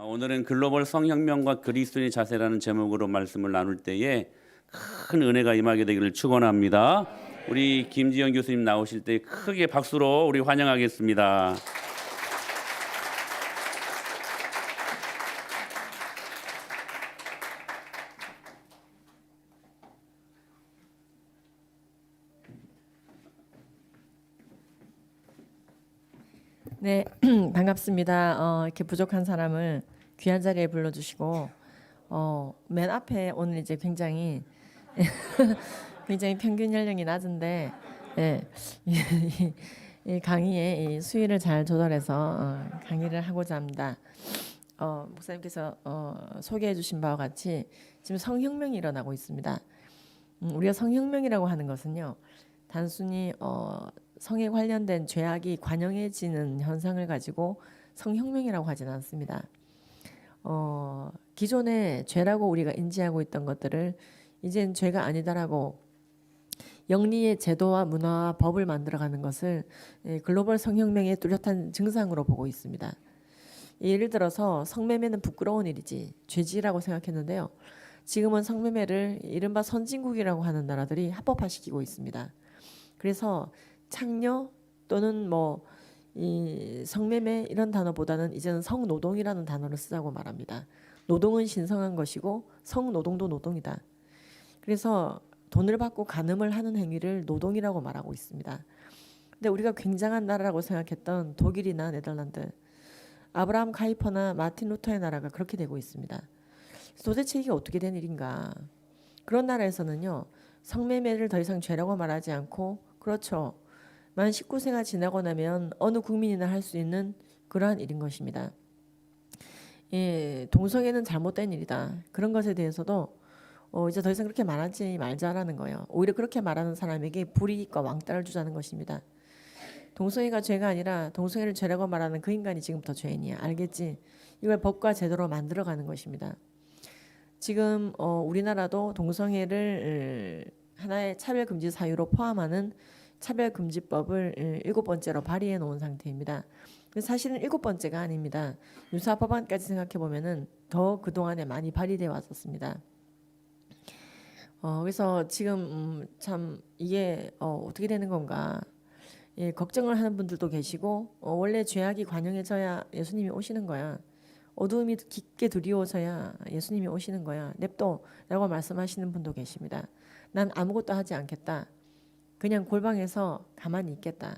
오늘은 글로벌 성혁명과 그리스도인의 자세라는 제목으로 말씀을 나눌 때에 큰 은혜가 임하게 되기를 축원합니다. 우리 김지영 교수님 나오실 때 크게 박수로 우리 환영하겠습니다. 네, 반갑습니다. 이렇게 부족한 사람을 귀한 자리에 불러주시고 맨 앞에 오늘 이제 굉장히 굉장히 평균 연령이 낮은데 예, 이 강의의 이 수위를 잘 조절해서 강의를 하고자 합니다. 목사님께서 소개해 주신 바와 같이 지금 성혁명이 일어나고 있습니다. 우리가 성혁명이라고 하는 것은요, 단순히 성에 관련된 죄악이 관영해지는 현상을 가지고 성혁명이라고 하지는 않습니다. 기존에 죄라고 우리가 인지하고 있던 것들을 이젠 죄가 아니다라고 영리의 제도와 문화와 법을 만들어가는 것을 글로벌 성혁명의 뚜렷한 증상으로 보고 있습니다. 예를 들어서 성매매는 부끄러운 일이지 죄지라고 생각했는데요. 지금은 성매매를 이른바 선진국이라고 하는 나라들이 합법화시키고 있습니다. 그래서 창녀 또는 이 성매매 이런 단어보다는 이제는 성노동이라는 단어를 쓰자고 말합니다. 노동은 신성한 것이고 성노동도 노동이다. 그래서 돈을 받고 간음을 하는 행위를 노동이라고 말하고 있습니다. 근데 우리가 굉장한 나라라고 생각했던 독일이나 네덜란드, 아브라함 카이퍼나 마틴 루터의 나라가 그렇게 되고 있습니다. 도대체 이게 어떻게 된 일인가? 그런 나라에서는요, 성매매를 더 이상 죄라고 말하지 않고, 그렇죠, 만 19세가 지나고 나면 어느 국민이나 할 수 있는 그러한 일인 것입니다. 예, 동성애는 잘못된 일이다. 그런 것에 대해서도 이제 더 이상 그렇게 말하지 말자라는 거예요. 오히려 그렇게 말하는 사람에게 불이익과 왕따를 주자는 것입니다. 동성애가 죄가 아니라 동성애를 죄라고 말하는 그 인간이 지금부터 죄인이야. 알겠지? 이걸 법과 제도로 만들어가는 것입니다. 지금 우리나라도 동성애를 하나의 차별금지 사유로 포함하는 차별금지법을 7번째로 발의해 놓은 상태입니다. 사실은 7번째가 아닙니다. 유사법안까지 생각해 보면은 더 그동안에 많이 발의되어 왔었습니다. 그래서 지금 참 이게 어떻게 되는 건가, 예, 걱정을 하는 분들도 계시고, 원래 죄악이 관영해져야 예수님이 오시는 거야. 어두움이 깊게 두려워서야 예수님이 오시는 거야. 냅둬 라고 말씀하시는 분도 계십니다. 난 아무것도 하지 않겠다. 그냥 골방에서 가만히 있겠다.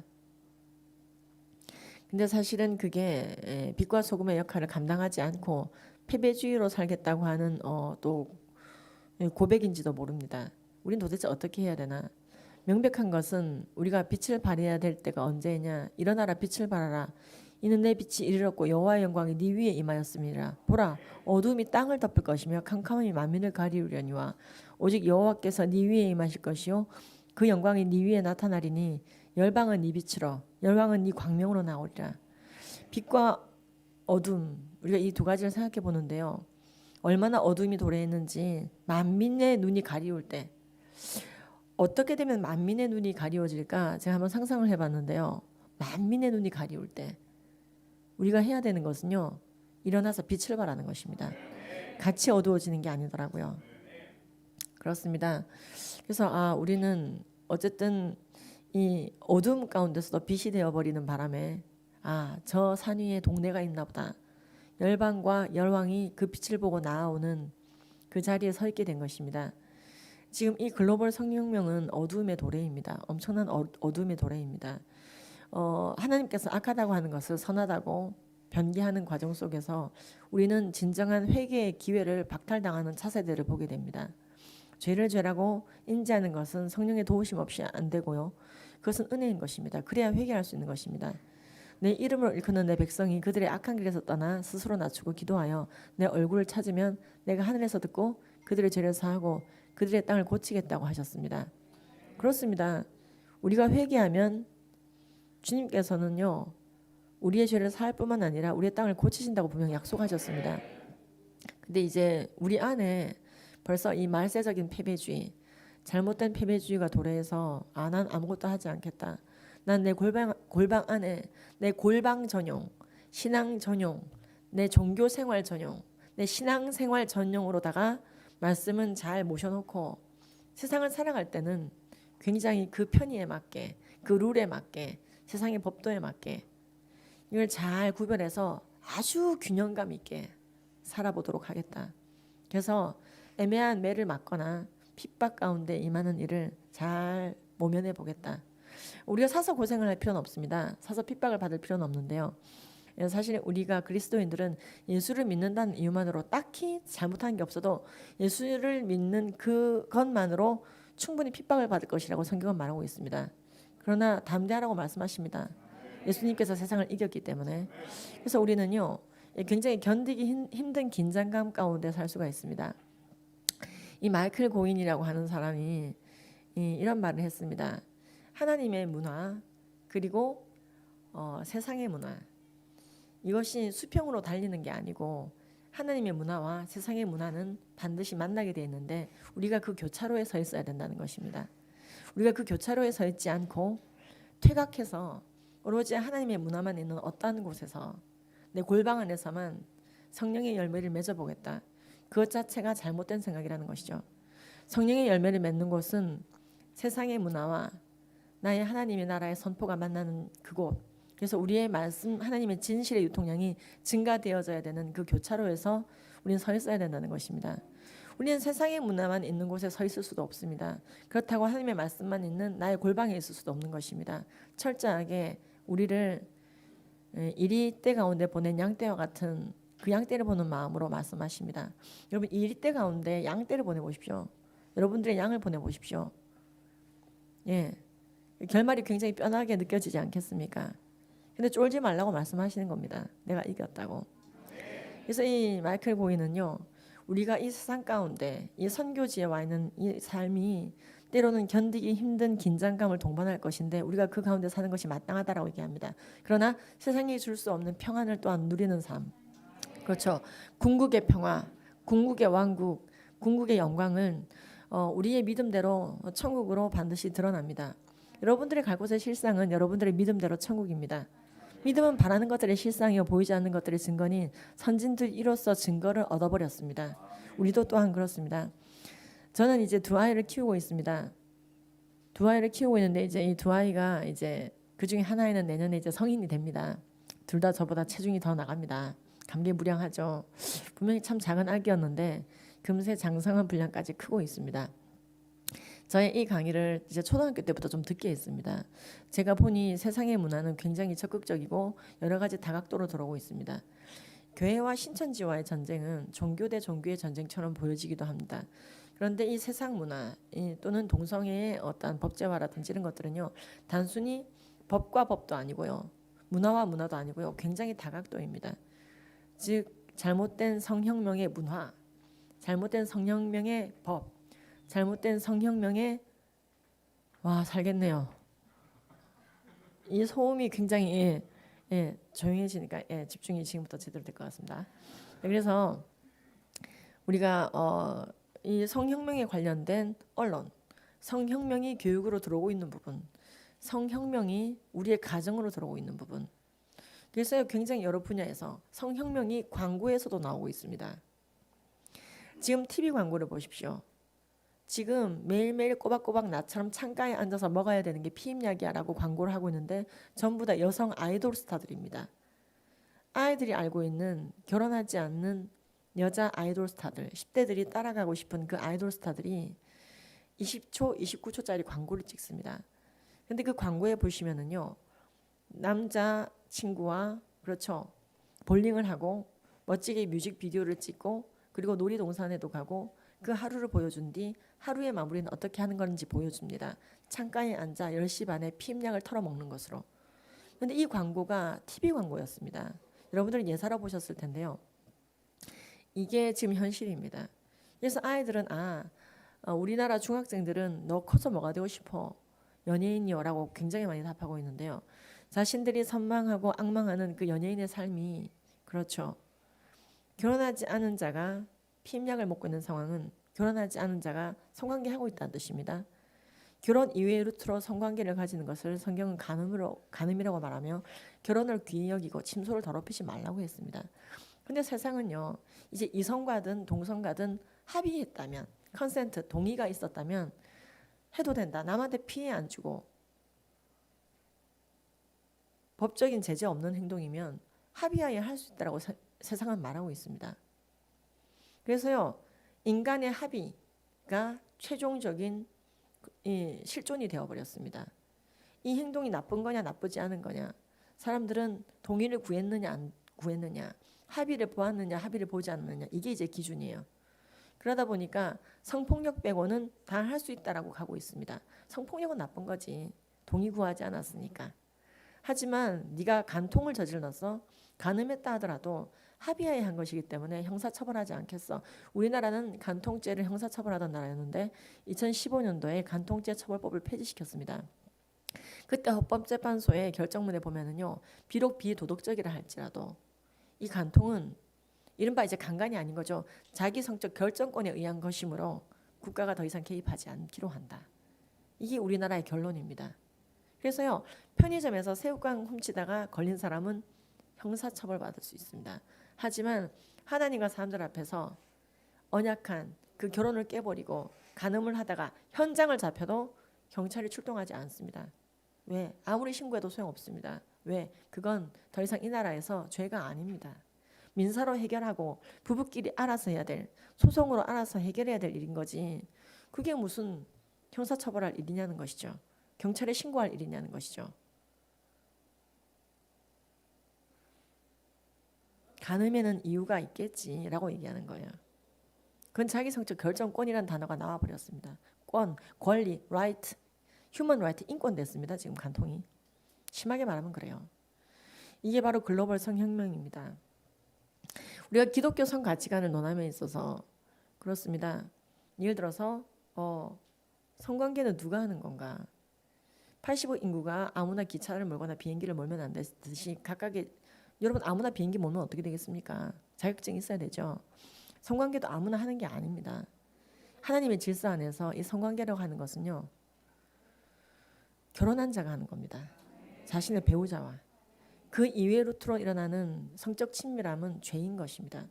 근데 사실은 그게 빛과 소금의 역할을 감당하지 않고 패배주의로 살겠다고 하는 또 고백인지도 모릅니다. 우린 도대체 어떻게 해야 되나? 명백한 것은 우리가 빛을 발해야 될 때가 언제냐? 일어나라, 빛을 발하라. 이는 내 빛이 이르렀고 여호와의 영광이 네 위에 임하였음이라. 보라, 어둠이 땅을 덮을 것이며 캄캄함이 만민을 가리우려니와 오직 여호와께서 네 위에 임하실 것이요 그 영광이 네 위에 나타나리니 열방은 네 빛으로 열방은 네 광명으로 나오리라. 빛과 어둠, 우리가 이 두 가지를 생각해 보는데요, 얼마나 어둠이 도래했는지 만민의 눈이 가리울 때 어떻게 되면 만민의 눈이 가리워질까 제가 한번 상상을 해봤는데요. 만민의 눈이 가리울 때 우리가 해야 되는 것은요, 일어나서 빛을 발하는 것입니다. 같이 어두워지는 게 아니더라고요. 그렇습니다. 그래서 우리는 어쨌든 이 어둠 가운데서도 빛이 되어버리는 바람에 저 산 위에 동네가 있나 보다. 열방과 열왕이 그 빛을 보고 나아오는 그 자리에 서 있게 된 것입니다. 지금 이 글로벌 성혁명은 어둠의 도래입니다. 엄청난 어둠의 도래입니다. 하나님께서 악하다고 하는 것을 선하다고 변개하는 과정 속에서 우리는 진정한 회개의 기회를 박탈당하는 차세대를 보게 됩니다. 죄를 죄라고 인지하는 것은 성령의 도우심 없이 안 되고요. 그것은 은혜인 것입니다. 그래야 회개할 수 있는 것입니다. 내 이름을 일컫는 내 백성이 그들의 악한 길에서 떠나 스스로 낮추고 기도하여 내 얼굴을 찾으면 내가 하늘에서 듣고 그들의 죄를 사하고 그들의 땅을 고치겠다고 하셨습니다. 그렇습니다. 우리가 회개하면 주님께서는요, 우리의 죄를 사할 뿐만 아니라 우리의 땅을 고치신다고 분명히 약속하셨습니다. 근데 이제 우리 안에 벌써 이 말세적인 패배주의, 잘못된 패배주의가 도래해서 난 아무것도 하지 않겠다. 난 내 골방 안에 내 골방 전용, 신앙 전용, 내 종교 생활 전용, 내 신앙 생활 전용으로다가 말씀은 잘 모셔놓고 세상을 살아갈 때는 굉장히 그 편의에 맞게, 그 룰에 맞게, 세상의 법도에 맞게 이걸 잘 구별해서 아주 균형감 있게 살아보도록 하겠다. 그래서 애매한 매를 맞거나 핍박 가운데 임하는 일을 잘 모면해 보겠다. 우리가 사서 고생을 할 필요는 없습니다. 사서 핍박을 받을 필요는 없는데요. 사실 우리가 그리스도인들은 예수를 믿는다는 이유만으로 딱히 잘못한 게 없어도 예수를 믿는 그것만으로 충분히 핍박을 받을 것이라고 성경은 말하고 있습니다. 그러나 담대하라고 말씀하십니다. 예수님께서 세상을 이겼기 때문에. 그래서 우리는요 굉장히 견디기 힘든 긴장감 가운데 살 수가 있습니다. 이 마이클 고인이라고 하는 사람이 이런 말을 했습니다. 하나님의 문화 그리고 세상의 문화 이것이 수평으로 달리는 게 아니고 하나님의 문화와 세상의 문화는 반드시 만나게 되어 있는데 우리가 그 교차로에 서 있어야 된다는 것입니다. 우리가 그 교차로에 서 있지 않고 퇴각해서 오로지 하나님의 문화만 있는 어떠한 곳에서 내 골방 안에서만 성령의 열매를 맺어보겠다. 그것 자체가 잘못된 생각이라는 것이죠. 성령의 열매를 맺는 곳은 세상의 문화와 나의 하나님의 나라의 선포가 만나는 그곳. 그래서 우리의 말씀 하나님의 진실의 유통량이 증가되어져야 되는 그 교차로에서 우리는 서 있어야 된다는 것입니다. 우리는 세상의 문화만 있는 곳에 서 있을 수도 없습니다. 그렇다고 하나님의 말씀만 있는 나의 골방에 있을 수도 없는 것입니다. 철저하게 우리를 이리 때 가운데 보낸 양떼와 같은 그 양떼를 보는 마음으로 말씀하십니다. 여러분 이리 때 가운데 양떼를 보내보십시오. 여러분들의 양을 보내보십시오. 예, 결말이 굉장히 뼈나게 느껴지지 않겠습니까? 근데 쫄지 말라고 말씀하시는 겁니다. 내가 이겼다고. 그래서 이 마이클 고인은요, 우리가 이 세상 가운데 이 선교지에 와 있는 이 삶이 때로는 견디기 힘든 긴장감을 동반할 것인데 우리가 그 가운데 사는 것이 마땅하다라고 얘기합니다. 그러나 세상이 줄 수 없는 평안을 또한 누리는 삶. 그렇죠. 궁극의 평화, 궁극의 왕국, 궁극의 영광은 우리의 믿음대로 천국으로 반드시 드러납니다. 여러분들이 갈 곳의 실상은 여러분들의 믿음대로 천국입니다. 믿음은 바라는 것들의 실상이요 보이지 않는 것들의 증거인 선진들 이로써 증거를 얻어버렸습니다. 우리도 또한 그렇습니다. 저는 이제 두 아이를 키우고 있습니다. 두 아이를 키우고 있는데 이제 이 두 아이가 이제 그 중에 하나는 내년에 이제 성인이 됩니다. 둘 다 저보다 체중이 더 나갑니다. 감개무량하죠. 분명히 참 작은 아기였는데 금세 장성한 분량까지 크고 있습니다. 저의 이 강의를 이제 초등학교 때부터 좀 듣게 했습니다. 제가 보니 세상의 문화는 굉장히 적극적이고 여러 가지 다각도로 들어오고 있습니다. 교회와 신천지와의 전쟁은 종교 대 종교의 전쟁처럼 보여지기도 합니다. 그런데 이 세상 문화 또는 동성애의 어떤 법제화라든지 이런 것들은요, 단순히 법과 법도 아니고요, 문화와 문화도 아니고요, 굉장히 다각도입니다. 즉 잘못된 성혁명의 문화, 잘못된 성혁명의 법, 잘못된 성혁명의 살겠네요. 이 소음이 굉장히 조용해지니까 집중이 지금부터 제대로 될 것 같습니다. 그래서 우리가 이 성혁명에 관련된 언론, 성혁명이 교육으로 들어오고 있는 부분, 성혁명이 우리의 가정으로 들어오고 있는 부분. 그래서 굉장히 여러 분야에서 성혁명이 광고에서도 나오고 있습니다. 지금 TV 광고를 보십시오. 지금 매일매일 꼬박꼬박 나처럼 창가에 앉아서 먹어야 되는 게 피임약이야 라고 광고를 하고 있는데 전부 다 여성 아이돌 스타들입니다. 아이들이 알고 있는 결혼하지 않는 여자 아이돌 스타들, 10대들이 따라가고 싶은 그 아이돌 스타들이 20초, 29초짜리 광고를 찍습니다. 근데 그 광고에 보시면은요, 남자 친구와 그렇죠, 볼링을 하고 멋지게 뮤직비디오를 찍고 그리고 놀이동산에도 가고 그 하루를 보여준 뒤 하루의 마무리는 어떻게 하는 건지 보여줍니다. 창가에 앉아 10시 반에 피임약을 털어먹는 것으로. 그런데 이 광고가 TV 광고였습니다. 여러분들은 예사로 보셨을 텐데요. 이게 지금 현실입니다. 그래서 아이들은 우리나라 중학생들은 너 커서 뭐가 되고 싶어? 연예인이요 라고 굉장히 많이 답하고 있는데요. 자신들이 선망하고 악망하는 그 연예인의 삶이 그렇죠. 결혼하지 않은 자가 피임약을 먹고 있는 상황은 결혼하지 않은 자가 성관계하고 있다는 뜻입니다. 결혼 이외의 루트로 성관계를 가지는 것을 성경은 간음이라고 말하며 결혼을 귀히 여기고 침소를 더럽히지 말라고 했습니다. 근데 세상은요, 이제 이성과든 동성과든 합의했다면, 컨센트, 동의가 있었다면 해도 된다. 남한테 피해 안 주고 법적인 제재 없는 행동이면 합의하에 할 수 있다라고 세상은 말하고 있습니다. 그래서요, 인간의 합의가 최종적인 실존이 되어버렸습니다. 이 행동이 나쁜 거냐 나쁘지 않은 거냐, 사람들은 동의를 구했느냐 안 구했느냐, 합의를 보았느냐 합의를 보지 않느냐, 이게 이제 기준이에요. 그러다 보니까 성폭력 빼고는 다 할 수 있다라고 가고 있습니다. 성폭력은 나쁜 거지, 동의 구하지 않았으니까. 하지만 네가 간통을 저질렀어, 간음했다 하더라도 합의하에 한 것이기 때문에 형사처벌하지 않겠어. 우리나라는 간통죄를 형사처벌하던 나라였는데 2015년도에 간통죄 처벌법을 폐지시켰습니다. 그때 헌법재판소의 결정문에 보면은요, 비록 비도덕적이라 할지라도 이 간통은 이른바 이제 강간이 아닌 거죠. 자기 성적 결정권에 의한 것이므로 국가가 더 이상 개입하지 않기로 한다. 이게 우리나라의 결론입니다. 그래서요, 편의점에서 새우깡 훔치다가 걸린 사람은 형사처벌 받을 수 있습니다. 하지만 하나님과 사람들 앞에서 언약한 그 결혼을 깨버리고 간음을 하다가 현장을 잡혀도 경찰이 출동하지 않습니다. 왜? 아무리 신고해도 소용없습니다. 왜? 그건 더 이상 이 나라에서 죄가 아닙니다. 민사로 해결하고 부부끼리 알아서 해야 될, 소송으로 알아서 해결해야 될 일인 거지, 그게 무슨 형사처벌할 일이냐는 것이죠. 경찰에 신고할 일이냐는 것이죠. 간음에는 이유가 있겠지라고 얘기하는 거예요. 그건 자기 성적 결정권이라는 단어가 나와버렸습니다. 권, 권리, right, human right, 인권 됐습니다. 지금 간통이. 심하게 말하면 그래요. 이게 바로 글로벌 성혁명입니다. 우리가 기독교 성 가치관을 논함에 있어서 그렇습니다. 예를 들어서 성관계는 누가 하는 건가? 85 인구가 아무나 기차를 몰거나 비행기를 몰면 안 되듯이 각각의, 여러분 아무나 비행기 몰면 어떻게 되겠습니까? 자격증이 있어야 되죠. 성관계도 아무나 하는 게 아닙니다. 하나님의 질서 안에서 이 성관계라고 하는 것은요, 결혼한 자가 하는 겁니다. 자신의 배우자와. 그 이외의 루트로 일어나는 성적 친밀함은 죄인 것입니다.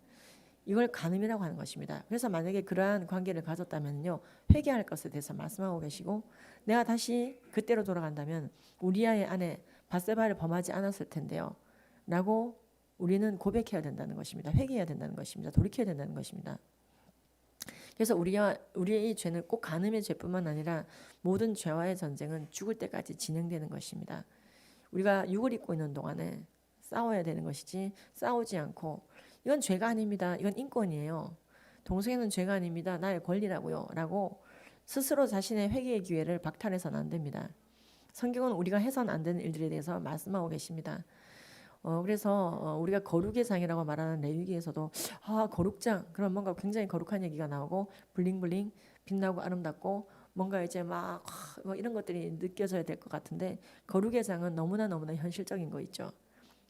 이걸 간음이라고 하는 것입니다. 그래서 만약에 그러한 관계를 가졌다면요, 회개할 것에 대해서 말씀하고 계시고, 내가 다시 그때로 돌아간다면 우리아의 아내 밧세바를 범하지 않았을 텐데요 라고 우리는 고백해야 된다는 것입니다. 회개해야 된다는 것입니다. 돌이켜야 된다는 것입니다. 그래서 우리의 이 죄는 꼭 간음의 죄뿐만 아니라 모든 죄와의 전쟁은 죽을 때까지 진행되는 것입니다. 우리가 육을 입고 있는 동안에 싸워야 되는 것이지, 싸우지 않고 이건 죄가 아닙니다, 이건 인권이에요, 동성애는 죄가 아닙니다, 나의 권리라고요 라고 스스로 자신의 회개의 기회를 박탈해서는 안 됩니다. 성경은 우리가 해서는 안 되는 일들에 대해서 말씀하고 계십니다. 그래서 우리가 거룩의 장이라고 말하는 레위기에서도 거룩장, 그럼 뭔가 굉장히 거룩한 얘기가 나오고 블링블링 빛나고 아름답고 뭔가 이제 막 이런 것들이 느껴져야 될 것 같은데, 거룩의 장은 너무나 현실적인 거 있죠.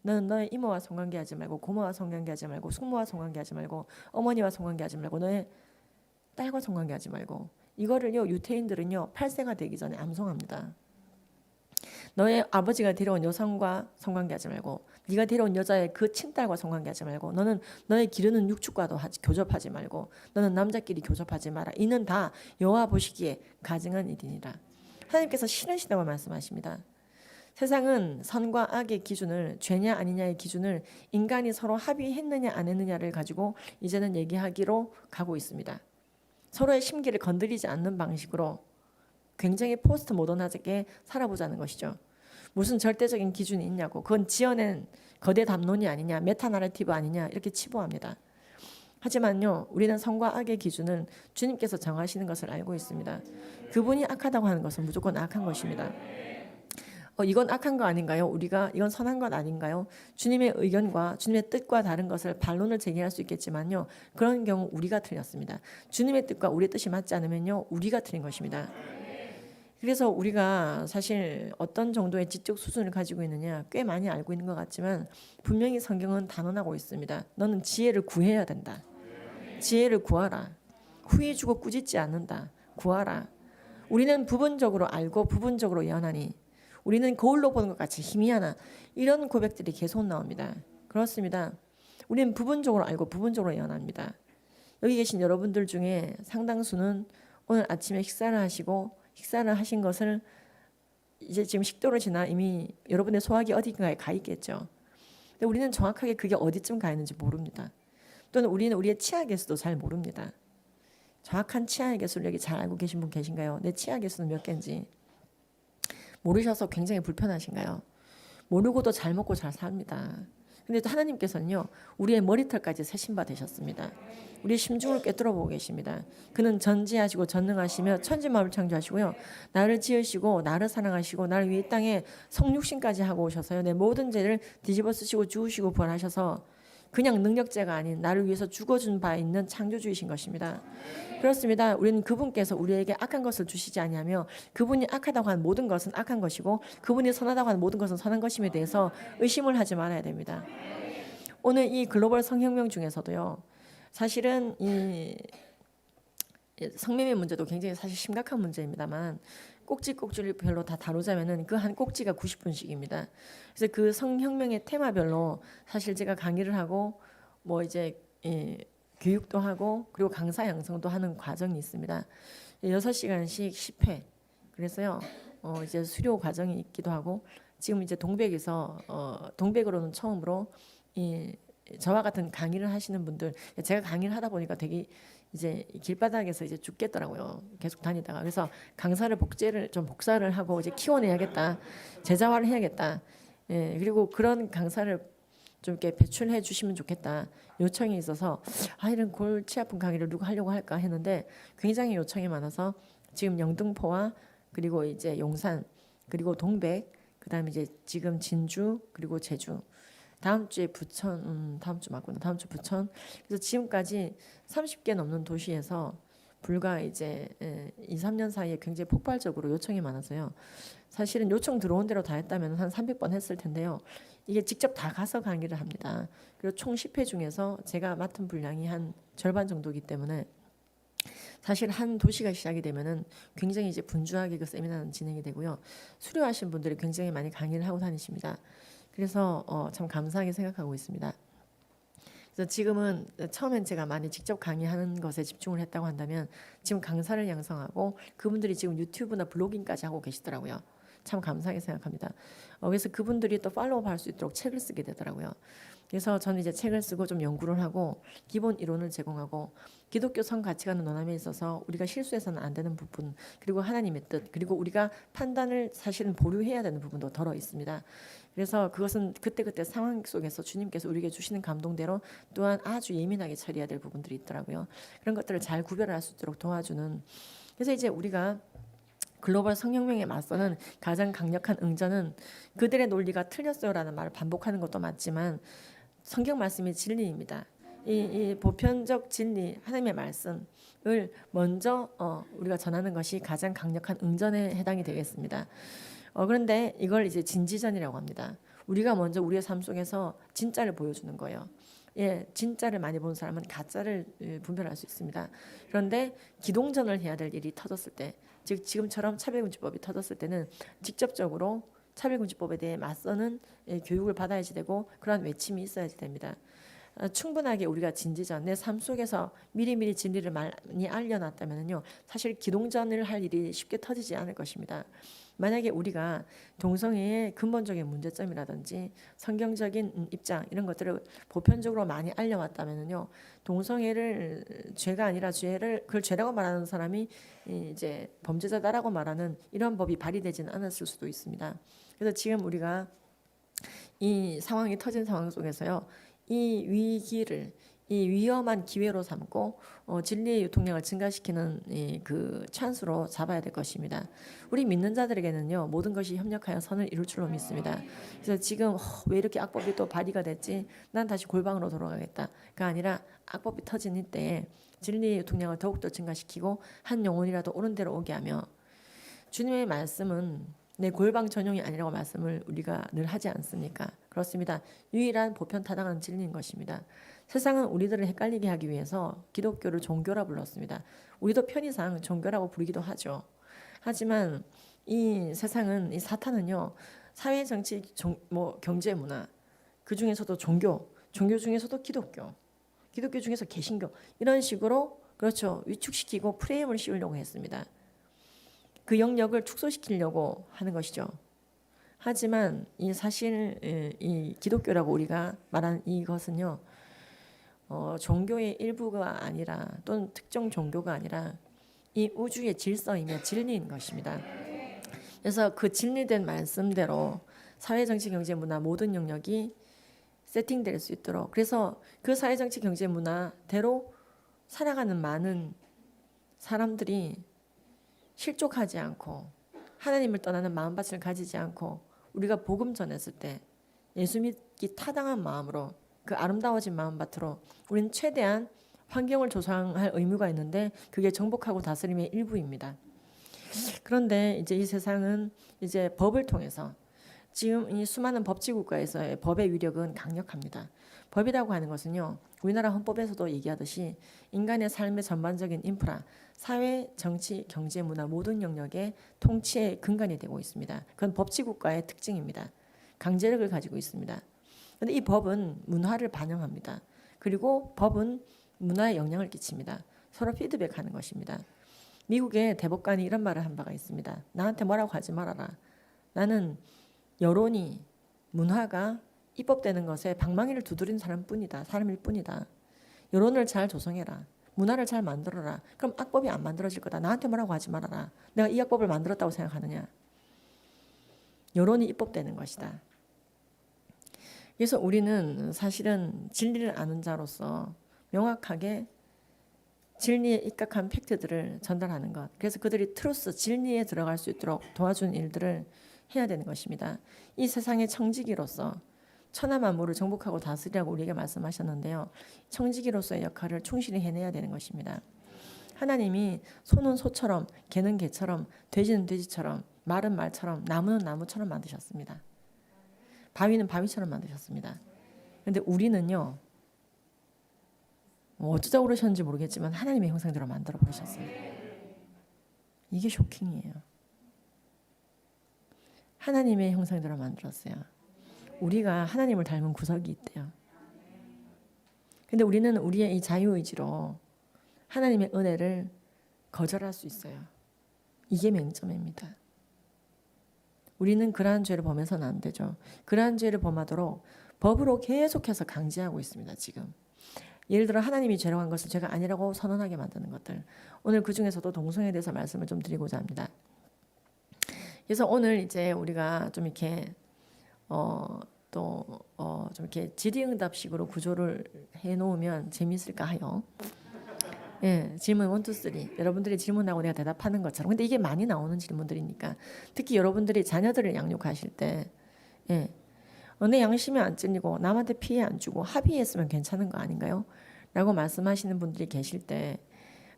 너는 너의 이모와 성관계하지 말고, 고모와 성관계하지 말고, 숙모와 성관계하지 말고, 어머니와 성관계하지 말고, 너의 딸과 성관계하지 말고. 이거를요, 유태인들은요 8세가 되기 전에 암송합니다. 너의 아버지가 데려온 여성과 성관계하지 말고, 네가 데려온 여자의 그 친딸과 성관계하지 말고, 너는 너의 기르는 육축과도 교접하지 말고, 너는 남자끼리 교접하지 마라. 이는 다 여호와 보시기에 가증한 일이니라. 하나님께서 싫으시다고 말씀하십니다. 세상은 선과 악의 기준을, 죄냐 아니냐의 기준을 인간이 서로 합의했느냐 안 했느냐를 가지고 이제는 얘기하기로 가고 있습니다. 서로의 심기를 건드리지 않는 방식으로 굉장히 포스트 모던하게 살아보자는 것이죠. 무슨 절대적인 기준이 있냐고, 그건 지어낸 거대 담론이 아니냐, 메타 나래티브 아니냐, 이렇게 치부합니다. 하지만요, 우리는 선과 악의 기준은 주님께서 정하시는 것을 알고 있습니다. 그분이 악하다고 하는 것은 무조건 악한 것입니다. 이건 악한 거 아닌가요? 이건 선한 것 아닌가요? 주님의 의견과 주님의 뜻과 다른 것을 반론을 제기할 수 있겠지만요, 그런 경우 우리가 틀렸습니다. 주님의 뜻과 우리의 뜻이 맞지 않으면요, 우리가 틀린 것입니다. 그래서 우리가 사실 어떤 정도의 지적 수준을 가지고 있느냐 꽤 많이 알고 있는 것 같지만, 분명히 성경은 단언하고 있습니다. 너는 지혜를 구해야 된다. 지혜를 구하라. 후회 주고 꾸짖지 않는다. 구하라. 우리는 부분적으로 알고 부분적으로 예언하니, 우리는 거울로 보는 것 같이 희미하나, 이런 고백들이 계속 나옵니다. 그렇습니다. 우리는 부분적으로 알고 부분적으로 예언합니다. 여기 계신 여러분들 중에 상당수는 오늘 아침에 식사를 하신 것을 이제 지금 식도를 지나 이미 여러분의 소화기 어딘가에 가 있겠죠. 근데 우리는 정확하게 그게 어디쯤 가 있는지 모릅니다. 또는 우리는 우리의 치아 개수도 잘 모릅니다. 정확한 치아 개수를 여기 잘 알고 계신 분 계신가요? 내 치아 개수는 몇 개인지 모르셔서 굉장히 불편하신가요? 모르고도 잘 먹고 잘 삽니다. 근데 또 하나님께서는요, 우리의 머리털까지 세신 바 되셨습니다. 우리의 심중을 꿰뚫어 보고 계십니다. 그는 전지하시고 전능하시며 천지만물 창조하시고요, 나를 지으시고 나를 사랑하시고 나를 위해 땅에 성육신까지 하고 오셔서요, 내 모든 죄를 뒤집어 쓰시고 주우시고 부활하셔서 그냥 능력자가 아닌 나를 위해서 죽어준 바 있는 창조주이신 것입니다. 그렇습니다. 우리는 그분께서 우리에게 악한 것을 주시지 아니하며 그분이 악하다고 하는 모든 것은 악한 것이고 그분이 선하다고 하는 모든 것은 선한 것임에 대해서 의심을 하지 말아야 됩니다. 오늘 이 글로벌 성혁명 중에서도요, 사실은 이 성매매 문제도 굉장히 사실 심각한 문제입니다만 꼭지별로 다 다루자면은 그 한 꼭지가 90분씩입니다. 그래서 그 성혁명의 테마별로 사실 제가 강의를 하고 뭐 이제 교육도 하고 그리고 강사 양성도 하는 과정이 있습니다. 6시간씩 10회. 그래서요, 이제 수료 과정이 있기도 하고 지금 이제 동백으로는 처음으로 저와 같은 강의를 하시는 분들, 제가 강의를 하다 보니까 되게 이제 길바닥에서 이제 죽겠더라고요. 계속 다니다가. 그래서 강사를 복사를 하고 이제 키워내야겠다. 제자화를 해야겠다. 그리고 그런 강사를 좀 이렇게 배출해 주시면 좋겠다. 요청이 있어서 이런 골치 아픈 강의를 누가 하려고 할까 했는데 굉장히 요청이 많아서 지금 영등포와 그리고 이제 용산 그리고 동백 그다음에 이제 지금 진주 그리고 제주 다음 주에 부천, 다음 주 맞구나. 다음 주 부천. 그래서 지금까지 30개 넘는 도시에서 불과 이제 2, 3년 사이에 굉장히 폭발적으로 요청이 많아서요. 사실은 요청 들어온 대로 다 했다면 한 300번 했을 텐데요. 이게 직접 다 가서 강의를 합니다. 그리고 총 10회 중에서 제가 맡은 분량이 한 절반 정도이기 때문에 사실 한 도시가 시작이 되면은 굉장히 이제 분주하게 그 세미나는 진행이 되고요. 수료하신 분들이 굉장히 많이 강의를 하고 다니십니다. 그래서 참 감사하게 생각하고 있습니다. 그래서 지금은 처음엔 제가 많이 직접 강의하는 것에 집중을 했다고 한다면 지금 강사를 양성하고 그분들이 지금 유튜브나 블로깅까지 하고 계시더라고요. 참 감사하게 생각합니다. 그래서 그분들이 또 팔로우할 수 있도록 책을 쓰게 되더라고요. 그래서 저는 이제 책을 쓰고 좀 연구를 하고 기본 이론을 제공하고 기독교 성 가치관의 논함에 있어서 우리가 실수해서는 안 되는 부분 그리고 하나님의 뜻 그리고 우리가 판단을 사실은 보류해야 되는 부분도 덜어 있습니다. 그래서 그것은 그때그때 상황 속에서 주님께서 우리에게 주시는 감동대로 또한 아주 예민하게 처리해야 될 부분들이 있더라고요. 그런 것들을 잘 구별할 수 있도록 도와주는. 그래서 이제 우리가 글로벌 성혁명에 맞서는 가장 강력한 응전은 그들의 논리가 틀렸어요라는 말을 반복하는 것도 맞지만 성경 말씀이 진리입니다. 이 보편적 진리 하나님의 말씀을 먼저 우리가 전하는 것이 가장 강력한 응전에 해당이 되겠습니다. 그런데 이걸 이제 진지전이라고 합니다. 우리가 먼저 우리의 삶 속에서 진짜를 보여주는 거예요. 진짜를 많이 본 사람은 가짜를 분별할 수 있습니다. 그런데 기동전을 해야 될 일이 터졌을 때, 즉 지금처럼 차별금지법이 터졌을 때는 직접적으로 차별금지법에 대해 맞서는 교육을 받아야지 되고 그러한 외침이 있어야지 됩니다. 충분하게 우리가 진지전, 내 삶 속에서 미리미리 진리를 많이 알려놨다면요, 사실 기동전을 할 일이 쉽게 터지지 않을 것입니다. 만약에 우리가 동성애의 근본적인 문제점이라든지 성경적인 입장 이런 것들을 보편적으로 많이 알려왔다면요, 동성애를 죄가 아니라 그걸 죄라고 말하는 사람이 이제 범죄자다라고 말하는 이런 법이 발의되지는 않았을 수도 있습니다. 그래서 지금 우리가 이 상황이 터진 상황 속에서요, 이 위기를 이 위험한 기회로 삼고 진리의 유통량을 증가시키는 그 찬스로 잡아야 될 것입니다. 우리 믿는 자들에게는요, 모든 것이 협력하여 선을 이룰 줄로 믿습니다. 그래서 지금 왜 이렇게 악법이 또 발의가 됐지? 난 다시 골방으로 돌아가겠다가 아니라 악법이 터진 이때에 진리의 유통량을 더욱더 증가시키고 한 영혼이라도 옳은 대로 오게 하며, 주님의 말씀은 내 골방 전용이 아니라고 말씀을 우리가 늘 하지 않습니까? 그렇습니다. 유일한 보편 타당한 진리인 것입니다. 세상은 우리들을 헷갈리게 하기 위해서 기독교를 종교라 불렀습니다. 우리도 편의상 종교라고 부르기도 하죠. 하지만 이 세상은, 이 사탄은요, 사회, 정치, 경제, 문화, 그 중에서도 종교, 종교 중에서도 기독교 중에서 개신교 이런 식으로 그렇죠. 위축시키고 프레임을 씌우려고 했습니다. 그 영역을 축소시키려고 하는 것이죠. 하지만 이 사실 이 기독교라고 우리가 말한 이것은요. 종교의 일부가 아니라 또는 특정 종교가 아니라 이 우주의 질서이며 진리인 것입니다. 그래서 그 진리된 말씀대로 사회, 정치, 경제, 문화 모든 영역이 세팅될 수 있도록 그래서 그 사회, 정치, 경제, 문화대로 살아가는 많은 사람들이 실족하지 않고 하나님을 떠나는 마음밭을 가지지 않고 우리가 복음 전했을 때 예수 믿기 타당한 마음으로 그 아름다워진 마음밭으로 우리는 최대한 환경을 조성할 의무가 있는데 그게 정복하고 다스림의 일부입니다. 그런데 이제 이 세상은 이제 법을 통해서 지금 이 수많은 법치국가에서의 법의 위력은 강력합니다. 법이라고 하는 것은요. 우리나라 헌법에서도 얘기하듯이 인간의 삶의 전반적인 인프라, 사회, 정치, 경제, 문화 모든 영역의 통치의 근간이 되고 있습니다. 그건 법치국가의 특징입니다. 강제력을 가지고 있습니다. 그런데 이 법은 문화를 반영합니다. 그리고 법은 문화에 영향을 끼칩니다. 서로 피드백하는 것입니다. 미국의 대법관이 이런 말을 한 바가 있습니다. 나한테 뭐라고 하지 말아라. 나는 여론이 문화가 입법되는 것에 방망이를 두드린 사람일 뿐이다. 여론을 잘 조성해라. 문화를 잘 만들어라. 그럼 악법이 안 만들어질 거다. 나한테 뭐라고 하지 말아라. 내가 이 악법을 만들었다고 생각하느냐. 여론이 입법되는 것이다. 그래서 우리는 사실은 진리를 아는 자로서 명확하게 진리에 입각한 팩트들을 전달하는 것. 그래서 그들이 트루스, 진리에 들어갈 수 있도록 도와준 일들을 해야 되는 것입니다. 이 세상의 청지기로서 천하 만물을 정복하고 다스리라고 우리에게 말씀하셨는데요. 청지기로서의 역할을 충실히 해내야 되는 것입니다. 하나님이 소는 소처럼, 개는 개처럼, 돼지는 돼지처럼, 말은 말처럼, 나무는 나무처럼 만드셨습니다. 바위는 바위처럼 만드셨습니다. 그런데 우리는요. 어쩌자고 그러셨는지 모르겠지만 하나님의 형상대로 만들어 버리셨어요. 이게 쇼킹이에요. 하나님의 형상대로 만들었어요. 우리가 하나님을 닮은 구석이 있대요. 근데 우리는 우리의 이 자유의지로 하나님의 은혜를 거절할 수 있어요. 이게 맹점입니다. 우리는 그러한 죄를 범해서는 안 되죠. 그러한 죄를 범하도록 법으로 계속해서 강제하고 있습니다. 지금. 예를 들어 하나님이 죄로 한 것을 죄가 아니라고 선언하게 만드는 것들. 오늘 그 중에서도 동성애에 대해서 말씀을 좀 드리고자 합니다. 그래서 오늘 이제 우리가 좀 이렇게 좀 이렇게 질의응답식으로 구조를 해놓으면 재미있을까 하여. 예, 질문 1, 2, 3. 여러분들이 질문하고 내가 대답하는 것처럼. 근데 이게 많이 나오는 질문들이니까. 특히 여러분들이 자녀들을 양육하실 때, 예, 내 양심이 안 찔리고 남한테 피해 안 주고 합의했으면 괜찮은 거 아닌가요? 라고 말씀하시는 분들이 계실 때,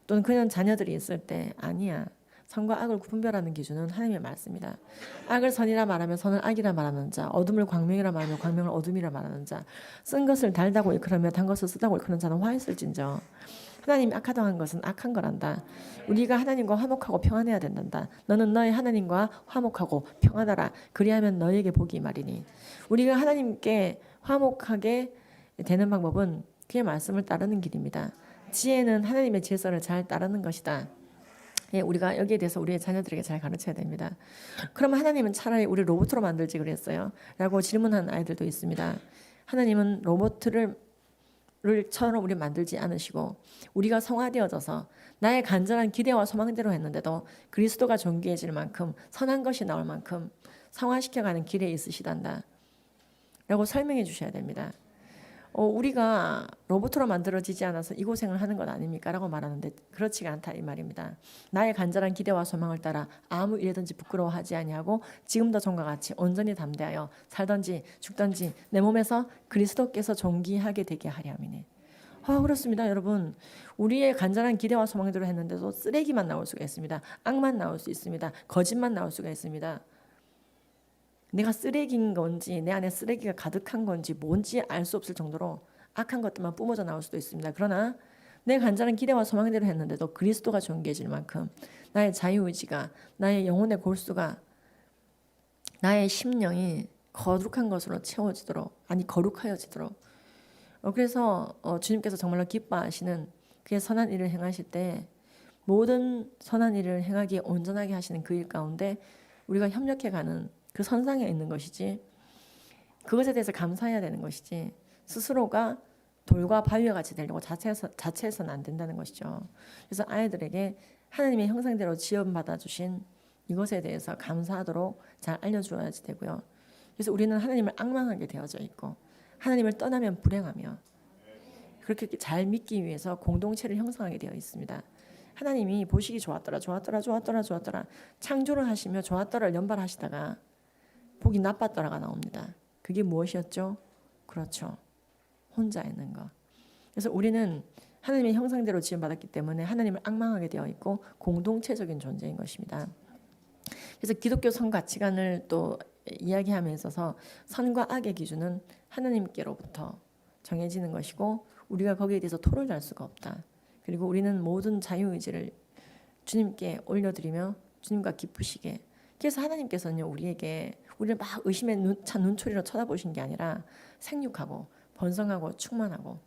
또는 그냥 자녀들이 있을 때, 아니야. 선과 악을 구분별하는 기준은 하나님의 말씀이다. 악을 선이라 말하면 선을 악이라 말하는 자, 어둠을 광명이라 말하며 광명을 어둠이라 말하는 자, 쓴 것을 달다고 일컬으며 단 것을 쓰다고 일컬는 자는 화했을진저. 하나님이 악하다고 한 것은 악한 거란다. 우리가 하나님과 화목하고 평안해야 된단다. 너는 너의 하나님과 화목하고 평안하라. 그리하면 너에게 복이 말이니. 우리가 하나님께 화목하게 되는 방법은 그의 말씀을 따르는 길입니다. 지혜는 하나님의 질서를 잘 따르는 것이다. 예, 우리가 여기에 대해서 우리의 자녀들에게 잘 가르쳐야 됩니다. 그럼 하나님은 차라리 우리 로봇으로 만들지 그랬어요? 라고 질문한 아이들도 있습니다. 하나님은 로봇을 처럼 우리 만들지 않으시고 우리가 성화되어져서 나의 간절한 기대와 소망대로 했는데도 그리스도가 존귀해질 만큼 선한 것이 나올 만큼 성화시켜가는 길에 있으시단다. 라고 설명해 주셔야 됩니다. 우리가 로봇으로 만들어지지 않아서 이 고생을 하는 것 아닙니까? 라고 말하는데 그렇지가 않다 이 말입니다. 나의 간절한 기대와 소망을 따라 아무 일이든지 부끄러워하지 아니하고 지금도 전과 같이 온전히 담대하여 살든지 죽든지 내 몸에서 그리스도께서 존귀하게 되게 하려 함이니. 그렇습니다 여러분. 우리의 간절한 기대와 소망대로 했는데도 쓰레기만 나올 수가 있습니다. 악만 나올 수 있습니다. 거짓만 나올 수가 있습니다. 내가 쓰레기인 건지 내 안에 쓰레기가 가득한 건지 뭔지 알 수 없을 정도로 악한 것들만 뿜어져 나올 수도 있습니다. 그러나 내 간절한 기대와 소망대로 했는데도 그리스도가 존귀해질 만큼 나의 자유의지가 나의 영혼의 골수가 나의 심령이 거룩한 것으로 채워지도록 거룩하여지도록 그래서 주님께서 정말로 기뻐하시는 그의 선한 일을 행하실 때 모든 선한 일을 행하기에 온전하게 하시는 그 일 가운데 우리가 협력해가는 그 선상에 있는 것이지, 그것에 대해서 감사해야 되는 것이지 스스로가 돌과 바위와 같이 되려고 자체해서는 안 된다는 것이죠. 그래서 아이들에게 하나님의 형상대로 지원받아 주신 이것에 대해서 감사하도록 잘 알려주어야지 되고요. 그래서 우리는 하나님을 앙망하게 되어져 있고 하나님을 떠나면 불행하며, 그렇게 잘 믿기 위해서 공동체를 형성하게 되어 있습니다. 하나님이 보시기 좋았더라 창조를 하시며 좋았더라를 연발하시다가 보기 나빴더라가 나옵니다. 그게 무엇이었죠? 그렇죠, 혼자 있는 것. 그래서 우리는 하나님의 형상대로 지음받았기 때문에 하나님을 앙망하게 되어 있고 공동체적인 존재인 것입니다. 그래서 기독교 선 가치관을 또 이야기함에 있어서 선과 악의 기준은 하나님께로부터 정해지는 것이고 우리가 거기에 대해서 토를 날 수가 없다. 그리고 우리는 모든 자유의지를 주님께 올려드리며 주님과 기쁘시게, 그래서 하나님께서는요 우리를 막 의심의 찬 눈초리로 쳐다보신 게 아니라 생육하고 번성하고 충만하고,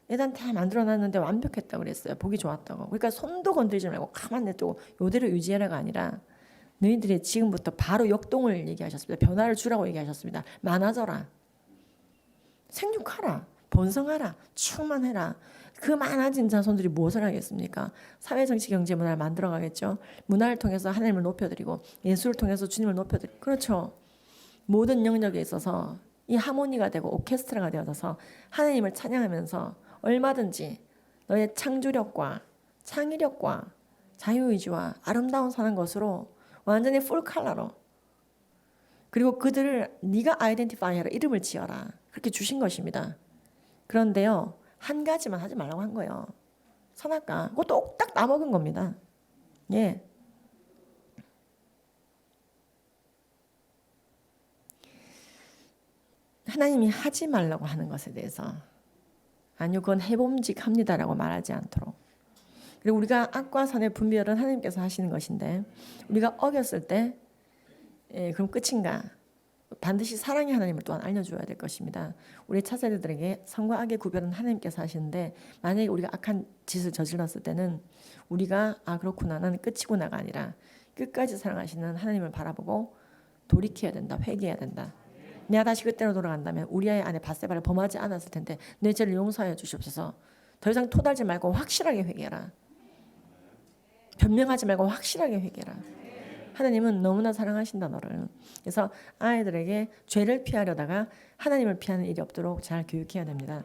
일단 다 만들어놨는데 완벽했다고 그랬어요. 보기 좋았다고. 그러니까 손도 건드리지 말고 가만 냅두고 요대로 유지해라가 아니라 너희들이 지금부터 바로 역동을 얘기하셨습니다. 변화를 주라고 얘기하셨습니다. 많아져라, 생육하라, 번성하라, 충만해라. 그 많아진 자손들이 무엇을 하겠습니까? 사회, 정치, 경제, 문화를 만들어가겠죠. 문화를 통해서 하나님을 높여드리고 예술을 통해서 주님을 높여드리고, 그렇죠. 모든 영역에 있어서 이 하모니가 되고 오케스트라가 되어서 하나님을 찬양하면서 얼마든지 너의 창조력과 창의력과 자유의지와 아름다운 선한 것으로 완전히 풀 컬러로, 그리고 그들을 네가 아이덴티파이 해라, 이름을 지어라, 그렇게 주신 것입니다. 그런데요 한 가지만 하지 말라고 한 거예요. 선악과. 그것도 딱 따먹은 겁니다. 예. 하나님이 하지 말라고 하는 것에 대해서 아니요 그건 해봄직합니다라고 말하지 않도록, 그리고 우리가 악과 선의 분별은 하나님께서 하시는 것인데 우리가 어겼을 때 그럼 끝인가? 반드시 사랑의 하나님을 또한 알려줘야 될 것입니다. 우리 차세대들에게 선과 악의 구별은 하나님께서 하시는데 만약에 우리가 악한 짓을 저질렀을 때는 우리가 그렇구나, 나는 끝이구나가 아니라 끝까지 사랑하시는 하나님을 바라보고 돌이켜야 된다, 회개해야 된다. 내가 다시 그때로 돌아간다면 우리 아이 안에 밧세바를 범하지 않았을 텐데 내 죄를 용서하여 주시옵소서. 더 이상 토달지 말고 확실하게 회개해라. 변명하지 말고 확실하게 회개해라. 하나님은 너무나 사랑하신다 너를. 그래서 아이들에게 죄를 피하려다가 하나님을 피하는 일이 없도록 잘 교육해야 됩니다.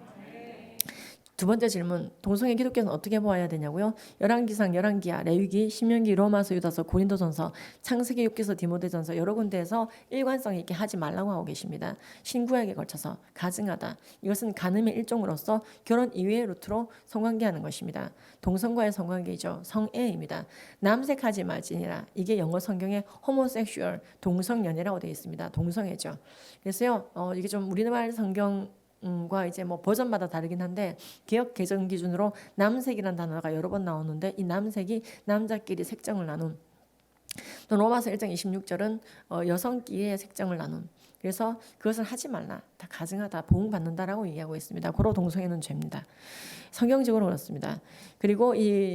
두 번째 질문, 동성애 기독교는 어떻게 보아야 되냐고요? 열왕기상, 열왕기하, 레위기, 신명기, 로마서, 유다서, 고린도전서, 창세기, 욥기서, 디모데전서 여러 군데에서 일관성 있게 하지 말라고 하고 계십니다. 신구약에 걸쳐서 가증하다, 이것은 간음의 일종으로서 결혼 이외의 루트로 성관계하는 것입니다. 동성과의 성관계이죠. 성애입니다. 남색하지 말지니라, 이게 영어 성경에 호모섹슈얼, 동성연애라고 되어 있습니다. 동성애죠. 그래서요 이게 좀 우리말 성경 과 이제 뭐 버전마다 다르긴 한데 개역 개정 기준으로 남색이라는 단어가 여러 번 나오는데 이 남색이 남자끼리 색정을 나눈, 또 로마서 1장 26절은 여성끼리의 색정을 나눈, 그래서 그것을 하지 말라, 다 가증하다, 보응받는다라고 얘기하고 있습니다. 고로 동성애는 죄입니다. 성경적으로 그렇습니다. 그리고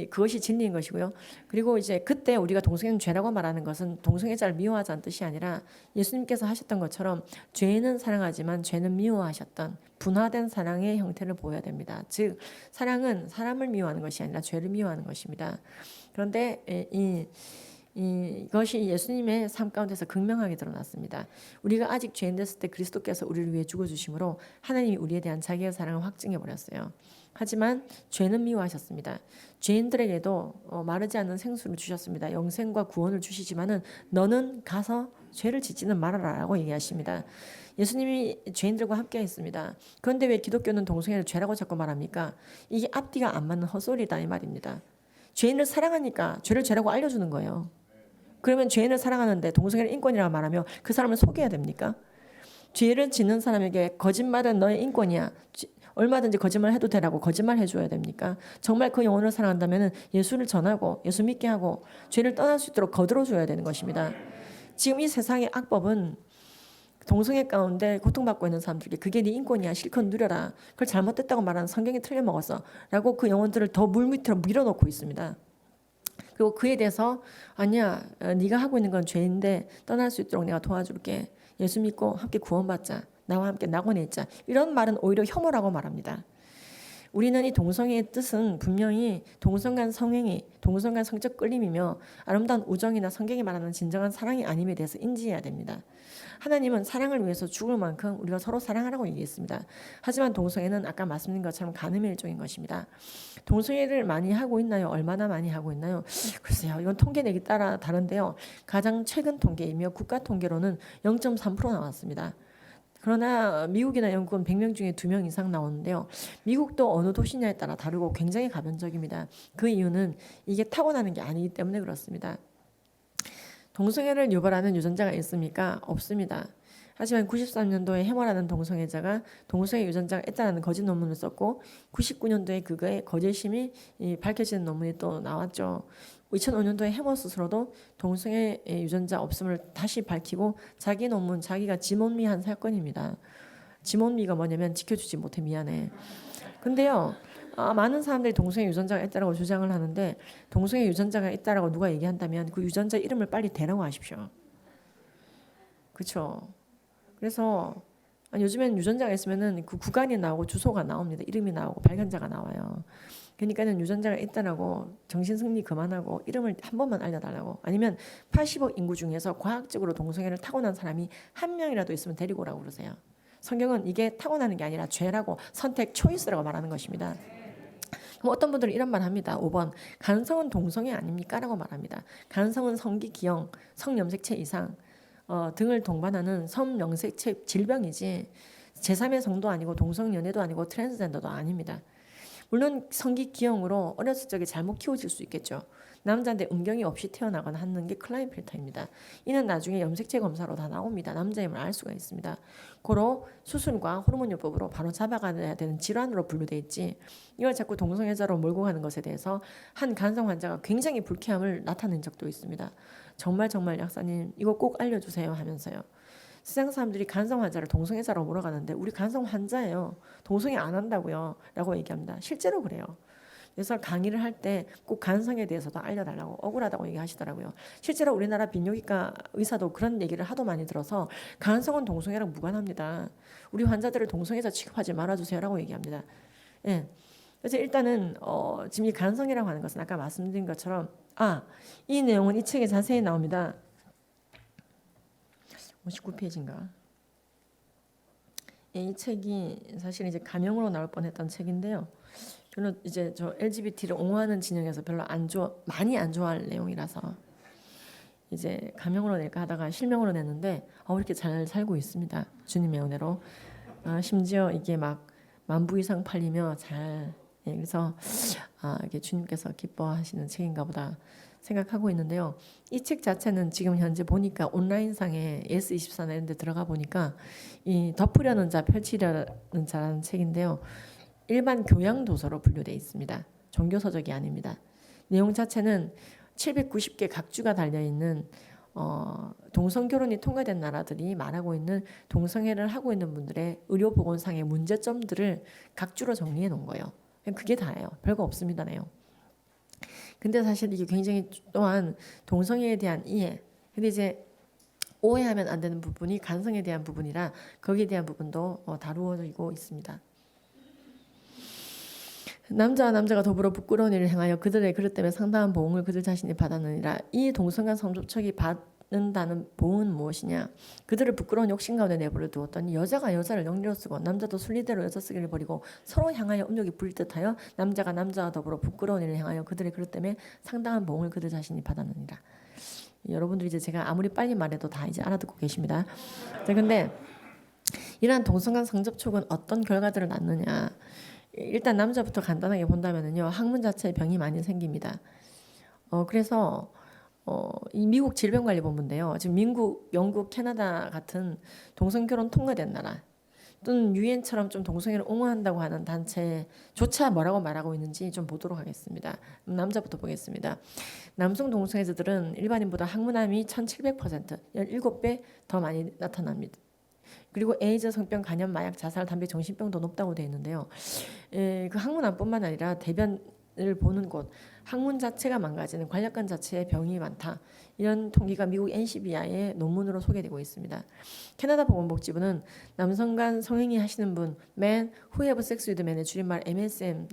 그것이 진리인 것이고요. 그리고 이제 그때 우리가 동성애는 죄라고 말하는 것은 동성애자를 미워하자는 뜻이 아니라 예수님께서 하셨던 것처럼 죄는 사랑하지만 죄는 미워하셨던 분화된 사랑의 형태를 보여야 됩니다. 즉 사랑은 사람을 미워하는 것이 아니라 죄를 미워하는 것입니다. 그런데 이것이 예수님의 삶 가운데서 극명하게 드러났습니다. 우리가 아직 죄인 됐을 때 그리스도께서 우리를 위해 죽어주심으로 하나님이 우리에 대한 자기의 사랑을 확증해 버렸어요. 하지만 죄는 미워하셨습니다. 죄인들에게도 마르지 않는 생수를 주셨습니다. 영생과 구원을 주시지만은 너는 가서 죄를 짓지는 말아라라고 얘기하십니다. 예수님이 죄인들과 함께 했습니다. 그런데 왜 기독교는 동성애를 죄라고 자꾸 말합니까? 이게 앞뒤가 안 맞는 헛소리다 이 말입니다. 죄인을 사랑하니까 죄를 죄라고 알려주는 거예요. 그러면 죄인을 사랑하는데 동성애를 인권이라고 말하며 그 사람을 속여야 됩니까? 죄를 짓는 사람에게 거짓말은 너의 인권이야, 얼마든지 거짓말 해도 되라고 거짓말 해줘야 됩니까? 정말 그 영혼을 사랑한다면 예수를 전하고 예수 믿게 하고 죄를 떠날 수 있도록 거들어줘야 되는 것입니다. 지금 이 세상의 악법은 동성애 가운데 고통받고 있는 사람들에게 그게 네 인권이야 실컷 누려라 그걸 잘못됐다고 말하는 성경이 틀려먹었어 라고 그 영혼들을 더 물밑으로 밀어넣고 있습니다. 그리고 그에 대해서 아니야 네가 하고 있는 건 죄인데 떠날 수 있도록 내가 도와줄게 예수 믿고 함께 구원받자 나와 함께 낙원에 있자 이런 말은 오히려 혐오라고 말합니다. 우리는 이 동성애의 뜻은 분명히 동성 간 성행위, 동성 간 성적 끌림이며 아름다운 우정이나 성경이 말하는 진정한 사랑이 아님에 대해서 인지해야 됩니다. 하나님은 사랑을 위해서 죽을 만큼 우리가 서로 사랑하라고 얘기했습니다. 하지만 동성애는 아까 말씀드린 것처럼 간음의 일종인 것입니다. 동성애를 많이 하고 있나요? 얼마나 많이 하고 있나요? 글쎄요. 이건 통계 내기 따라 다른데요. 가장 최근 통계이며 국가 통계로는 0.3% 나왔습니다. 그러나 미국이나 영국은 100명 중에 2명 이상 나오는데요. 미국도 어느 도시냐에 따라 다르고 굉장히 가변적입니다. 그 이유는 이게 타고나는 게 아니기 때문에 그렇습니다. 동성애를 유발하는 유전자가 있습니까? 없습니다. 하지만 93년도에 해머라는 동성애자가 동성애 유전자가 있다는 거짓 논문을 썼고 99년도에 그거의 거짓심이 밝혀지는 논문이 또 나왔죠. 2005년도에 해머 스스로도 동성애 유전자 없음을 다시 밝히고 자기 논문 자기가 지몬미한 사건입니다. 지몬미가 뭐냐면 지켜주지 못해 미안해. 근데요. 많은 사람들이 동성애 유전자가 있다고 주장을 하는데 동성애 유전자가 있다라고 누가 얘기한다면 그 유전자 이름을 빨리 대라고 하십시오. 그렇죠? 그래서 요즘엔 유전자가 있으면은 그 구간이 나오고 주소가 나옵니다. 이름이 나오고 발견자가 나와요. 그러니까는 유전자가 있다라고 정신승리 그만하고 이름을 한 번만 알려달라고 아니면 80억 인구 중에서 과학적으로 동성애를 타고난 사람이 한 명이라도 있으면 데리고 오라고 그러세요. 성경은 이게 타고나는 게 아니라 죄라고 선택 초이스라고 말하는 것입니다. 그럼 어떤 분들은 이런 말 합니다. 5번 간성은 동성애 아닙니까? 라고 말합니다. 간성은 성기 기형, 성염색체 이상 등을 동반하는 성염색체 질병이지 제3의 성도 아니고 동성연애도 아니고 트랜스젠더도 아닙니다. 물론 성기 기형으로 어렸을 적에 잘못 키워질 수 있겠죠. 남자인데 음경이 없이 태어나거나 하는 게 클라인펠터입니다. 이는 나중에 염색체 검사로 다 나옵니다. 남자임을 알 수가 있습니다. 고로 수술과 호르몬요법으로 바로 잡아가야 되는 질환으로 분류돼 있지 이걸 자꾸 동성애자로 몰고 가는 것에 대해서 한 간성 환자가 굉장히 불쾌함을 나타낸 적도 있습니다. 정말 약사님 이거 꼭 알려주세요 하면서요. 세상 사람들이 간성 환자를 동성애자로 몰아가는데 우리 간성 환자예요. 동성애 안 한다고요 라고 얘기합니다. 실제로 그래요. 그래서 강의를 할 때 꼭 간성에 대해서도 알려달라고 억울하다고 얘기하시더라고요. 실제로 우리나라 비뇨기과 의사도 그런 얘기를 하도 많이 들어서 간성은 동성애랑 무관합니다. 우리 환자들을 동성애자 취급하지 말아주세요라고 얘기합니다. 예. 그래서 일단은 지금 이 간성이라고 하는 것은 아까 말씀드린 것처럼 이 내용은 이 책에 자세히 나옵니다. 59페이지인가? 이 책이 사실 이제 가명으로 나올 뻔했던 책인데요. 저는 이제 저 LGBT를 옹호하는 진영에서 별로 많이 안 좋아할 내용이라서 이제 가명으로 낼까 하다가 실명으로 냈는데 이렇게 잘 살고 있습니다. 주님의 은혜로. 심지어 이게 막 10,000부 이상 팔리며 그래서 이게 주님께서 기뻐하시는 책인가 보다 생각하고 있는데요. 이 책 자체는 지금 현재 보니까 온라인상에 예스24나 이런 데 들어가 보니까 이 덮으려는 자 펼치려는 자라는 책인데요. 일반 교양 도서로 분류되어 있습니다. 종교서적이 아닙니다. 내용 자체는 790개 각주가 달려있는 동성 결혼이 통과된 나라들이 말하고 있는 동성애를 하고 있는 분들의 의료보건상의 문제점들을 각주로 정리해 놓은 거예요. 그게 다예요. 별거 없습니다. 내용. 근데 사실 이게 굉장히 또한 동성애에 대한 이해. 근데 이제 오해하면 안 되는 부분이 간성에 대한 부분이라 거기에 대한 부분도 다루어지고 있습니다. 남자와 남자가 더불어 부끄러운 일을 행하여 그들의 그릇 때문에 상당한 보응을 그들 자신이 받았느니라. 이 동성간 성접촉이 받는다는 보응은 무엇이냐? 그들을 부끄러운 욕심 가운데 내버려 두었더니 여자가 여자를 영리로 쓰고 남자도 순리대로 여자 쓰기를 버리고 서로 향하여 음욕이 불 듯하여 남자가 남자와 더불어 부끄러운 일을 행하여 그들의 그릇 때문에 상당한 보응을 그들 자신이 받았느니라. 여러분들이 이제 제가 아무리 빨리 말해도 다 이제 알아듣고 계십니다. 근데 이러한 동성간 성접촉은 어떤 결과들을 낳느냐? 일단 남자부터 간단하게 본다면요, 학문 자체에 병이 많이 생깁니다. 그래서 이 미국 질병관리본부인데요, 지금 미국, 영국, 캐나다 같은 동성결혼 통과된 나라 또는 유엔처럼 좀 동성애를 옹호한다고 하는 단체조차 뭐라고 말하고 있는지 좀 보도록 하겠습니다. 남자부터 보겠습니다. 남성 동성애자들은 일반인보다 항문암이 1700%, 17배 더 많이 나타납니다. 그리고 에이즈, 성병, 간염, 마약, 자살, 담배, 정신병도 높다고 되어 있는데요. 그 항문암뿐만 아니라 대변을 보는 곳, 항문 자체가 망가지는 관략관 자체에 병이 많다. 이런 통계가 미국 NCBI의 논문으로 소개되고 있습니다. 캐나다 보건복지부는 남성 간 성행위 하시는 분, man who have sex with men의 줄임말 MSM,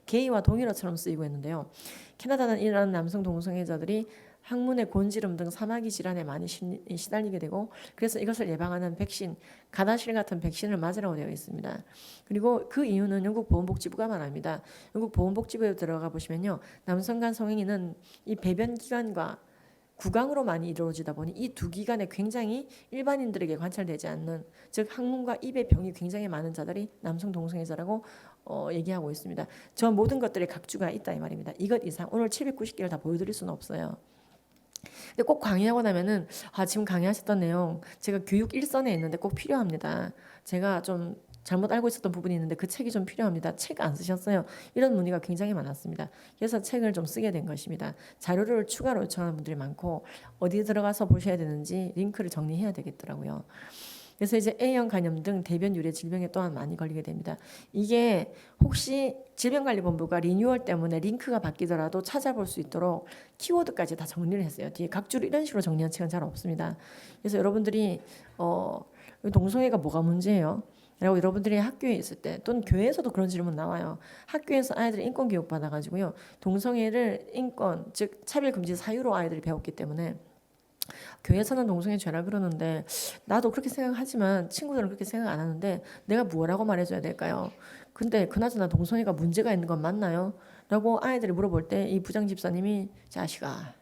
게이와 동일어처럼 쓰이고 있는데요. 캐나다는 이런 남성 동성애자들이 항문의 곤지름 등 사마귀 질환에 많이 시달리게 되고, 그래서 이것을 예방하는 백신, 가다실 같은 백신을 맞으라고 되어 있습니다. 그리고 그 이유는 영국 보건복지부가 말합니다. 영국 보건복지부에 들어가 보시면요, 남성 간 성행위는 이 배변 기관과 구강으로 많이 이루어지다 보니 이 두 기관에 굉장히 일반인들에게 관찰되지 않는, 즉 항문과 입의 병이 굉장히 많은 자들이 남성 동성애자라고 얘기하고 있습니다. 저 모든 것들의 각주가 있다 이 말입니다. 이것 이상 오늘 790개를 다 보여드릴 수는 없어요. 근데 꼭 강의하고 나면은 지금 강의하셨던 내용 제가 교육 일선에 있는데 꼭 필요합니다. 제가 좀 잘못 알고 있었던 부분이 있는데 그 책이 좀 필요합니다. 책 안 쓰셨어요? 이런 문의가 굉장히 많았습니다. 그래서 책을 좀 쓰게 된 것입니다. 자료를 추가로 요청하는 분들이 많고 어디 들어가서 보셔야 되는지 링크를 정리해야 되겠더라고요. 그래서 이제 A형 간염 등 대변 유래 질병에 또한 많이 걸리게 됩니다. 이게 혹시 질병관리본부가 리뉴얼 때문에 링크가 바뀌더라도 찾아볼 수 있도록 키워드까지 다 정리를 했어요. 뒤에 각주를 이런 식으로 정리한 책은 잘 없습니다. 그래서 여러분들이 동성애가 뭐가 문제예요? 라고 여러분들이 학교에 있을 때 또는 교회에서도 그런 질문 나와요. 학교에서 아이들이 인권 교육 받아가지고요, 동성애를 인권, 즉 차별금지 사유로 아이들이 배웠기 때문에 교회에서는 동성애 죄라 그러는데 나도 그렇게 생각하지만 친구들은 그렇게 생각 안 하는데 내가 뭐라고 말해줘야 될까요? 근데 그나저나 동성애가 문제가 있는 건 맞나요? 라고 아이들이 물어볼 때 이 부장 집사님이 자식아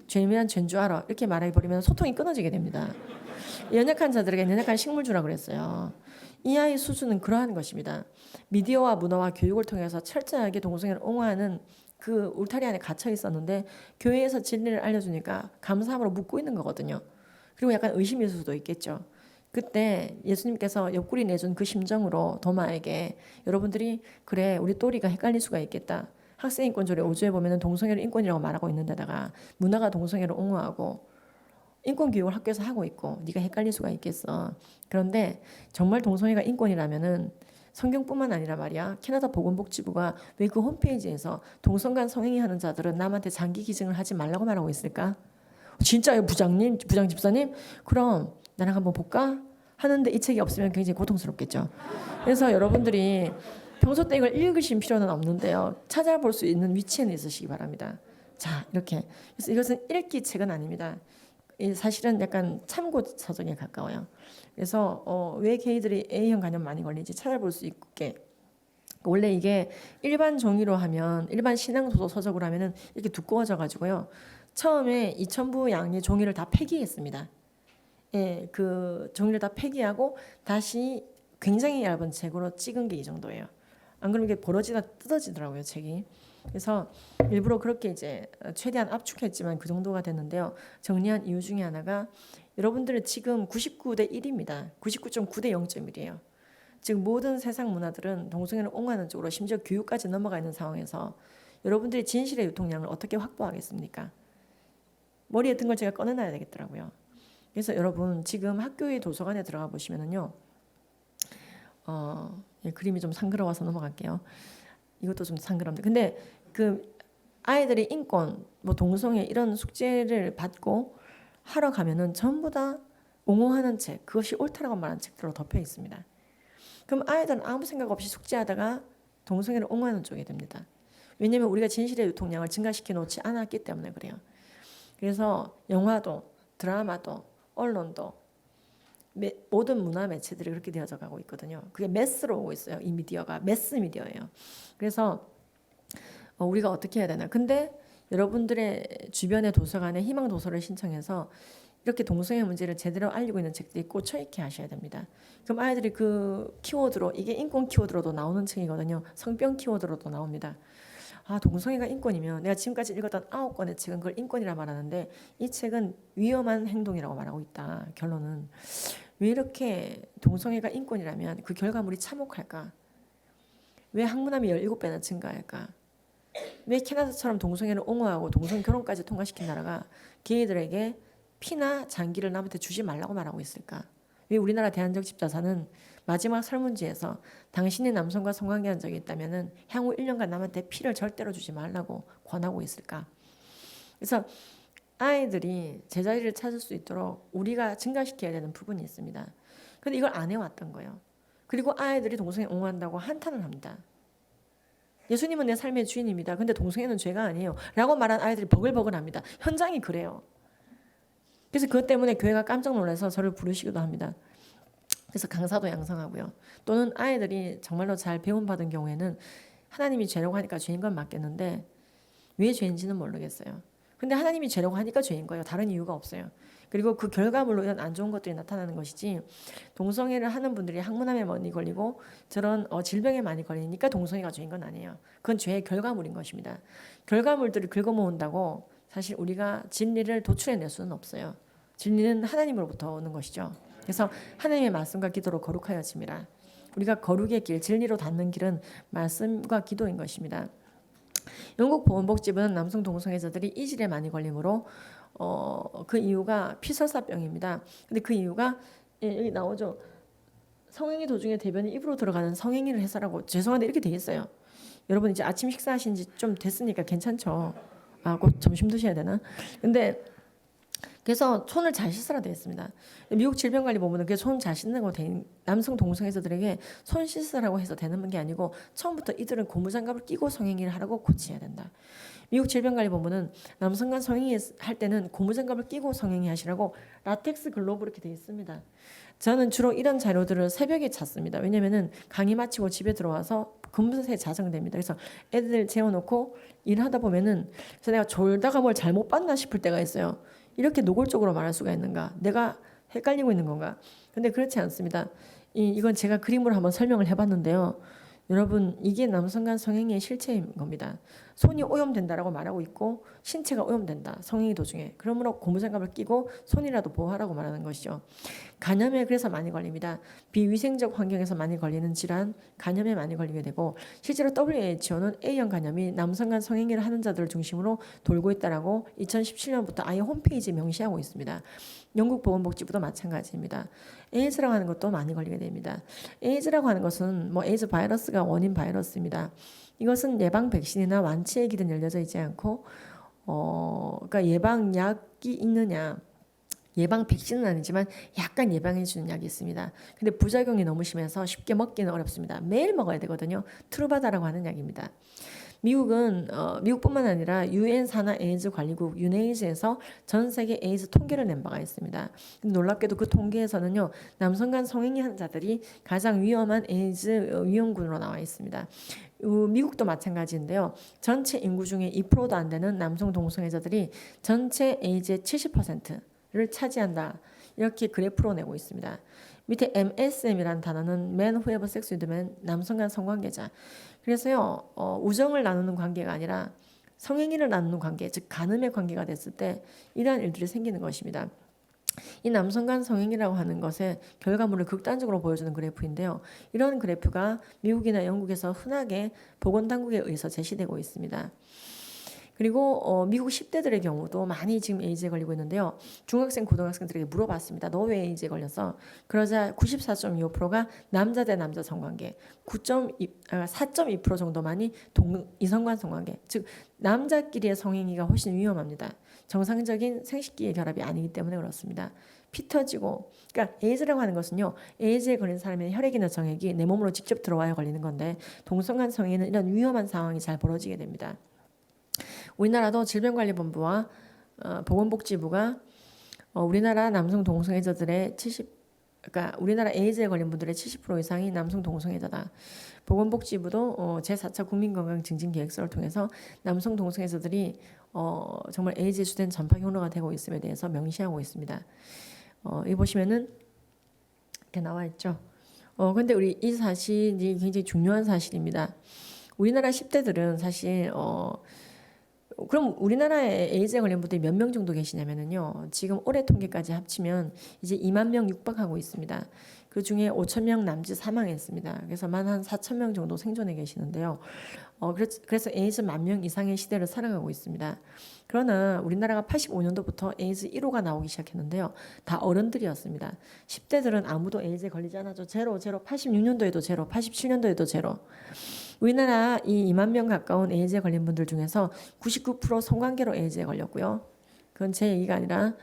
죄면 죄인 줄 알아 이렇게 말해버리면 소통이 끊어지게 됩니다. 연약한 자들에게 연약한 식물주라 그랬어요. 이 아이 수준은 그러한 것입니다. 미디어와 문화와 교육을 통해서 철저하게 동성애를 옹호하는 그 울타리 안에 갇혀 있었는데 교회에서 진리를 알려주니까 감사함으로 묻고 있는 거거든요. 그리고 약간 의심일 수도 있겠죠. 그때 예수님께서 옆구리 내준 그 심정으로 도마에게 여러분들이 그래 우리 또리가 헷갈릴 수가 있겠다. 학생인권조례 5조에 보면 동성애를 인권이라고 말하고 있는데다가 문화가 동성애를 옹호하고 인권교육을 학교에서 하고 있고 네가 헷갈릴 수가 있겠어. 그런데 정말 동성애가 인권이라면은 성경뿐만 아니라 말이야, 캐나다 보건복지부가 왜 그 홈페이지에서 동성 간 성행위 하는 자들은 남한테 장기 기증을 하지 말라고 말하고 있을까? 진짜요, 부장 집사님? 그럼 나랑 한번 볼까? 하는데 이 책이 없으면 굉장히 고통스럽겠죠. 그래서 여러분들이 평소 때 이걸 읽으실 필요는 없는데요, 찾아볼 수 있는 위치에는 있으시기 바랍니다. 자, 이렇게. 그래서 이것은 읽기 책은 아닙니다. 사실은 약간 참고 서적에 가까워요. 그래서 왜 게이들이 A형 간염 많이 걸리지 찾아볼 수 있게. 원래 이게 일반 종이로 하면, 일반 신앙 소설 서적으로 하면은 이렇게 두꺼워져 가지고요, 처음에 2,000부 양의 종이를 다 폐기했습니다. 예, 그 종이를 다 폐기하고 다시 굉장히 얇은 책으로 찍은 게 이 정도예요. 안 그러면 이게 벌어지다 뜯어지더라고요, 책이. 그래서 일부러 그렇게 이제 최대한 압축했지만 그 정도가 됐는데요. 정리한 이유 중에 하나가 여러분들은 지금 99대 1입니다. 99.9대 0.1이에요. 즉 모든 세상 문화들은 동성애를 옹호하는 쪽으로 심지어 교육까지 넘어가 있는 상황에서 여러분들이 진실의 유통량을 어떻게 확보하겠습니까? 머리에 든 걸 제가 꺼내놔야 되겠더라고요. 그래서 여러분 지금 학교의 도서관에 들어가 보시면은요, 그림이 좀 상그러워서 넘어갈게요. 이것도 좀 상그럽네. 근데 그 아이들이 인권, 뭐 동성애 이런 숙제를 받고 하러 가면은 전부 다 옹호하는 책, 그것이 옳다라고 말하는 책들로 덮여 있습니다. 그럼 아이들은 아무 생각 없이 숙제하다가 동성애를 옹호하는 쪽이 됩니다. 왜냐하면 우리가 진실의 유통량을 증가시켜 놓지 않았기 때문에 그래요. 그래서 영화도, 드라마도, 언론도 모든 문화 매체들이 그렇게 되어져 가고 있거든요. 그게 매스로 오고 있어요. 이 미디어가 매스 미디어예요. 그래서 우리가 어떻게 해야 되나? 근데 여러분들의 주변의 도서관에 희망 도서를 신청해서 이렇게 동성애 문제를 제대로 알리고 있는 책들이 꽂혀 있게 하셔야 됩니다. 그럼 아이들이 그 키워드로, 이게 인권 키워드로도 나오는 책이거든요. 성병 키워드로도 나옵니다. 동성애가 인권이면 내가 지금까지 읽었던 9권의 책은 그걸 인권이라 말하는데 이 책은 위험한 행동이라고 말하고 있다. 결론은 왜 이렇게 동성애가 인권이라면 그 결과물이 참혹할까? 왜 항문암이 17배나 증가할까? 왜 캐나다처럼 동성애를 옹호하고 동성 결혼까지 통과시킨 나라가 게이들에게 피나 장기를 남한테 주지 말라고 말하고 있을까? 우리나라 대안적 집자사는 마지막 설문지에서 당신이 남성과 성관계한 적이 있다면은 향후 1년간 남한테 피를 절대로 주지 말라고 권하고 있을까? 그래서 아이들이 제자리를 찾을 수 있도록 우리가 증가시켜야 되는 부분이 있습니다. 근데 이걸 안 해왔던 거예요. 그리고 아이들이 동성애 옹호한다고 한탄을 합니다. 예수님은 내 삶의 주인입니다. 근데 동성애는 죄가 아니에요. 라고 말한 아이들이 버글버글합니다. 현장이 그래요. 그래서 그것 때문에 교회가 깜짝 놀라서 저를 부르시기도 합니다. 그래서 강사도 양성하고요. 또는 아이들이 정말로 잘 배움받은 경우에는 하나님이 죄라고 하니까 죄인 건 맞겠는데 왜 죄인지는 모르겠어요. 근데 하나님이 죄라고 하니까 죄인 거예요. 다른 이유가 없어요. 그리고 그 결과물로 이런 안 좋은 것들이 나타나는 것이지 동성애를 하는 분들이 항문암에 많이 걸리고 저런 질병에 많이 걸리니까 동성애가 죄인 건 아니에요. 그건 죄의 결과물인 것입니다. 결과물들을 긁어모은다고 사실 우리가 진리를 도출해낼 수는 없어요. 진리는 하나님으로부터 오는 것이죠. 그래서 하나님의 말씀과 기도로 거룩하여집니다. 우리가 거룩의 길, 진리로 닿는 길은 말씀과 기도인 것입니다. 영국 보건복지부는 남성 동성애자들이 이질에 많이 걸리므로 그 이유가 피설사병입니다. 근데 그 이유가 여기 나오죠. 성행위 도중에 대변이 입으로 들어가는 성행위를 해서라고. 죄송한데 이렇게 돼 있어요. 여러분 이제 아침 식사하신 지 좀 됐으니까 괜찮죠? 곧 점심 드셔야 되나? 근데 그래서 손을 잘 씻으라 되어 있습니다. 미국 질병관리본부는 그 손 잘 씻는 거 남성 동성애자들에게 손 씻으라고 해서 되는 게 아니고 처음부터 이들은 고무장갑을 끼고 성행위를 하라고 코치해야 된다. 미국 질병관리본부는 남성 간 성행위 할 때는 고무장갑을 끼고 성행위 하시라고 라텍스 글로브 이렇게 되어 있습니다. 저는 주로 이런 자료들을 새벽에 찾습니다. 왜냐면은 강의 마치고 집에 들어와서 금세 자정됩니다. 그래서 애들 재워놓고 일하다 보면은 그래서 내가 졸다가 뭘 잘못 봤나 싶을 때가 있어요. 이렇게 노골적으로 말할 수가 있는가? 내가 헷갈리고 있는 건가? 근데 그렇지 않습니다. 이건 제가 그림으로 한번 설명을 해봤는데요. 여러분 이게 남성 간 성행위의 실체인 겁니다. 손이 오염된다라고 말하고 있고 신체가 오염된다. 성행위 도중에. 그러므로 고무장갑을 끼고 손이라도 보호하라고 말하는 것이죠. 간염에 그래서 많이 걸립니다. 비위생적 환경에서 많이 걸리는 질환, 간염에 많이 걸리게 되고 실제로 WHO는 A형 간염이 남성 간 성행위를 하는 자들을 중심으로 돌고 있다라고 2017년부터 아예 홈페이지에 명시하고 있습니다. 영국 보건복지부도 마찬가지입니다. 에이즈라고 하는 것도 많이 걸리게 됩니다. 에이즈라고 하는 것은 에이즈 바이러스가 원인 바이러스입니다. 이것은 예방 백신이나 완치의 길은 열려져 있지 않고 그러니까 예방약이 있느냐 예방 백신은 아니지만 약간 예방해 주는 약이 있습니다. 근데 부작용이 너무 심해서 쉽게 먹기는 어렵습니다. 매일 먹어야 되거든요. 트루바다라고 하는 약입니다. 미국은 미국뿐만 아니라 유엔 산하 에이즈 관리국 유네이즈에서 전 세계 에이즈 통계를 낸 바가 있습니다. 근데 놀랍게도 그 통계에서는요 남성 간 성행위 한 자들이 가장 위험한 에이즈 위험군으로 나와 있습니다. 미국도 마찬가지인데요. 전체 인구 중에 2%도 안 되는 남성 동성애자들이 전체 에이즈의 70%를 차지한다. 이렇게 그래프로 내고 있습니다. 밑에 MSM이라는 단어는 Man Who Have Sex with Men, 남성 간 성관계자. 그래서요 우정을 나누는 관계가 아니라 성행위를 나누는 관계, 즉 간음의 관계가 됐을 때 이러한 일들이 생기는 것입니다. 이 남성 간 성행위라고 하는 것의 결과물을 극단적으로 보여주는 그래프인데요. 이런 그래프가 미국이나 영국에서 흔하게 보건당국에 의해서 제시되고 있습니다. 그리고 미국 10대들의 경우도 많이 지금 에이즈에 걸리고 있는데요. 중학생, 고등학생들에게 물어봤습니다. 너 왜 에이즈에 걸렸어? 그러자 94.25%가 남자 대 남자 성관계, 4.2% 정도만이 이성간 성관계, 즉 남자끼리의 성행위가 훨씬 위험합니다. 정상적인 생식기의 결합이 아니기 때문에 그렇습니다. 피 터지고, 그러니까 에이즈라고 하는 것은요, 에이즈에 걸린 사람의 혈액이나 정액이 내 몸으로 직접 들어와야 걸리는 건데 동성간 성행위는 이런 위험한 상황이 잘 벌어지게 됩니다. 우리나라도 질병관리본부와 보건복지부가 우리나라 남성 동성애자들의 그러니까 우리나라 에이즈에 걸린 분들의 70% 이상이 남성 동성애자다. 보건복지부도 제4차 국민건강증진계획서를 통해서 남성 동성애자들이 정말 에이즈에 주된 전파 경로가 되고 있음에 대해서 명시하고 있습니다. 여기 보시면은 이렇게 나와 있죠. 근데 우리 이 사실이 굉장히 중요한 사실입니다. 우리나라 10대들은 사실 그럼 우리나라에 에이즈에 걸린 분들이 몇 명 정도 계시냐면요. 지금 올해 통계까지 합치면 이제 2만 명 육박하고 있습니다. 그 중에 5,000명 남짓 사망했습니다. 그래서 만 한 4,000명 정도 생존해 계시는데요. 그래서 에이즈 10,000명 이상의 시대를 살아가고 있습니다. 그러나 우리나라가 85년도부터 에이즈 1호가 나오기 시작했는데요. 다 어른들이었습니다. 10대들은 아무도 에이즈에 걸리지 않았죠. 제로, 86년도에도 제로, 87년도에도 제로. 우리나라 이 2만 명 가까운 에이즈에 걸린 분들 중에서 99% 성관계로 에이즈에 걸렸고요. 그건 제 얘기가 아니라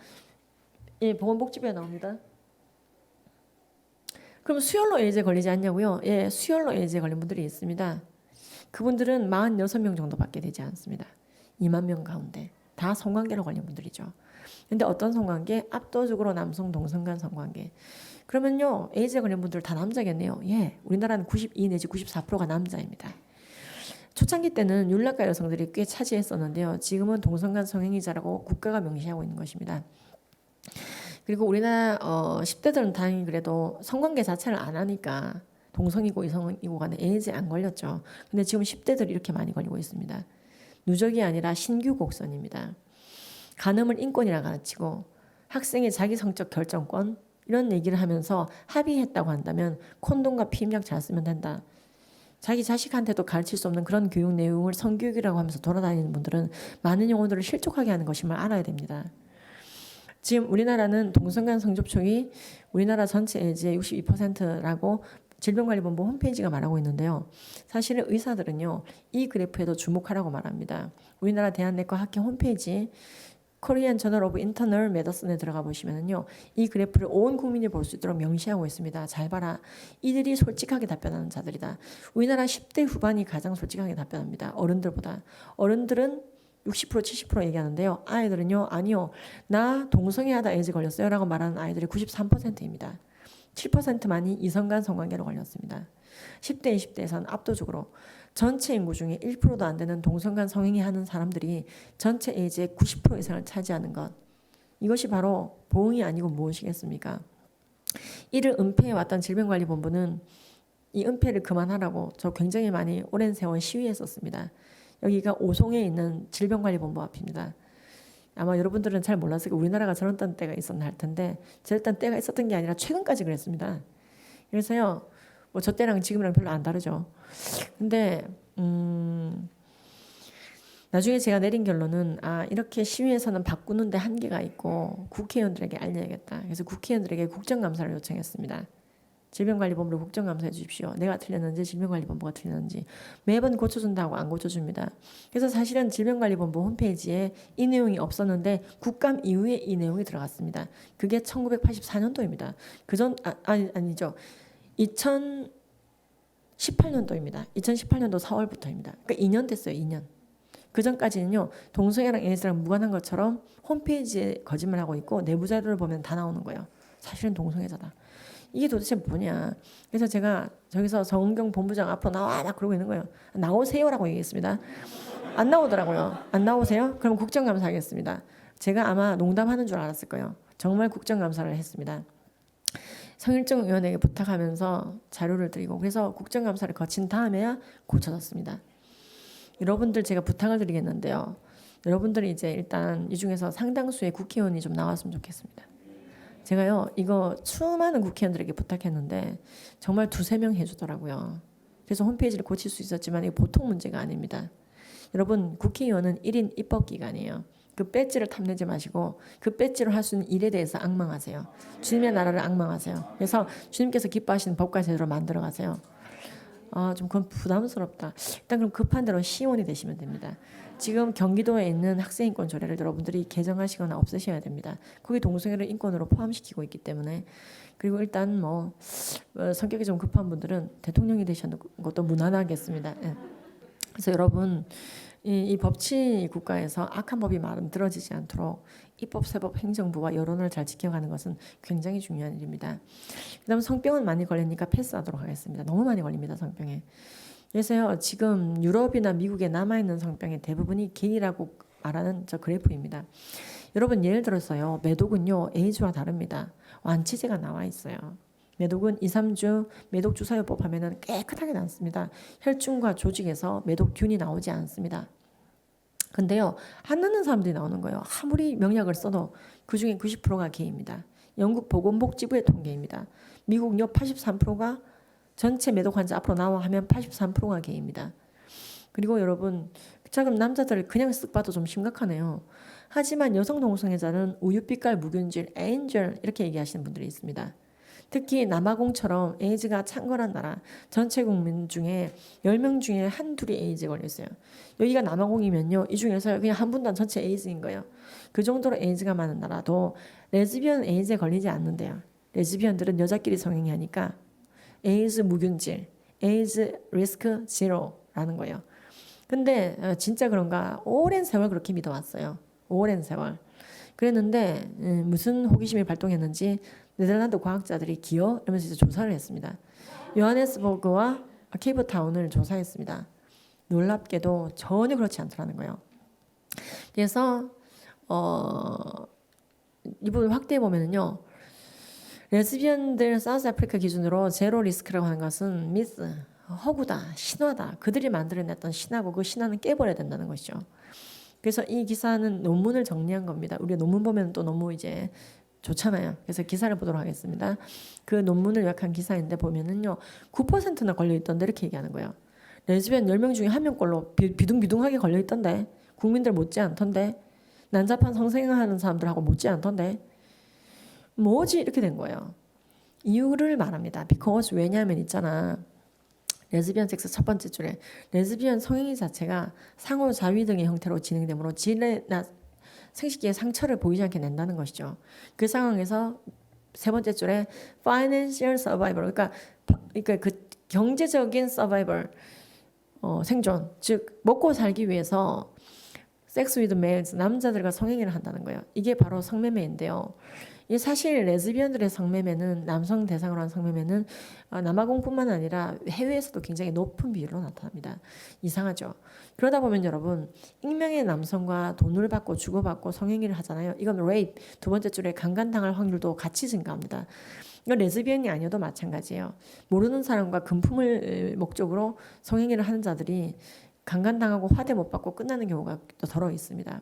보건복지부에 나옵니다. 그럼 수혈로 에이즈에 걸리지 않냐고요? 예, 수혈로 에이즈에 걸린 분들이 있습니다. 그분들은 46명 정도밖에 되지 않습니다. 2만 명 가운데 다 성관계로 걸린 분들이죠. 근데 어떤 성관계? 압도적으로 남성 동성 간 성관계. 그러면요, 에이즈에 걸린 분들 다 남자겠네요. 예, 우리나라는 92 내지 94%가 남자입니다. 초창기 때는 윤락가 여성들이 꽤 차지했었는데요. 지금은 동성 간 성행위자라고 국가가 명시하고 있는 것입니다. 그리고 우리나라 10대들은 다행히 그래도 성관계 자체를 안 하니까 동성이고 이성이고 간에 에이즈에 안 걸렸죠. 근데 지금 10대들이 이렇게 많이 걸리고 있습니다. 누적이 아니라 신규 곡선입니다. 간음을 인권이라 가르치고 학생의 자기 성적 결정권 이런 얘기를 하면서 합의했다고 한다면 콘돔과 피임약 잘 쓰면 된다. 자기 자식한테도 가르칠 수 없는 그런 교육 내용을 성교육이라고 하면서 돌아다니는 분들은 많은 영혼들을 실족하게 하는 것임을 알아야 됩니다. 지금 우리나라는 동성간 성접촉이 우리나라 전체 에이즈의 62%라고 질병관리본부 홈페이지가 말하고 있는데요. 사실은 의사들은요, 이 그래프에도 주목하라고 말합니다. 우리나라 대한내과학회 홈페이지 Korean Journal of Internal Medicine에 들어가 보시면은요, 이 그래프를 온 국민이 볼 수 있도록 명시하고 있습니다. 잘 봐라. 이들이 솔직하게 답변하는 자들이다. 우리나라 10대 후반이 가장 솔직하게 답변합니다. 어른들보다. 어른들은 60% 70% 얘기하는데요. 아이들은요, 아니요, 나 동성애하다 에이즈 걸렸어요 라고 말하는 아이들이 93%입니다. 7%만이 이성간 성관계로 걸렸습니다. 10대, 20대에서는 압도적으로 전체 인구 중에 1%도 안 되는 동성간 성행위 하는 사람들이 전체 에이즈의 90% 이상을 차지하는 것. 이것이 바로 보응이 아니고 무엇이겠습니까? 이를 은폐해왔던 질병관리본부는 이 은폐를 그만하라고 저 굉장히 많이 오랜 세월 시위했었습니다. 여기가 오송에 있는 질병관리본부 앞입니다. 아마 여러분들은 잘 몰랐을 거예요. 우리나라가 저런 때가 있었나 할 텐데 저랬던 때가 있었던 게 아니라 최근까지 그랬습니다. 그래서요, 뭐 저 때랑 지금이랑 별로 안 다르죠. 근데 나중에 제가 내린 결론은 이렇게 시위에서는 바꾸는데 한계가 있고 국회의원들에게 알려야겠다. 그래서 국회의원들에게 국정감사를 요청했습니다. 질병관리본부를 국정감사해 주십시오. 내가 틀렸는지 질병관리본부가 틀렸는지. 매번 고쳐준다고 안 고쳐줍니다. 그래서 사실은 질병관리본부 홈페이지에 이 내용이 없었는데 국감 이후에 이 내용이 들어갔습니다. 그게 1984년도입니다. 아니죠. 2018년도입니다. 2018년도 4월부터입니다. 그러니까 2년 됐어요. 2년. 그 전까지는요, 동성애랑 에이즈랑 무관한 것처럼 홈페이지에 거짓말하고 있고 내부 자료를 보면 다 나오는 거예요. 사실은 동성애자다. 이게 도대체 뭐냐. 그래서 제가 저기서 정은경 본부장 앞으로 나와 막 그러고 있는 거예요. 나오세요라고 얘기했습니다. 안 나오더라고요. 안 나오세요? 그럼 국정감사 하겠습니다. 제가 아마 농담하는 줄 알았을 거예요. 정말 국정감사를 했습니다. 성일정 의원에게 부탁하면서 자료를 드리고 그래서 국정감사를 거친 다음에야 고쳐졌습니다. 여러분들 제가 부탁을 드리겠는데요. 여러분들이 이제 일단 이 중에서 상당수의 국회의원이 좀 나왔으면 좋겠습니다. 제가요, 이거 수많은 국회의원들에게 부탁했는데 정말 2-3명 해주더라고요. 그래서 홈페이지를 고칠 수 있었지만 이게 보통 문제가 아닙니다. 여러분, 국회의원은 1인 입법기관이에요. 그 배지를 탐내지 마시고 그 배지로 할 수 있는 일에 대해서 앙망하세요. 주님의 나라를 앙망하세요. 그래서 주님께서 기뻐하시는 법과 제도를 만들어 가세요. 좀 그건 부담스럽다. 일단 그럼 급한 대로 시의원이 되시면 됩니다. 지금 경기도에 있는 학생인권 조례를 여러분들이 개정하시거나 없애셔야 됩니다. 거기 동성애를 인권으로 포함시키고 있기 때문에. 그리고 일단 성격이 좀 급한 분들은 대통령이 되시는 것도 무난하겠습니다. 예. 그래서 여러분, 이 법치 국가에서 악한 법이 만들어지지 않도록 입법, 세법, 행정부와 여론을 잘 지켜가는 것은 굉장히 중요한 일입니다. 그다음 성병은 많이 걸리니까 패스하도록 하겠습니다. 너무 많이 걸립니다, 성병에. 그래서요, 지금 유럽이나 미국에 남아있는 성병의 대부분이 게이라고 말하는 저 그래프입니다. 여러분, 예를 들어서요, 매독은요, 에이즈와 다릅니다. 완치제가 나와 있어요. 매독은 2-3주 매독 주사요법 하면은 깨끗하게 나왔습니다. 혈중과 조직에서 매독균이 나오지 않습니다. 근데요, 안 낳는 사람들이 나오는 거예요. 아무리 명약을 써도 그 중에 90%가 게이입니다. 영국 보건복지부의 통계입니다. 미국요 83%가 전체 매독 환자 앞으로 나와 하면 83%가 게이입니다. 그리고 여러분 지금 남자들 그냥 쓱 봐도 좀 심각하네요. 하지만 여성 동성애자는 우유빛깔 무균질 엔젤 이렇게 얘기하시는 분들이 있습니다. 특히 남아공처럼 에이즈가 창궐한 나라 전체 국민 중에 10명 중에 한둘이 에이즈에 걸렸어요. 여기가 남아공이면요. 이 중에서 그냥 한 분당 전체 에이즈인 거예요. 그 정도로 에이즈가 많은 나라도 레즈비언 에이즈에 걸리지 않는데요. 레즈비언들은 여자끼리 성행위 하니까 에이즈 무균질, 에이즈 리스크 제로라는 거예요. 근데 진짜 그런가? 오랜 세월 그렇게 믿어왔어요. 오랜 세월. 그랬는데 무슨 호기심이 발동했는지 네덜란드 과학자들이 기어 이러면서 이제 조사를 했습니다. 요하네스버그와 케이프타운을 조사했습니다. 놀랍게도 전혀 그렇지 않더라는 거예요. 그래서 이 부분 확대해 보면은요. 레즈비언들 사우스 아프리카 기준으로 제로 리스크라고 하는 것은 미스, 허구다, 신화다. 그들이 만들어냈던 신화고 그 신화는 깨버려야 된다는 것이죠. 그래서 이 기사는 논문을 정리한 겁니다. 우리가 논문 보면 또 너무 이제 좋잖아요. 그래서 기사를 보도록 하겠습니다. 그 논문을 요약한 기사인데 보면은요. 9%나 걸려있던데 이렇게 얘기하는 거예요. 레즈비언 10명 중에 1명꼴로 비둥비둥하게 걸려있던데 국민들 못지않던데 난잡한 성생활하는 사람들하고 못지않던데 뭐지 이렇게 된 거예요. 이유를 말합니다. because 왜냐하면 있잖아. 레즈비언 섹스 첫 번째 줄에 레즈비언 성행위 자체가 상호 자위 등의 형태로 진행되므로 질내나 생식기에 상처를 보이지 않게 낸다는 것이죠. 그 상황에서 세 번째 줄에 financial survival 그러니까 그 경제적인 survival 생존 즉 먹고 살기 위해서 섹스 위드 메일즈 남자들과 성행위를 한다는 거예요. 이게 바로 성매매인데요. 이 사실 레즈비언들의 성매매는 남성 대상으로 한 성매매는 남아공뿐만 아니라 해외에서도 굉장히 높은 비율로 나타납니다. 이상하죠. 그러다 보면 여러분 익명의 남성과 돈을 받고 주고받고 성행위를 하잖아요. 이건 레이프 두 번째 줄에 강간당할 확률도 같이 증가합니다. 이건 레즈비언이 아니어도 마찬가지예요. 모르는 사람과 금품을 목적으로 성행위를 하는 자들이 강간당하고 화대 못 받고 끝나는 경우가 더 더러 있습니다.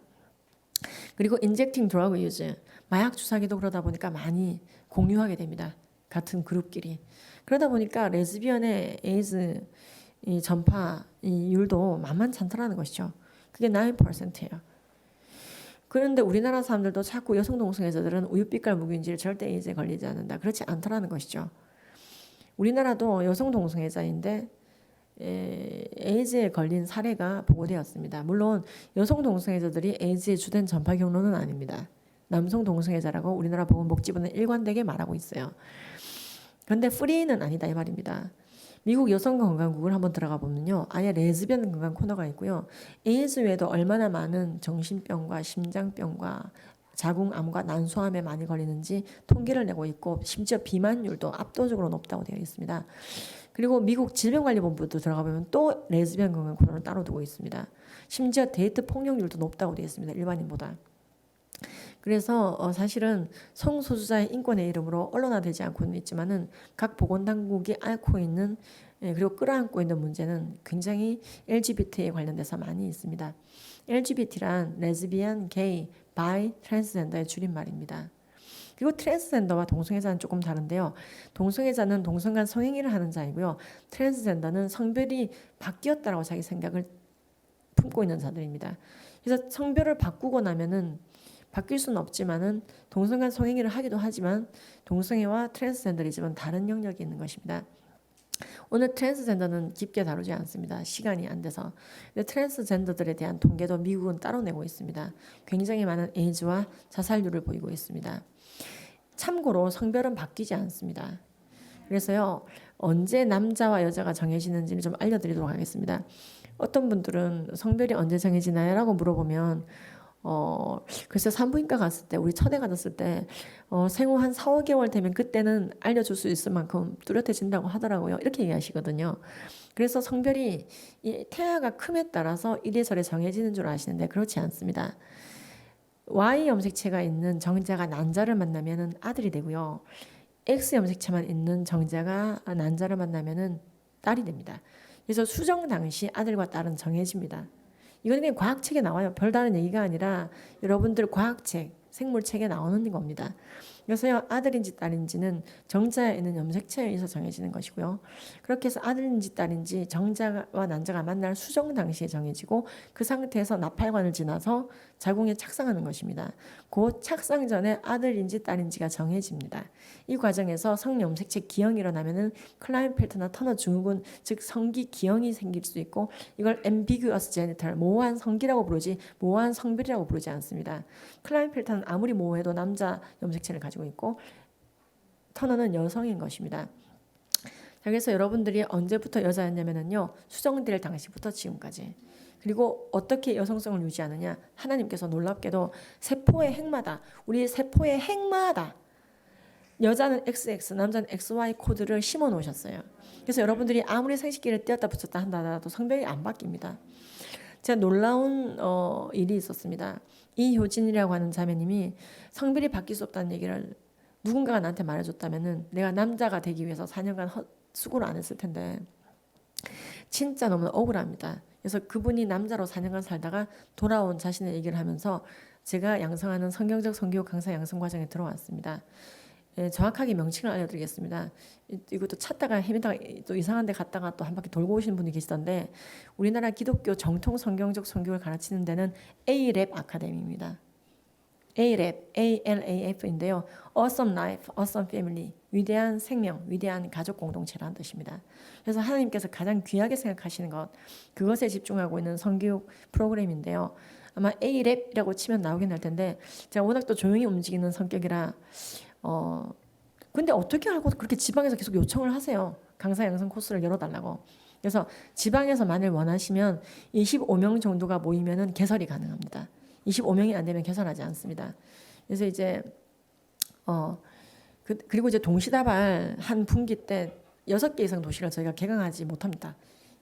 그리고 인젝팅 드러그 유즈 마약 주사기도 그러다 보니까 많이 공유하게 됩니다. 같은 그룹끼리. 그러다 보니까 레즈비언의 에이즈 이 전파 율도 만만치 않다라는 것이죠. 그게 9%예요. 그런데 우리나라 사람들도 자꾸 여성 동성애자들은 우유빛깔 무균질 절대 에이즈에 걸리지 않는다. 그렇지 않다라는 것이죠. 우리나라도 여성 동성애자인데 에이즈에 걸린 사례가 보고되었습니다. 물론 여성 동성애자들이 에이즈의 주된 전파 경로는 아닙니다. 남성 동성애자라고 우리나라 보건복지부는 일관되게 말하고 있어요. 그런데 프리는 아니다 이 말입니다. 미국 여성건강국을 한번 들어가 보면요. 아예 레즈비언 건강 코너가 있고요. 에이즈 외에도 얼마나 많은 정신병과 심장병과 자궁암과 난소암에 많이 걸리는지 통계를 내고 있고 심지어 비만율도 압도적으로 높다고 되어 있습니다. 그리고 미국 질병관리본부도 들어가 보면 또 레즈비언 건강 코너를 따로 두고 있습니다. 심지어 데이트 폭력률도 높다고 되어 있습니다. 일반인보다. 그래서 사실은 성소수자의 인권의 이름으로 언론화되지 않고는 있지만은 각 보건당국이 앓고 있는 그리고 끌어안고 있는 문제는 굉장히 LGBT에 관련돼서 많이 있습니다. LGBT란 레즈비언, 게이, 바이, 트랜스젠더의 줄임말입니다. 그리고 트랜스젠더와 동성애자는 조금 다른데요. 동성애자는 동성간 성행위를 하는 자이고요. 트랜스젠더는 성별이 바뀌었다라고 자기 생각을 품고 있는 자들입니다. 그래서 성별을 바꾸고 나면은 바뀔 수는 없지만은 동성간 성행위를 하기도 하지만 동성애와 트랜스젠더리즘은 다른 영역이 있는 것입니다. 오늘 트랜스젠더는 깊게 다루지 않습니다. 시간이 안 돼서. 근데 트랜스젠더들에 대한 통계도 미국은 따로 내고 있습니다. 굉장히 많은 에이즈와 자살률을 보이고 있습니다. 참고로 성별은 바뀌지 않습니다. 그래서요 언제 남자와 여자가 정해지는지를 좀 알려드리도록 하겠습니다. 어떤 분들은 성별이 언제 정해지나요? 라고 물어보면 글쎄 산부인과 갔을 때 우리 첫애 가졌을 때 생후 한 4, 5개월 되면 그때는 알려줄 수 있을 만큼 뚜렷해진다고 하더라고요. 이렇게 얘기하시거든요. 그래서 성별이 이 태아가 큼에 따라서 이래저래 정해지는 줄 아시는데 그렇지 않습니다. Y 염색체가 있는 정자가 난자를 만나면은 아들이 되고요. X 염색체만 있는 정자가 난자를 만나면은 딸이 됩니다. 그래서 수정 당시 아들과 딸은 정해집니다. 이건 그냥 과학책에 나와요. 별다른 얘기가 아니라 여러분들 과학책, 생물책에 나오는 겁니다. 그래서요, 아들인지 딸인지는 정자에 있는 염색체에 의해서 정해지는 것이고요. 그렇게 해서 아들인지 딸인지 정자와 난자가 만날 수정 당시에 정해지고 그 상태에서 나팔관을 지나서 자궁에 착상하는 것입니다. 그 착상 전에 아들인지 딸인지가 정해집니다. 이 과정에서 성염색체 기형이 일어나면은 클라인펠트나 터너 증후군, 즉 성기 기형이 생길 수 있고 이걸 ambiguous genital, 모호한 성기라고 부르지 모호한 성별이라고 부르지 않습니다. 클라인펠트는 아무리 모호해도 남자 염색체를 가지고 있고 터너는 여성인 것입니다. 자, 그래서 여러분들이 언제부터 여자였냐면요, 수정될 당시부터 지금까지. 그리고 어떻게 여성성을 유지하느냐? 하나님께서 놀랍게도 세포의 핵마다, 우리 세포의 핵마다 여자는 XX, 남자는 XY 코드를 심어 놓으셨어요. 그래서 여러분들이 아무리 생식기를 떼었다 붙였다 한다 하더라도 성별이 안 바뀝니다. 제가 놀라운 일이 있었습니다. 이효진이라고 하는 자매님이 성별이 바뀔 수 없다는 얘기를 누군가가 나한테 말해줬다면은 내가 남자가 되기 위해서 4년간 수고를 안 했을 텐데 진짜 너무 억울합니다. 그래서 그분이 남자로 4년간 살다가 돌아온 자신의 얘기를 하면서 제가 양성하는 성경적 성교육 강사 양성 과정에 들어왔습니다. 예, 정확하게 명칭을 알려드리겠습니다. 이것도 찾다가 헤매다가 또 이상한 데 갔다가 또 한 바퀴 돌고 오시는 분이 계시던데 우리나라 기독교 정통 성경적 성교를 가르치는 데는 A-Lab 아카데미입니다. A-Lab, ALAF인데요. Awesome Life, Awesome Family, 위대한 생명, 위대한 가족 공동체라는 뜻입니다. 그래서 하나님께서 가장 귀하게 생각하시는 것, 그것에 집중하고 있는 성교육 프로그램인데요. 아마 A-Lab이라고 치면 나오긴 할 텐데 제가 워낙 또 조용히 움직이는 성격이라 근데 어떻게 알고 그렇게 지방에서 계속 요청을 하세요. 강사 양성 코스를 열어달라고. 그래서 지방에서 만일 원하시면 25명 정도가 모이면은 개설이 가능합니다. 25명이 안 되면 개설하지 않습니다. 그래서 이제 그리고 이제 동시다발 한 분기 때 6개 이상 도시를 저희가 개강하지 못합니다.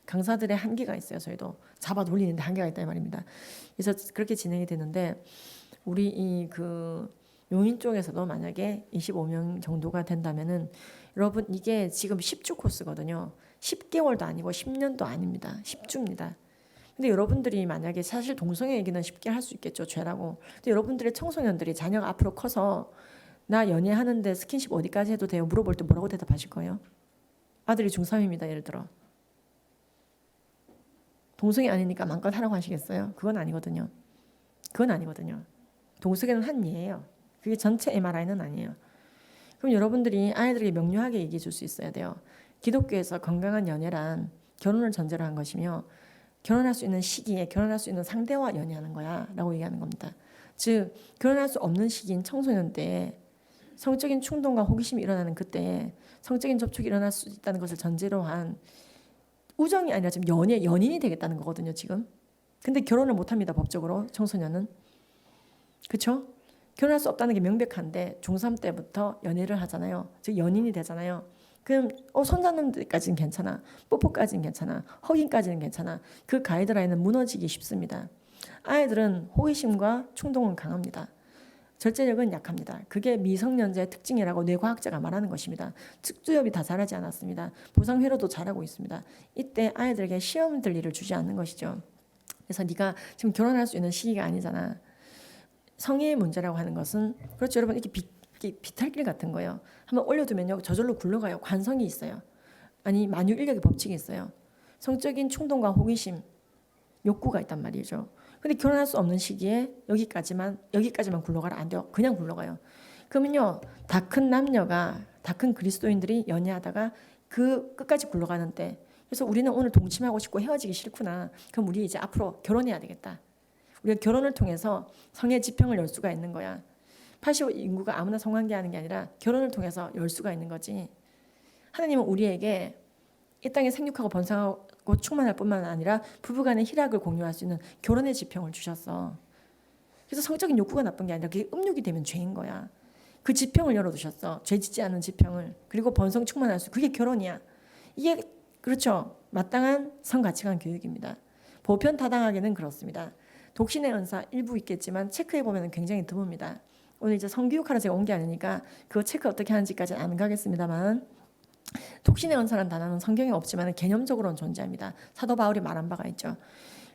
강사들의 한계가 있어요. 저희도 잡아 돌리는데 한계가 있다 이 말입니다. 그래서 그렇게 진행이 되는데 우리 이 용인 쪽에서도 만약에 25명 정도가 된다면은 여러분 이게 지금 10주 코스거든요. 10개월도 아니고 10년도 아닙니다. 10주입니다. 근데 여러분들이 만약에 사실 동성애 얘기는 쉽게 할 수 있겠죠. 죄라고. 근데 여러분들의 청소년들이 자녀가 앞으로 커서 나 연애하는데 스킨십 어디까지 해도 돼요? 물어볼 때 뭐라고 대답하실 거예요? 아들이 중3입니다. 예를 들어. 동성애 아니니까 마음껏 하라고 하시겠어요? 그건 아니거든요. 그건 아니거든요. 동성애는 한 예예요. 그게 전체 MRI는 아니에요. 그럼 여러분들이 아이들에게 명료하게 얘기해 줄 수 있어야 돼요. 기독교에서 건강한 연애란 결혼을 전제로 한 것이며 결혼할 수 있는 시기에 결혼할 수 있는 상대와 연애하는 거야 라고 얘기하는 겁니다. 즉 결혼할 수 없는 시기인 청소년 때에 성적인 충동과 호기심이 일어나는 그때에 성적인 접촉이 일어날 수 있다는 것을 전제로 한 우정이 아니라 지금 연인이 되겠다는 거거든요 지금. 근데 결혼을 못합니다 법적으로 청소년은. 그렇죠? 결혼할 수 없다는 게 명백한데 중3 때부터 연애를 하잖아요. 즉 연인이 되잖아요. 그럼 손잡는 데까지는 괜찮아. 뽀뽀까지는 괜찮아. 허깅까지는 괜찮아. 그 가이드라인은 무너지기 쉽습니다. 아이들은 호기심과 충동은 강합니다. 절제력은 약합니다. 그게 미성년자의 특징이라고 뇌과학자가 말하는 것입니다. 측두엽이 다 자라지 않았습니다. 보상회로도 자라고 있습니다. 이때 아이들에게 시험 들 일을 주지 않는 것이죠. 그래서 네가 지금 결혼할 수 있는 시기가 아니잖아. 성애의 문제라고 하는 것은 그렇죠 여러분 이렇게 비탈길 같은 거예요. 한번 올려두면요 저절로 굴러가요. 관성이 있어요. 아니 만유인력의 법칙이 있어요. 성적인 충동과 호기심, 욕구가 있단 말이죠. 근데 결혼할 수 없는 시기에 여기까지만 굴러가라 안 돼요. 그냥 굴러가요. 그러면요 다 큰 남녀가 다 큰 그리스도인들이 연애하다가 그 끝까지 굴러가는데 그래서 우리는 오늘 동침하고 싶고 헤어지기 싫구나. 그럼 우리 이제 앞으로 결혼해야 되겠다. 우리가 결혼을 통해서 성의 지평을 열 수가 있는 거야. 85 인구가 아무나 성관계하는 게 아니라 결혼을 통해서 열 수가 있는 거지. 하나님은 우리에게 이 땅에 생육하고 번성하고 충만할 뿐만 아니라 부부간의 희락을 공유할 수 있는 결혼의 지평을 주셨어. 그래서 성적인 욕구가 나쁜 게 아니라 그게 음욕이 되면 죄인 거야. 그 지평을 열어두셨어. 죄 짓지 않은 지평을. 그리고 번성 충만할 수. 그게 결혼이야. 이게 그렇죠. 마땅한 성가치관 교육입니다. 보편타당하게는 그렇습니다. 독신의 은사 일부 있겠지만 체크해보면 굉장히 드뭅니다. 오늘 이제 성교육하러 제가 온 게 아니니까 그거 체크 어떻게 하는지까지는 안 가겠습니다만 독신의 은사라는 단어는 성경에 없지만 개념적으로는 존재합니다. 사도 바울이 말한 바가 있죠.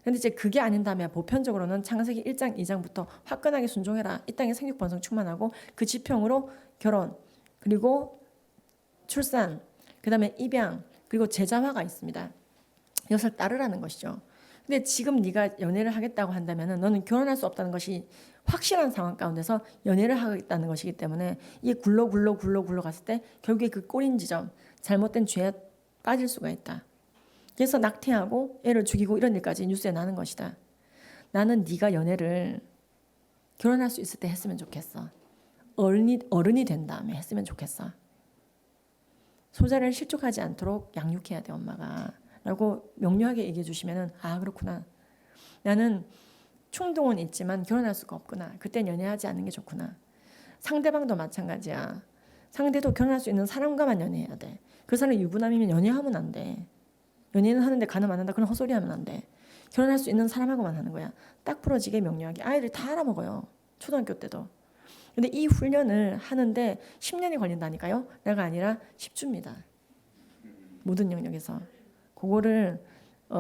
근데 이제 그게 아닌다면 보편적으로는 창세기 1장 2장부터 화끈하게 순종해라. 이 땅에 생육 번성 충만하고 그 지평으로 결혼 그리고 출산 그다음에 입양 그리고 제자화가 있습니다. 이것을 따르라는 것이죠. 근데 지금 네가 연애를 하겠다고 한다면은 너는 결혼할 수 없다는 것이 확실한 상황 가운데서 연애를 하겠다는 것이기 때문에 이게 굴러 갔을 때 결국에 그 꼬린 지점 잘못된 죄에 빠질 수가 있다. 그래서 낙태하고 애를 죽이고 이런 일까지 뉴스에 나는 것이다. 나는 네가 연애를 결혼할 수 있을 때 했으면 좋겠어. 어른이 된 다음에 했으면 좋겠어. 소자를 실족하지 않도록 양육해야 돼 엄마가 라고 명료하게 얘기해 주시면은 아 그렇구나. 나는 충동은 있지만 결혼할 수가 없구나. 그땐 연애하지 않는 게 좋구나. 상대방도 마찬가지야. 상대도 결혼할 수 있는 사람과만 연애해야 돼. 그 사람이 유부남이면 연애하면 안 돼. 연애는 하는데 가늠 안 한다. 그런 헛소리 하면 안 돼. 결혼할 수 있는 사람하고만 하는 거야. 딱 부러지게 명료하게. 아이들이 다 알아먹어요. 초등학교 때도. 근데 이 훈련을 하는데 10년이 걸린다니까요. 내가 아니라 10주입니다. 모든 영역에서. 그거를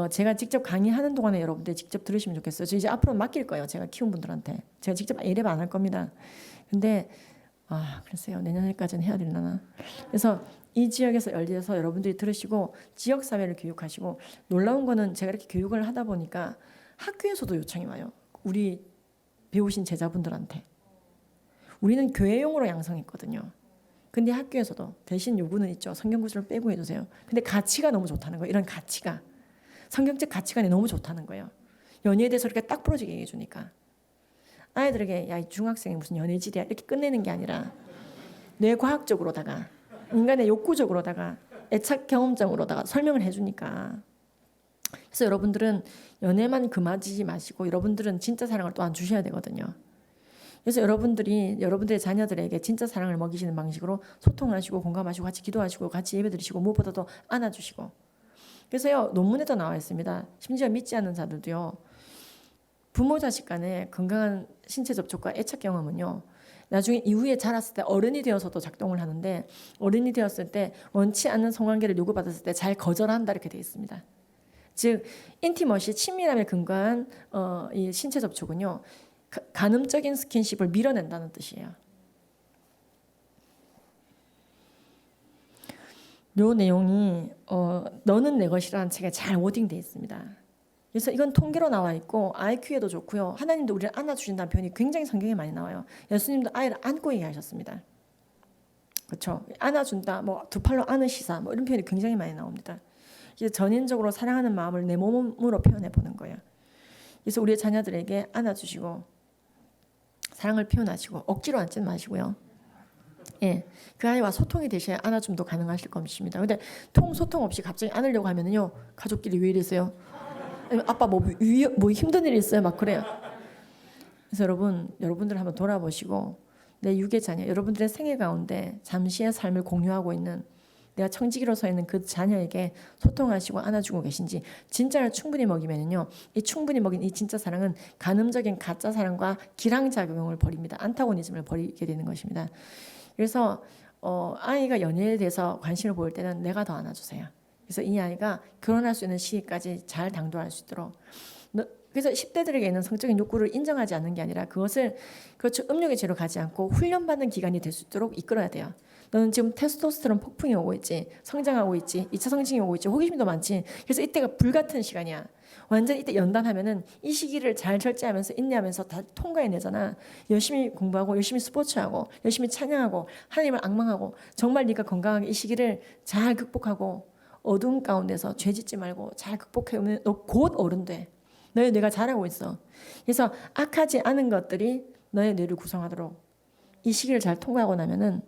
제가 직접 강의하는 동안에 여러분들 직접 들으시면 좋겠어요. 저 이제 앞으로 맡길 거예요. 제가 키운 분들한테. 제가 직접 이랩 안 할 겁니다. 근데 글쎄요. 내년에까지는 해야 되려나. 그래서 이 지역에서 열려서 여러분들이 들으시고 지역사회를 교육하시고 놀라운 거는 제가 이렇게 교육을 하다 보니까 학교에서도 요청이 와요. 우리 배우신 제자분들한테. 우리는 교회용으로 양성했거든요. 근데 학교에서도 대신 요구는 있죠. 성경 구절을 빼고 해주세요. 근데 가치가 너무 좋다는 거예요. 이런 가치가. 성경적 가치관이 너무 좋다는 거예요. 연애에 대해서 이렇게 딱 부러지게 얘기해 주니까. 아이들에게 야, 이 중학생이 무슨 연애질이야 이렇게 끝내는 게 아니라 뇌과학적으로다가 인간의 욕구적으로다가 애착 경험적으로다가 설명을 해주니까. 그래서 여러분들은 연애만 금하지 마시고 여러분들은 진짜 사랑을 또한 주셔야 되거든요. 그래서 여러분들의 자녀들에게 진짜 사랑을 먹이시는 방식으로 소통하시고 공감하시고 같이 기도하시고 같이 예배드리시고 무엇보다도 안아주시고. 그래서요 논문에도 나와 있습니다. 심지어 믿지 않는 자들도요 부모 자식 간의 건강한 신체 접촉과 애착 경험은요 나중에 이후에 자랐을 때 어른이 되어서도 작동을 하는데 어른이 되었을 때 원치 않는 성관계를 요구받았을 때 잘 거절한다 이렇게 되어 있습니다. 즉 인티머시 친밀함에 근거한 이 신체 접촉은요 간음적인 스킨십을 밀어낸다는 뜻이에요. 요 내용이 너는 내 것이라는 책에 잘 워딩되어 있습니다. 그래서 이건 통계로 나와 있고 IQ에도 좋고요. 하나님도 우리를 안아주신다는 표현이 굉장히 성경에 많이 나와요. 예수님도 아이를 안고 얘기하셨습니다. 그렇죠? 안아준다, 뭐 두 팔로 안으시사, 뭐 이런 표현이 굉장히 많이 나옵니다. 이제 전인적으로 사랑하는 마음을 내 몸으로 표현해 보는 거예요. 그래서 우리의 자녀들에게 안아주시고 사랑을 표현하시고 억지로 앉지 마시고요. 예, 그 아이와 소통이 되셔야 안아줌도 가능하실 것입니다. 근데 소통 없이 갑자기 안으려고 하면은요 가족끼리 왜 이랬어요? 아빠 뭐 힘든 일 있어요? 막 그래요. 그래서 여러분들 한번 돌아보시고 내 육의 자녀, 여러분들의 생애 가운데 잠시의 삶을 공유하고 있는 내가 청지기로 서 있는 그 자녀에게 소통하시고 안아주고 계신지 진짜를 충분히 먹이면은요 이 충분히 먹인 이 진짜 사랑은 간음적인 가짜 사랑과 기량작용을 벌입니다. 안타고니즘을 벌이게 되는 것입니다. 그래서 아이가 연애에 대해서 관심을 보일 때는 내가 더 안아주세요. 그래서 이 아이가 결혼할 수 있는 시기까지 잘 당도할 수 있도록. 그래서 10대들에게 있는 성적인 욕구를 인정하지 않는 게 아니라 그것을 그렇죠 음욕의 죄로 가지 않고 훈련받는 기간이 될 수 있도록 이끌어야 돼요. 너는 지금 테스토스테론 폭풍이 오고 있지, 성장하고 있지, 2차 성징이 오고 있지, 호기심도 많지. 그래서 이때가 불같은 시간이야. 완전 이때 연단하면은 이 시기를 잘 절제하면서 인내하면서 다 통과해내잖아. 열심히 공부하고 열심히 스포츠하고 열심히 찬양하고 하나님을 앙망하고 정말 네가 건강하게 이 시기를 잘 극복하고 어두운 가운데서 죄 짓지 말고 잘 극복해오면 너 곧 어른 돼. 너의 뇌가 잘하고 있어. 그래서 악하지 않은 것들이 너의 뇌를 구성하도록 이 시기를 잘 통과하고 나면은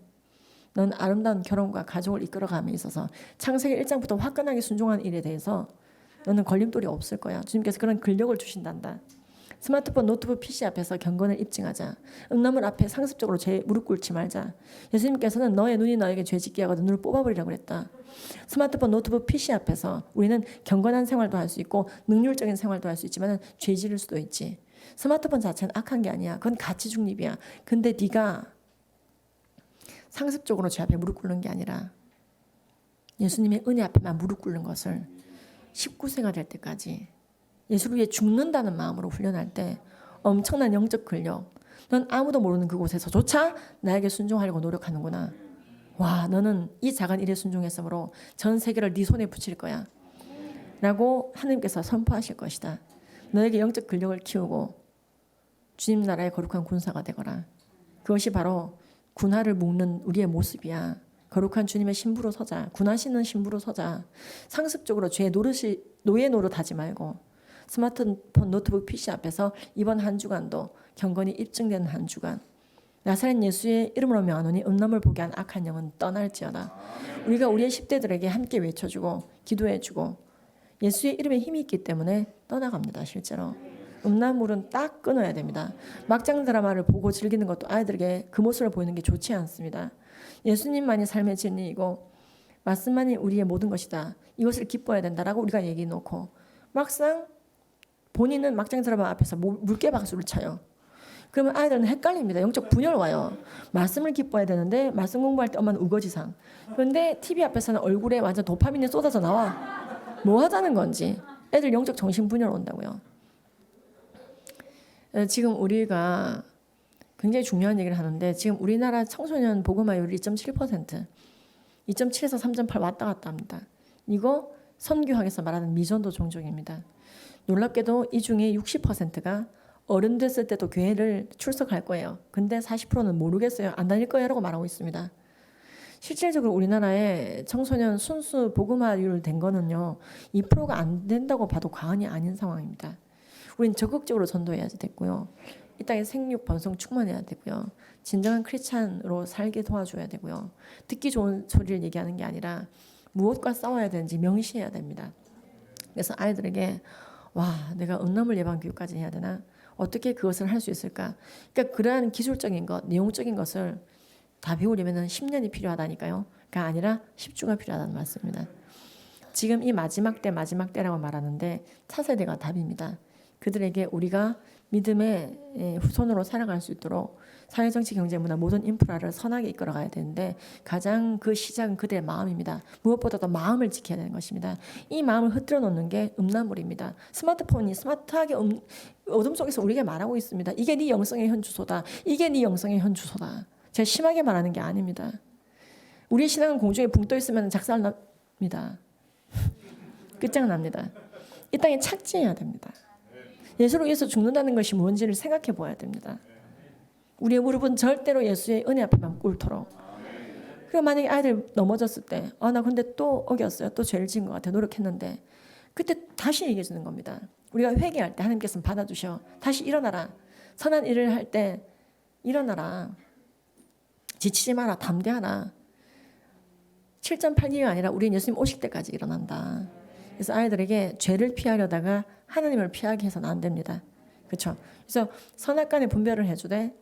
넌 아름다운 결혼과 가족을 이끌어감에 있어서 창세기 1장부터 화끈하게 순종한 일에 대해서 너는 걸림돌이 없을 거야. 주님께서 그런 근력을 주신단다. 스마트폰, 노트북, PC 앞에서 경건을 입증하자. 음란물 앞에 상습적으로 죄 무릎 꿇지 말자. 예수님께서는 너의 눈이 너에게 죄 짓게 하거든 눈을 뽑아버리라고 그랬다. 스마트폰, 노트북, PC 앞에서 우리는 경건한 생활도 할 수 있고 능률적인 생활도 할 수 있지만 죄 지을 수도 있지. 스마트폰 자체는 악한 게 아니야. 그건 가치 중립이야. 근데 네가 상습적으로 죄 앞에 무릎 꿇는 게 아니라 예수님의 은혜 앞에만 무릎 꿇는 것을 19세가 될 때까지 예수를 위해 죽는다는 마음으로 훈련할 때 엄청난 영적 근력. 넌 아무도 모르는 그곳에서조차 나에게 순종하려고 노력하는구나. 와, 너는 이 작은 일에 순종했으므로 전 세계를 네 손에 붙일 거야. 라고 하나님께서 선포하실 것이다. 너에게 영적 근력을 키우고 주님 나라의 거룩한 군사가 되거라. 그것이 바로 군화를 묶는 우리의 모습이야. 거룩한 주님의 신부로 서자. 군화신은 신부로 서자. 상습적으로 죄 노예 노릇하지 말고 스마트폰, 노트북, PC 앞에서 이번 한 주간도 경건이 입증되는 한 주간 나사렛 예수의 이름으로 명하노니 음란물 보게 한 악한 영은 떠날지어다. 우리가 우리의 10대들에게 함께 외쳐주고 기도해주고 예수의 이름에 힘이 있기 때문에 떠나갑니다. 실제로 음란물은 딱 끊어야 됩니다. 막장 드라마를 보고 즐기는 것도 아이들에게 그 모습을 보이는 게 좋지 않습니다. 예수님만이 삶의 진리이고 말씀만이 우리의 모든 것이다. 이것을 기뻐해야 된다라고 우리가 얘기해 놓고 막상 본인은 막장 드라마 앞에서 물개 박수를 쳐요. 그러면 아이들은 헷갈립니다. 영적 분열 와요. 말씀을 기뻐해야 되는데 말씀 공부할 때 엄마는 우거지상. 그런데 TV 앞에서는 얼굴에 완전 도파민이 쏟아져 나와. 뭐 하자는 건지. 애들 영적 정신 분열 온다고요. 지금 우리가 굉장히 중요한 얘기를 하는데 지금 우리나라 청소년 복음화율이 2.7%, 2.7에서 3.8 왔다 갔다 합니다. 이거 선교학에서 말하는 미전도 종족입니다. 놀랍게도 이 중에 60%가 어른 됐을 때도 교회를 출석할 거예요. 근데 40%는 모르겠어요. 안 다닐 거예요 라고 말하고 있습니다. 실질적으로 우리나라의 청소년 순수 복음화율 된 거는요. 2%가 안 된다고 봐도 과언이 아닌 상황입니다. 우린 적극적으로 전도해야 됐고요. 이 땅에 생육 번성 충만해야 되고요. 진정한 크리스찬으로 살게 도와줘야 되고요. 듣기 좋은 소리를 얘기하는 게 아니라 무엇과 싸워야 되는지 명시해야 됩니다. 그래서 아이들에게 와, 내가 음란물 예방 교육까지 해야 되나? 어떻게 그것을 할 수 있을까? 그러니까 그러한 기술적인 것, 내용적인 것을 다 배우려면 10년이 필요하다니까요. 그가 아니라 10주가 필요하다는 말씀입니다. 지금 이 마지막 때라고 말하는데 차세대가 답입니다. 그들에게 우리가 믿음의 후손으로 살아갈 수 있도록 사회, 정치, 경제, 문화 모든 인프라를 선하게 이끌어가야 되는데 가장 그 시작은 그들의 마음입니다. 무엇보다도 마음을 지켜야 되는 것입니다. 이 마음을 흐트러 놓는 게 음란물입니다. 스마트폰이 스마트하게 어둠 속에서 우리에게 말하고 있습니다. 이게 네 영성의 현 주소다. 이게 네 영성의 현 주소다. 제가 심하게 말하는 게 아닙니다. 우리의 신앙은 공중에 붕 떠 있으면 작살납니다. 끝장납니다. 이 땅에 착지해야 됩니다. 예수를 위해서 죽는다는 것이 뭔지를 생각해 보아야 됩니다. 우리의 무릎은 절대로 예수의 은혜 앞에만 꿇도록. 그리고 만약에 아이들 넘어졌을 때 나 근데 또 어겼어요. 또 죄를 지은 것 같아. 노력했는데. 그때 다시 얘기해 주는 겁니다. 우리가 회개할 때 하나님께서는 받아주셔. 다시 일어나라. 선한 일을 할 때 일어나라. 지치지 마라. 담대하라. 7.8기가 아니라 우리는 예수님 오실 때까지 일어난다. 그래서 아이들에게 죄를 피하려다가 하나님을 피하게 해서는 안 됩니다. 그렇죠? 그래서 선악간의 분별을 해주되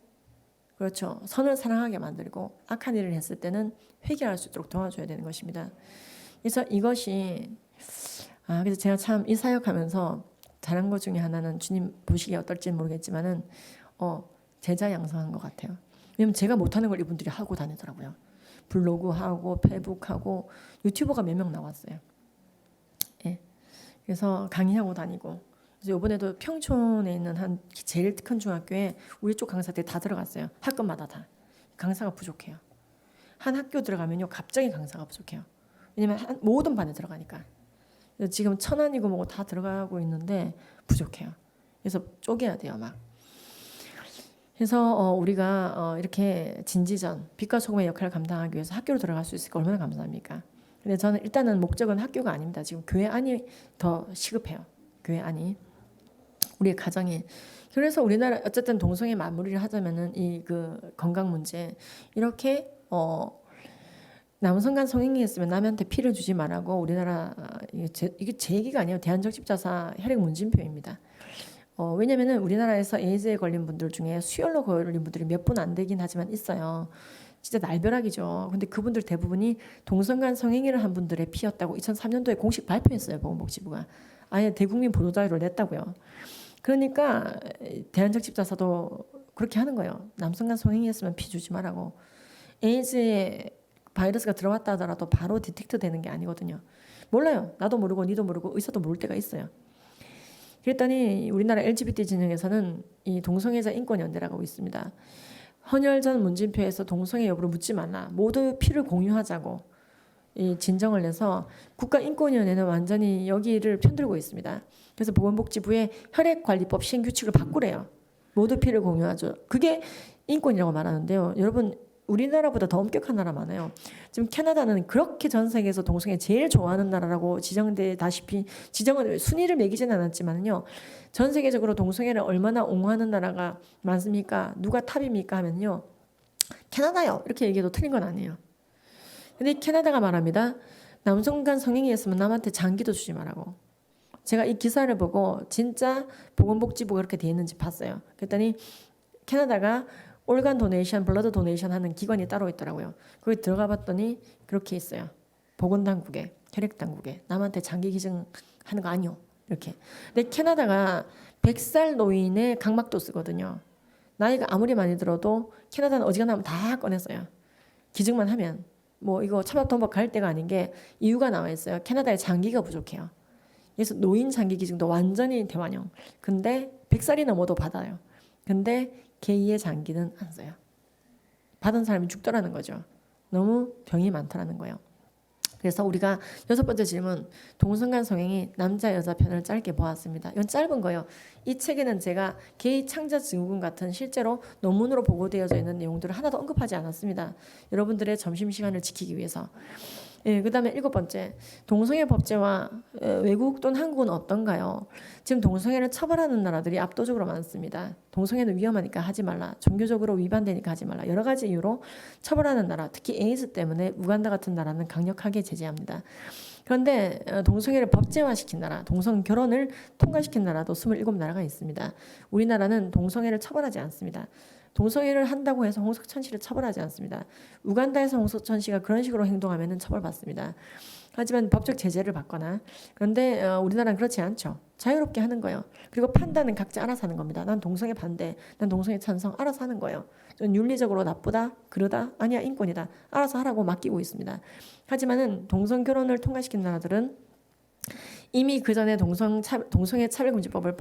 그렇죠. 선을 사랑하게 만들고 악한 일을 했을 때는 회개할 수 있도록 도와줘야 되는 것입니다. 그래서 이것이 그래서 제가 참 이 사역하면서 잘한 것 중에 하나는 주님 보시기에 어떨지는 모르겠지만은 제자 양성한 것 같아요. 왜냐면 제가 못하는 걸 이분들이 하고 다니더라고요. 블로그 하고 페이북 하고 유튜버가 몇 명 나왔어요. 예. 그래서 강의하고 다니고. 그래서 이번에도 평촌에 있는 한 제일 큰 중학교에 우리 쪽 강사들이 다 들어갔어요. 학급마다 다. 강사가 부족해요. 한 학교 들어가면요 갑자기 강사가 부족해요. 왜냐면 모든 반에 들어가니까. 그래서 지금 천안이고 뭐고 다 들어가고 있는데 부족해요. 그래서 쪼개야 돼요 막. 그래서 우리가 이렇게 진지전 빛과 소금의 역할을 감당하기 위해서 학교로 들어갈 수 있을까 얼마나 감사합니까? 근데 저는 일단은 목적은 학교가 아닙니다. 지금 교회 안이 더 시급해요. 교회 안이 우리의 가정이. 그래서 우리나라 어쨌든 동성애 마무리를 하자면은 이 그 건강 문제 이렇게 남성간 성행위했으면 남한테 피를 주지 말라고 우리나라 이게 제 얘기가 아니에요. 대한적 십자사 혈액 문진표입니다. 왜냐면은 우리나라에서 에이즈에 걸린 분들 중에 수혈로 걸린 분들이 몇 분 안 되긴 하지만 있어요. 진짜 날벼락이죠. 근데 그분들 대부분이 동성간 성행위를 한 분들의 피였다고 2003년도에 공식 발표했어요. 보건복지부가. 아예 대국민 보도자료를 냈다고요. 그러니까 대한적 십자사도 그렇게 하는 거예요. 남성간 성행위했으면 피 주지 말라고. 에이즈에 바이러스가 들어왔다 하더라도 바로 디텍트 되는 게 아니거든요. 몰라요. 나도 모르고 니도 모르고 의사도 모를 때가 있어요. 그랬더니 우리나라 LGBT 진영에서는 이 동성애자 인권연대라고 있습니다. 헌혈 전 문진표에서 동성애 여부를 묻지 말라. 모두 피를 공유하자고 이 진정을 내서 국가인권위원회는 완전히 여기를 편들고 있습니다. 그래서 보건복지부의 혈액관리법 시행규칙을 바꾸래요. 모두 피를 공유하죠. 그게 인권이라고 말하는데요. 여러분 우리나라보다 더 엄격한 나라 많아요. 지금 캐나다는 그렇게 전 세계에서 동성애 제일 좋아하는 나라라고 지정되다시피 지정은 순위를 매기지는 않았지만요. 전 세계적으로 동성애를 얼마나 옹호하는 나라가 많습니까? 누가 탑입니까? 하면요. 캐나다요. 이렇게 얘기해도 틀린 건 아니에요. 근데 캐나다가 말합니다. 남성 간 성행위였으면 남한테 장기도 주지 말라고. 제가 이 기사를 보고 진짜 보건복지부가 그렇게 돼 있는지 봤어요. 그랬더니 캐나다가 올간 도네이션, 블러드 도네이션 하는 기관이 따로 있더라고요. 거기 들어가 봤더니 그렇게 있어요. 보건당국에, 혈액당국에 남한테 장기 기증하는 거 아니요. 이렇게. 근데 캐나다가 100살 노인의 각막도 쓰거든요. 나이가 아무리 많이 들어도 캐나다는 어지간하면 다 꺼냈어요. 기증만 하면. 뭐 이거 차밥돈박 갈 때가 아닌 게 이유가 나와 있어요. 캐나다에 장기가 부족해요. 그래서 노인 장기 기증도 완전히 대환영. 근데 100살이 넘어도 받아요. 근데 게이의 장기는 안 써요. 받은 사람이 죽더라는 거죠. 너무 병이 많더라는 거예요. 그래서 우리가 6번째 질문, 동성간 성행위 남자 여자 편을 짧게 보았습니다. 이건 짧은 거예요. 이 책에는 제가 게이 창자 증후군 같은 실제로 논문으로 보고되어져 있는 내용들을 하나도 언급하지 않았습니다. 여러분들의 점심시간을 지키기 위해서. 예, 그다음에 7번째, 동성애 법제와 외국 또는 한국은 어떤가요? 지금 동성애를 처벌하는 나라들이 압도적으로 많습니다. 동성애는 위험하니까 하지 말라, 종교적으로 위반되니까 하지 말라, 여러 가지 이유로 처벌하는 나라, 특히 에이즈 때문에 우간다 같은 나라는 강력하게 제재합니다. 그런데 동성애를 법제화시킨 나라, 동성 결혼을 통과시킨 나라도 27나라가 있습니다. 우리나라는 동성애를 처벌하지 않습니다. 동성애를 한다고 해서 홍석천 씨를 처벌하지 않습니다. 우간다에서 홍석천 씨가 그런 식으로 행동하면 처벌받습니다. 하지만 법적 제재를 받거나, 그런데 우리나라는 그렇지 않죠. 자유롭게 하는 거예요. 그리고 판단은 각자 알아서 하는 겁니다. 난 동성애 반대, 난 동성애 찬성, 알아서 하는 거예요. 좀 윤리적으로 나쁘다, 그러다, 아니야 인권이다, 알아서 하라고 맡기고 있습니다. 하지만은 동성 결혼을 통과시킨 나라들은 이미 그 전에 동성애 차별금지법을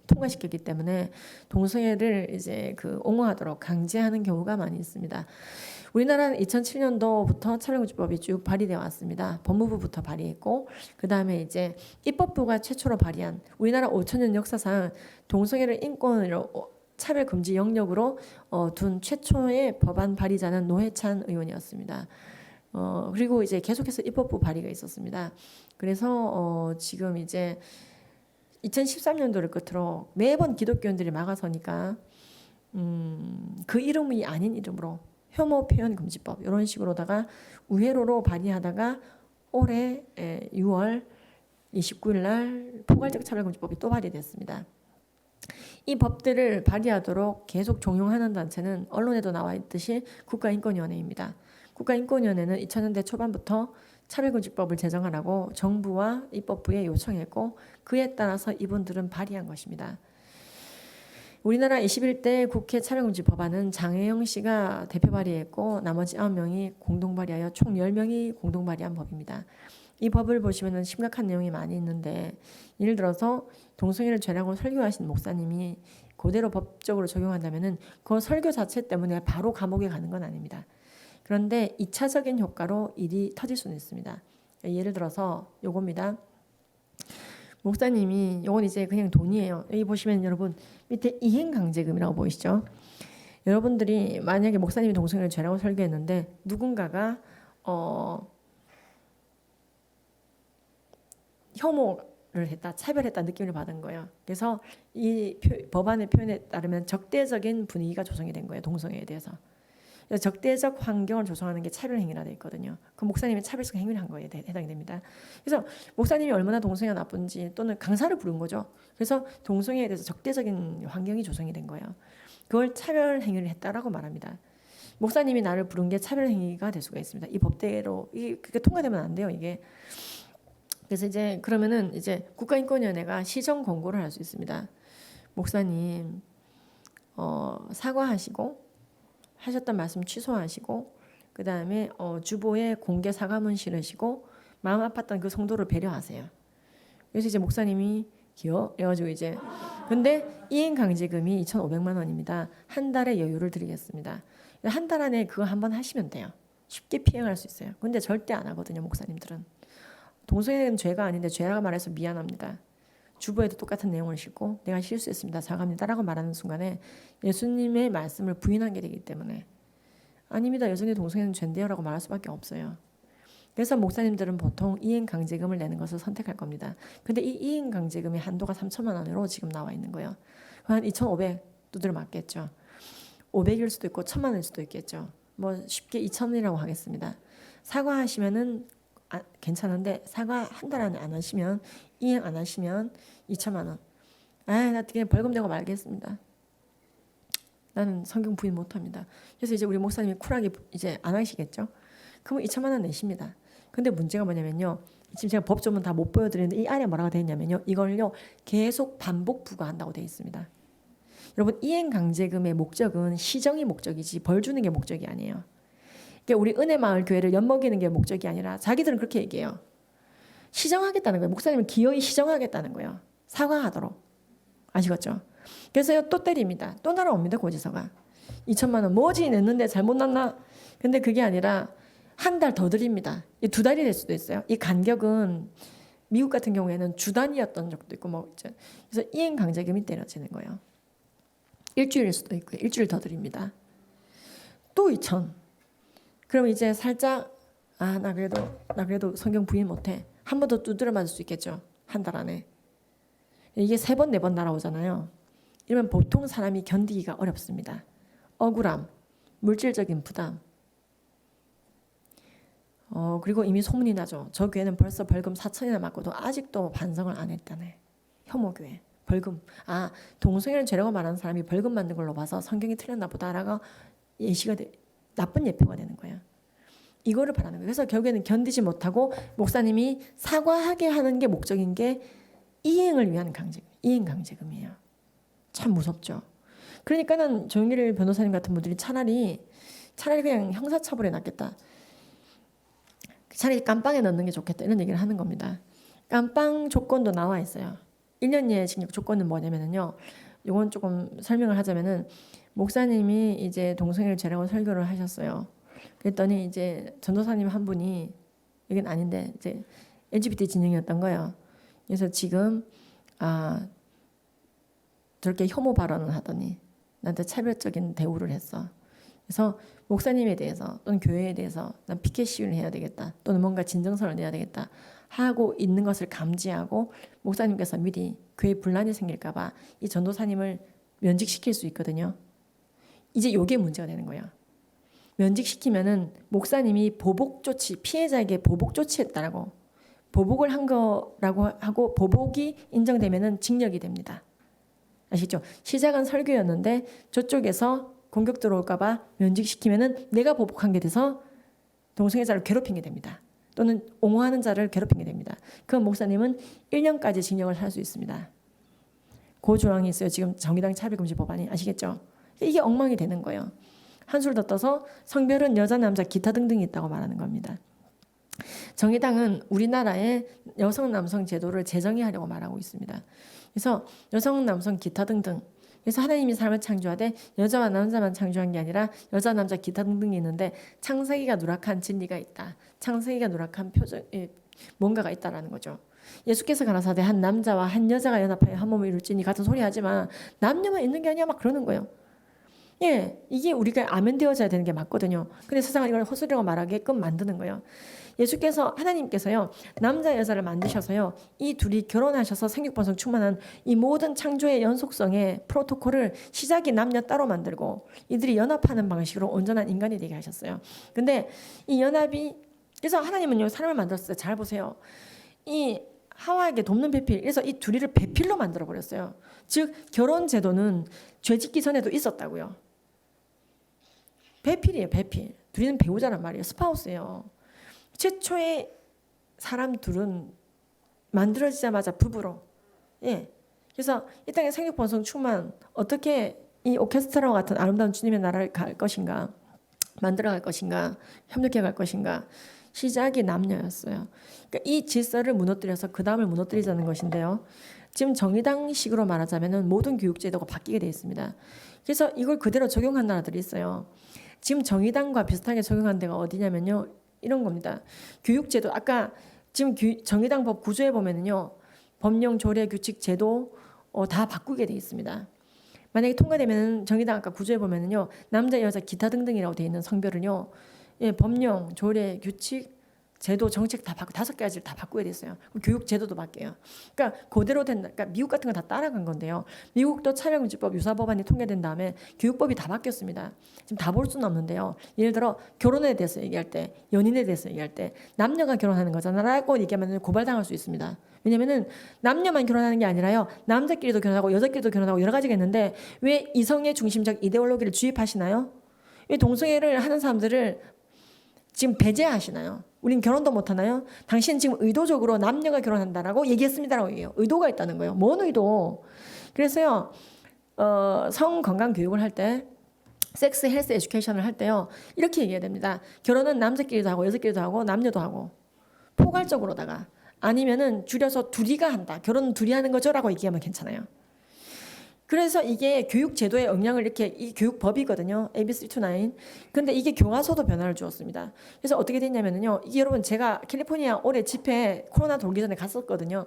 통과시켰기 때문에 동성애를 이제 옹호하도록 강제하는 경우가 많이 있습니다. 우리나라는 2007년도부터 차별금지법이 쭉 발의되어 왔습니다. 법무부부터 발의했고, 그 다음에 이제 입법부가 최초로 발의한, 우리나라 5천년 역사상 동성애를 인권으로 차별금지 영역으로 둔 최초의 법안 발의자는 노회찬 의원이었습니다. 그리고 이제 계속해서 입법부 발의가 있었습니다. 그래서 지금 이제 2013년도를 끝으로 매번 기독교인들이 막아서니까 그 이름이 아닌 이름으로 혐오 표현 금지법 이런 식으로다가 우회로로 발의하다가 올해 6월 29일 날 포괄적 차별금지법이 또 발의됐습니다. 이 법들을 발의하도록 계속 종용하는 단체는 언론에도 나와 있듯이 국가인권위원회입니다. 국가인권위원회는 2000년대 초반부터 차별금지법을 제정하라고 정부와 입법부에 요청했고, 그에 따라서 이분들은 발의한 것입니다. 우리나라 21대 국회 차별금지 법안은 장혜영 씨가 대표 발의했고, 나머지 9명이 공동 발의하여 총 10명이 공동 발의한 법입니다. 이 법을 보시면 심각한 내용이 많이 있는데, 예를 들어서 동성애를 죄라고 설교하신 목사님이 그대로 법적으로 적용한다면 그 설교 자체 때문에 바로 감옥에 가는 건 아닙니다. 그런데 2차적인 효과로 일이 터질 수는 있습니다. 예를 들어서 요겁니다. 목사님이, 요건 이제 그냥 돈이에요. 여기 보시면 여러분 밑에 이행강제금이라고 보이시죠? 여러분들이 만약에 목사님이 동성애를 죄라고 설교했는데 누군가가 혐오를 했다, 차별했다 느낌을 받은 거예요. 그래서 이 법안의 표현에 따르면 적대적인 분위기가 조성이 된 거예요. 동성애에 대해서. 적대적 환경을 조성하는 게 차별행위라 되어 있거든요. 그 목사님이 차별성 행위를 한 거에 해당이 됩니다. 그래서 목사님이 얼마나 동성애가 나쁜지 또는 강사를 부른 거죠. 그래서 동성애에 대해서 적대적인 환경이 조성이 된 거예요. 그걸 차별행위를 했다라고 말합니다. 목사님이 나를 부른 게 차별행위가 될 수가 있습니다. 이 법대로 그게 통과되면 안 돼요. 이게. 그래서 이제 그러면은 이제 국가인권위원회가 시정 권고를 할 수 있습니다. 목사님 사과하시고 하셨던 말씀 취소하시고, 그 다음에 주보에 공개 사과문 실으시고 마음 아팠던 그 성도를 배려하세요. 그래서 이제 목사님이 기여 해가지고 이제 근데 이행 강제금이 2,500만 원입니다. 한 달의 여유를 드리겠습니다. 한 달 안에 그거 한번 하시면 돼요. 쉽게 피행할 수 있어요. 근데 절대 안 하거든요, 목사님들은. 동성애는 죄가 아닌데 죄라고 말해서 미안합니다. 주보에도 똑같은 내용을 싣고 내가 실수했습니다. 사과합니다라고 말하는 순간에 예수님의 말씀을 부인한 게 되기 때문에 아닙니다. 여전히 동성애는 죄인데요라고 말할 수밖에 없어요. 그래서 목사님들은 보통 이행 강제금을 내는 것을 선택할 겁니다. 근데 이 이행 강제금의 한도가 3천만 원으로 지금 나와 있는 거예요. 한 2,500 두드려 맞겠죠. 500일 수도 있고 1,000만 원일 수도 있겠죠. 뭐 쉽게 2,000원이라고 하겠습니다. 사과하시면은 괜찮은데 사과 한 달 안에 안 하시면 이행 안 하시면 2천만 원. 나 그냥 벌금 내고 말겠습니다. 나는 성경 부인 못합니다. 그래서 이제 우리 목사님이 쿨하게 이제 안 하시겠죠. 그러면 2천만 원 내십니다. 근데 문제가 뭐냐면요. 지금 제가 법조문 다 못 보여드리는데 이 안에 뭐라고 되어 있냐면요. 이걸요 계속 반복 부과한다고 되어 있습니다. 여러분 이행강제금의 목적은 시정이 목적이지 벌 주는 게 목적이 아니에요. 그러니까 우리 은혜마을교회를 엿먹이는 게 목적이 아니라 자기들은 그렇게 얘기해요. 시정하겠다는 거예요. 목사님은 기어이 시정하겠다는 거예요. 사과하도록. 아시겠죠? 그래서 또 때립니다. 또 날아옵니다. 고지서가. 2천만 원 뭐지 냈는데 잘못 났나? 근데 그게 아니라 한 달 더 드립니다. 2달이 될 수도 있어요. 이 간격은 미국 같은 경우에는 주 단위였던 적도 있고 뭐 있죠. 그래서 이행 강제금이 때려지는 거예요. 일주일일 수도 있고요. 일주일 더 드립니다. 또 2천. 그럼 이제 살짝 나 그래도 성경 부인 못해. 한 번 더 두드려 맞을 수 있겠죠. 한 달 안에. 이게 3번 4번 날아오잖아요. 이러면 보통 사람이 견디기가 어렵습니다. 억울함, 물질적인 부담. 그리고 이미 소문이 나죠. 저 교회는 벌써 벌금 4천이나 맞고도 아직도 반성을 안 했다네. 혐오교회. 벌금. 동성애를 죄라고 말하는 사람이 벌금 맞는 걸로 봐서 성경이 틀렸나 보다라고 나쁜 예표가 되는 거예요. 이거를 바라는 거예요. 그래서 결국에는 견디지 못하고 목사님이 사과하게 하는 게 목적인 게 이행을 위한 이행 강제금이에요. 참 무섭죠. 그러니까는 조영길 변호사님 같은 분들이 차라리 그냥 형사처벌에 낫겠다. 차라리 깜빵에 넣는 게 좋겠다 이런 얘기를 하는 겁니다. 깜빵 조건도 나와 있어요. 1년 이하의 징역 조건은 뭐냐면요. 이건 조금 설명을 하자면은 목사님이 이제 동성애를 죄라고 설교를 하셨어요. 그랬더니 이제 전도사님 한 분이 이건 아닌데 이제 LGBT 진영이었던 거예요. 그래서 지금 저렇게 혐오 발언을 하더니 나한테 차별적인 대우를 했어. 그래서 목사님에 대해서 또는 교회에 대해서 난 피켓 시위를 해야 되겠다. 또는 뭔가 진정서를 내야 되겠다. 하고 있는 것을 감지하고 목사님께서 미리 교회에 분란이 생길까 봐 이 전도사님을 면직시킬 수 있거든요. 이제 이게 문제가 되는 거예요. 면직시키면은 목사님이 보복 조치, 피해자에게 보복 조치했다라고 보복을 한 거라고 하고 보복이 인정되면은 징역이 됩니다. 아시죠? 시작은 설교였는데 저쪽에서 공격 들어올까 봐 면직시키면은 내가 보복한 게 돼서 동성애자를 괴롭힌 게 됩니다. 또는 옹호하는 자를 괴롭힌 게 됩니다. 그 목사님은 1년까지 징역을 살 수 있습니다. 그 조항이 있어요. 지금 정의당 차별금지 법안이 아시겠죠? 이게 엉망이 되는 거예요. 한술 더 떠서 성별은 여자, 남자, 기타 등등이 있다고 말하는 겁니다. 정의당은 우리나라의 여성, 남성 제도를 재정의하려고 말하고 있습니다. 그래서 여성, 남성, 기타 등등. 그래서 하나님이 사람을 창조하되 여자와 남자만 창조한 게 아니라 여자, 남자, 기타 등등이 있는데 창세기가 누락한 진리가 있다. 창세기가 누락한 뭔가가 있다라는 거죠. 예수께서 가라사대 한 남자와 한 여자가 연합하여 한 몸을 이룰지니 같은 소리 하지만 남녀만 있는 게 아니야 막 그러는 거예요. 이게 우리가 아멘되어져야 되는 게 맞거든요. 근데 세상은 이걸 헛소리라고 말하게끔 만드는 거예요. 하나님께서요 남자 여자를 만드셔서요 이 둘이 결혼하셔서 생육번성 충만한 이 모든 창조의 연속성의 프로토콜을 시작이 남녀 따로 만들고 이들이 연합하는 방식으로 온전한 인간이 되게 하셨어요. 근데 이 연합이 그래서 하나님은요 사람을 만들었어요. 잘 보세요. 이 하와에게 돕는 배필 그래서 이 둘이를 배필로 만들어 버렸어요. 즉 결혼 제도는 죄 짓기 전에도 있었다고요. 배필이에요. 배필. 둘이는 배우자란 말이에요. 스파우스예요. 최초의 사람 둘은 만들어지자마자 부부로. 그래서 이 땅에 생육번성 충만 어떻게 이 오케스트라와 같은 아름다운 주님의 나라를 갈 것인가 만들어갈 것인가 협력해 갈 것인가 시작이 남녀였어요. 그러니까 이 질서를 무너뜨려서 그 다음을 무너뜨리자는 것인데요. 지금 정의당식으로 말하자면은 모든 교육 제도가 바뀌게 돼 있습니다. 그래서 이걸 그대로 적용한 나라들이 있어요. 지금 정의당과 비슷하게 적용한 데가 어디냐면요. 이런 겁니다. 교육 제도 아까 지금 정의당 법 구조에 보면은요. 법령, 조례, 규칙, 제도 다 바꾸게 돼 있습니다. 만약에 통과되면 정의당 아까 구조에 보면은요. 남자, 여자, 기타 등등이라고 돼 있는 성별은요. 예, 법령, 조례, 규칙, 제도, 정책 다 바꾸 5가지를 다 바꾸게 됐어요. 교육 제도도 바뀌어요. 그러니까 그대로 된다. 그러니까 미국 같은 거 다 따라간 건데요. 미국도 차별금지법 유사 법안이 통과된 다음에 교육법이 다 바뀌었습니다. 지금 다 볼 수는 없는데요. 예를 들어 결혼에 대해서 얘기할 때, 연인에 대해서 얘기할 때 남녀가 결혼하는 거잖아라고 얘기하면 고발당할 수 있습니다. 왜냐면은 남녀만 결혼하는 게 아니라요. 남자끼리도 결혼하고 여자끼리도 결혼하고 여러 가지가 있는데 왜 이성의 중심적 이데올로기를 주입하시나요? 왜 동성애를 하는 사람들을 지금 배제하시나요? 우린 결혼도 못하나요? 당신 지금 의도적으로 남녀가 결혼한다라고 얘기했습니다라고 얘기해요. 의도가 있다는 거예요. 뭔 의도? 그래서요. 성건강 교육을 할 때 섹스 헬스 에듀케이션을 할 때요. 이렇게 얘기해야 됩니다. 결혼은 남자끼리도 하고 여자끼리도 하고 남녀도 하고 포괄적으로다가 아니면은 줄여서 둘이가 한다. 결혼은 둘이 하는 거죠라고 얘기하면 괜찮아요. 그래서 이게 교육 제도에 영향을 이렇게 이 교육법이거든요. AB329. 근데 이게 교과서도 변화를 주었습니다. 그래서 어떻게 됐냐면요. 이게 여러분 제가 캘리포니아 올해 집회 코로나 돌기 전에 갔었거든요.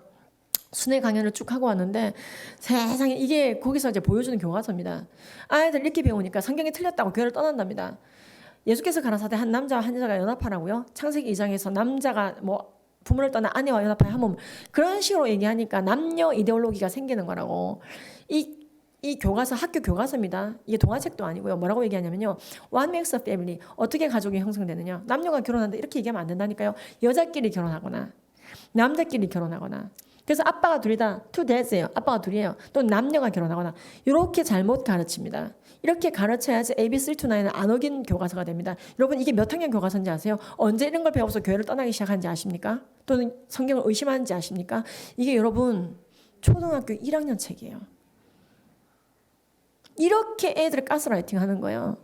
순회 강연을 쭉 하고 왔는데 세상에 이게 거기서 이제 보여주는 교과서입니다. 아이들 이렇게 배우니까 성경이 틀렸다고 교회를 떠난답니다. 예수께서 가라사대 한 남자와 한 여자가 연합하라고요. 창세기 2장에서 남자가 뭐 부모를 떠나 아내와 연합하여 한 몸 그런 식으로 얘기하니까 남녀 이데올로기가 생기는 거라고. 이 교과서 학교 교과서입니다. 이게 동화책도 아니고요. 뭐라고 얘기하냐면요. What makes a family? 어떻게 가족이 형성되느냐? 남녀가 결혼하는데 이렇게 얘기하면 안 된다니까요. 여자끼리 결혼하거나 남자끼리 결혼하거나 그래서 아빠가 둘이다. two dads예요. 아빠가 둘이에요. 또 남녀가 결혼하거나 이렇게 잘못 가르칩니다. 이렇게 가르쳐야지 AB329는 안 어긴 교과서가 됩니다. 여러분 이게 몇 학년 교과서인지 아세요? 언제 이런 걸 배워서 교회를 떠나기 시작한지 아십니까? 또는 성경을 의심하는지 아십니까? 이게 여러분 초등학교 1학년 책이에요. 이렇게 애들을 가스라이팅 하는 거예요.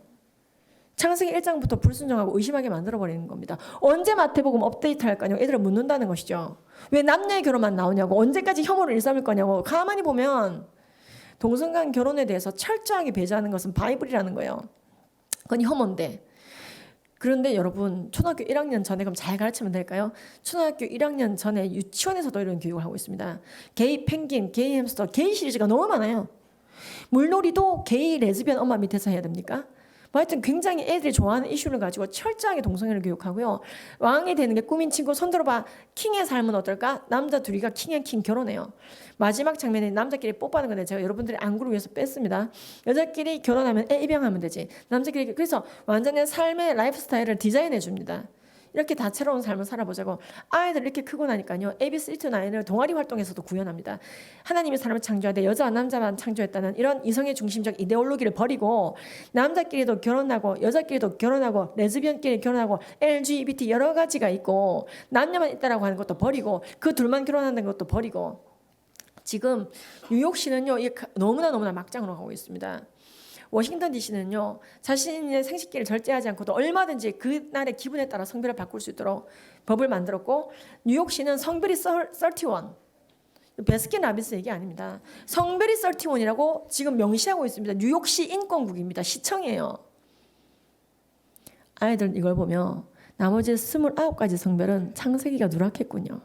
창세기 1장부터 불순종하고 의심하게 만들어버리는 겁니다. 언제 마태복음 업데이트 할 거냐고 애들을 묻는다는 것이죠. 왜 남녀의 결혼만 나오냐고 언제까지 혐오를 일삼을 거냐고 가만히 보면 동성간 결혼에 대해서 철저하게 배제하는 것은 바이블이라는 거예요. 그건 혐오인데. 그런데 여러분 초등학교 1학년 전에 그럼 잘 가르치면 될까요? 초등학교 1학년 전에 유치원에서도 이런 교육을 하고 있습니다. 게이 펭귄, 게이 햄스터, 게이 시리즈가 너무 많아요. 물놀이도 게이 레즈비언 엄마 밑에서 해야 됩니까? 뭐 하여튼 굉장히 애들이 좋아하는 이슈를 가지고 철저하게 동성애를 교육하고요. 왕이 되는 게 꿈인 친구 손들어봐. 킹의 삶은 어떨까? 남자 둘이가 킹 결혼해요. 마지막 장면에 남자끼리 뽀뽀하는 건데 제가 여러분들이 안구를 위해서 뺐습니다. 여자끼리 결혼하면 애 입양하면 되지. 남자끼리 그래서 완전히 삶의 라이프 스타일을 디자인해 줍니다. 이렇게 다채로운 삶을 살아보자고. 아이들 이렇게 크고 나니까요. AB329을 동아리 활동에서도 구현합니다. 하나님이 사람을 창조하되 여자와 남자만 창조했다는 이런 이성의 중심적 이데올로기를 버리고 남자끼리도 결혼하고 여자끼리도 결혼하고 레즈비언끼리 결혼하고 LGBT 여러 가지가 있고 남녀만 있다라고 하는 것도 버리고 그 둘만 결혼하는 것도 버리고 지금 뉴욕시는요. 너무나 막장으로 가고 있습니다. 워싱턴 DC는요. 자신의 생식기를 절제하지 않고도 얼마든지 그날의 기분에 따라 성별을 바꿀 수 있도록 법을 만들었고 뉴욕시는 성별이 31 베스킨 라빈스 얘기 아닙니다. 성별이 31이라고 지금 명시하고 있습니다. 뉴욕시 인권국입니다. 시청이에요. 아이들 이걸 보면 나머지 29가지 성별은 창세기가 누락했군요.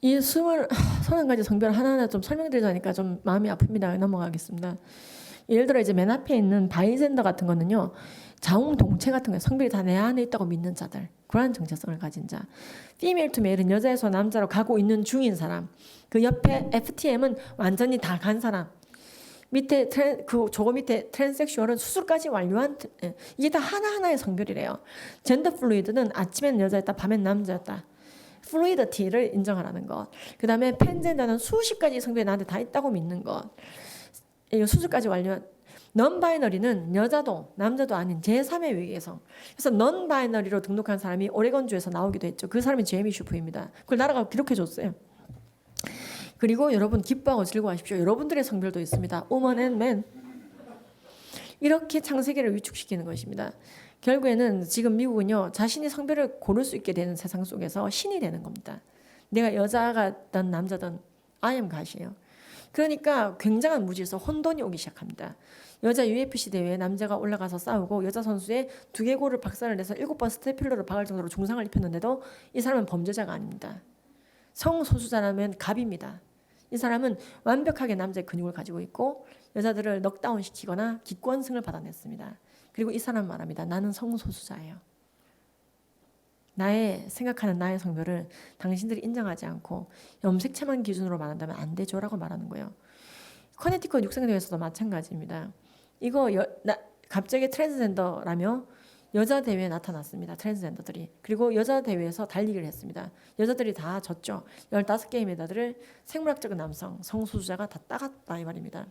이 31가지 성별 하나하나 좀 설명드리자니까 좀 마음이 아픕니다. 넘어가겠습니다. 예를 들어 이제 맨 앞에 있는 바이젠더 같은 거는요. 자웅동체 같은 거예요. 성별이 다 내 안에 있다고 믿는 자들. 그러한 정체성을 가진 자. female to male은 여자에서 남자로 가고 있는 중인 사람. 그 옆에 FTM은 완전히 다 간 사람. 밑에 저거 밑에 트랜스섹슈얼은 수술까지 완료한 이게 다 하나하나의 성별이래요. 젠더 플루이드는 아침에는 여자였다 밤엔 남자였다. 플루이드티를 인정하라는 것. 그 다음에 팬젠더는 수십 가지 성별이 나한테 다 있다고 믿는 것. 이거 수술까지 완료한. 넌바이너리는 여자도 남자도 아닌 제3의 외계성. 그래서 넌바이너리로 등록한 사람이 오레곤주에서 나오기도 했죠. 그 사람이 제이미 슈프입니다. 그걸 나라가 기록해줬어요. 그리고 여러분 기뻐하고 즐거워하십시오. 여러분들의 성별도 있습니다. woman and man. 이렇게 창세기를 위축시키는 것입니다. 결국에는 지금 미국은요. 자신이 성별을 고를 수 있게 되는 세상 속에서 신이 되는 겁니다. 내가 여자든 남자든 I am God이에요. 그러니까 굉장한 무지에서 혼돈이 오기 시작합니다. 여자 UFC 대회에 남자가 올라가서 싸우고 여자 선수의 두개골을 박살을 내서 7번 스테필러를 박을 정도로 중상을 입혔는데도 이 사람은 범죄자가 아닙니다. 성소수자라면 갑입니다. 이 사람은 완벽하게 남자의 근육을 가지고 있고 여자들을 넉다운 시키거나 기권승을 받아냈습니다. 그리고 이 사람 말합니다. 나는 성소수자예요. 나의 생각하는 나의 성별을 당신들이 인정하지 않고 염색체만 기준으로 말한다면 안 되죠 라고 말하는 거예요. 커네티컷 육상대회에서도 마찬가지입니다. 이거 갑자기 트랜스젠더라며 여자 대회에 나타났습니다. 트랜스젠더들이. 그리고 여자 대회에서 달리기를 했습니다. 여자들이 다 졌죠. 15개의 메달을 생물학적인 남성, 성소수자가 다 따갔다 이 말입니다.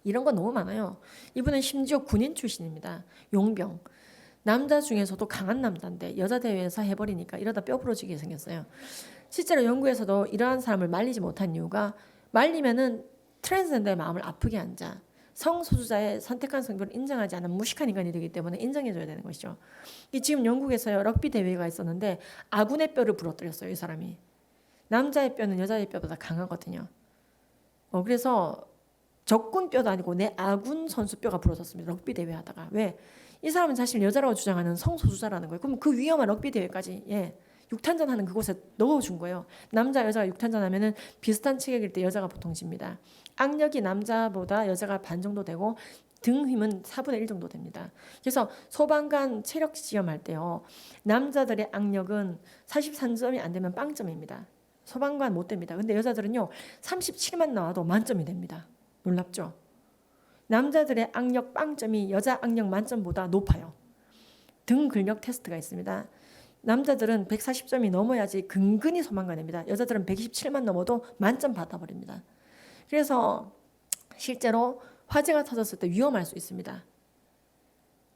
이런 거 너무 많아요. 이분은 심지어 군인 출신입니다. 용병. 남자 중에서도 강한 남자인데 여자 대회에서 해버리니까 이러다 뼈 부러지게 생겼어요. 실제로 연구에서도 이러한 사람을 말리지 못한 이유가 말리면은 트랜스젠더의 마음을 아프게 한자 성소수자의 선택한 성별을 인정하지 않은 무식한 인간이 되기 때문에 인정해줘야 되는 것이죠. 지금 영국에서요 럭비 대회가 있었는데 아군의 뼈를 부러뜨렸어요. 이 사람이. 남자의 뼈는 여자의 뼈보다 강하거든요. 그래서 적군 뼈도 아니고 내 아군 선수 뼈가 부러졌습니다. 럭비 대회 하다가. 왜? 이 사람은 사실 여자라고 주장하는 성소수자라는 거예요. 그럼 그 위험한 럭비 대회까지 육탄전 하는 그곳에 넣어준 거예요. 남자 여자가 육탄전 하면은 비슷한 체격일 때 여자가 보통 집니다. 악력이 남자보다 여자가 반 정도 되고 등 힘은 4분의 1 정도 됩니다. 그래서 소방관 체력 시험할 때요. 남자들의 악력은 43점이 안 되면 빵점입니다. 소방관 못 됩니다. 근데 여자들은요. 37만 나와도 만점이 됩니다. 놀랍죠? 남자들의 악력 빵점이 여자 악력 만점보다 높아요. 등 근력 테스트가 있습니다. 남자들은 140점이 넘어야지 근근히 소방관입니다. 여자들은 127만 넘어도 만점 받아버립니다. 그래서 실제로 화재가 터졌을 때 위험할 수 있습니다.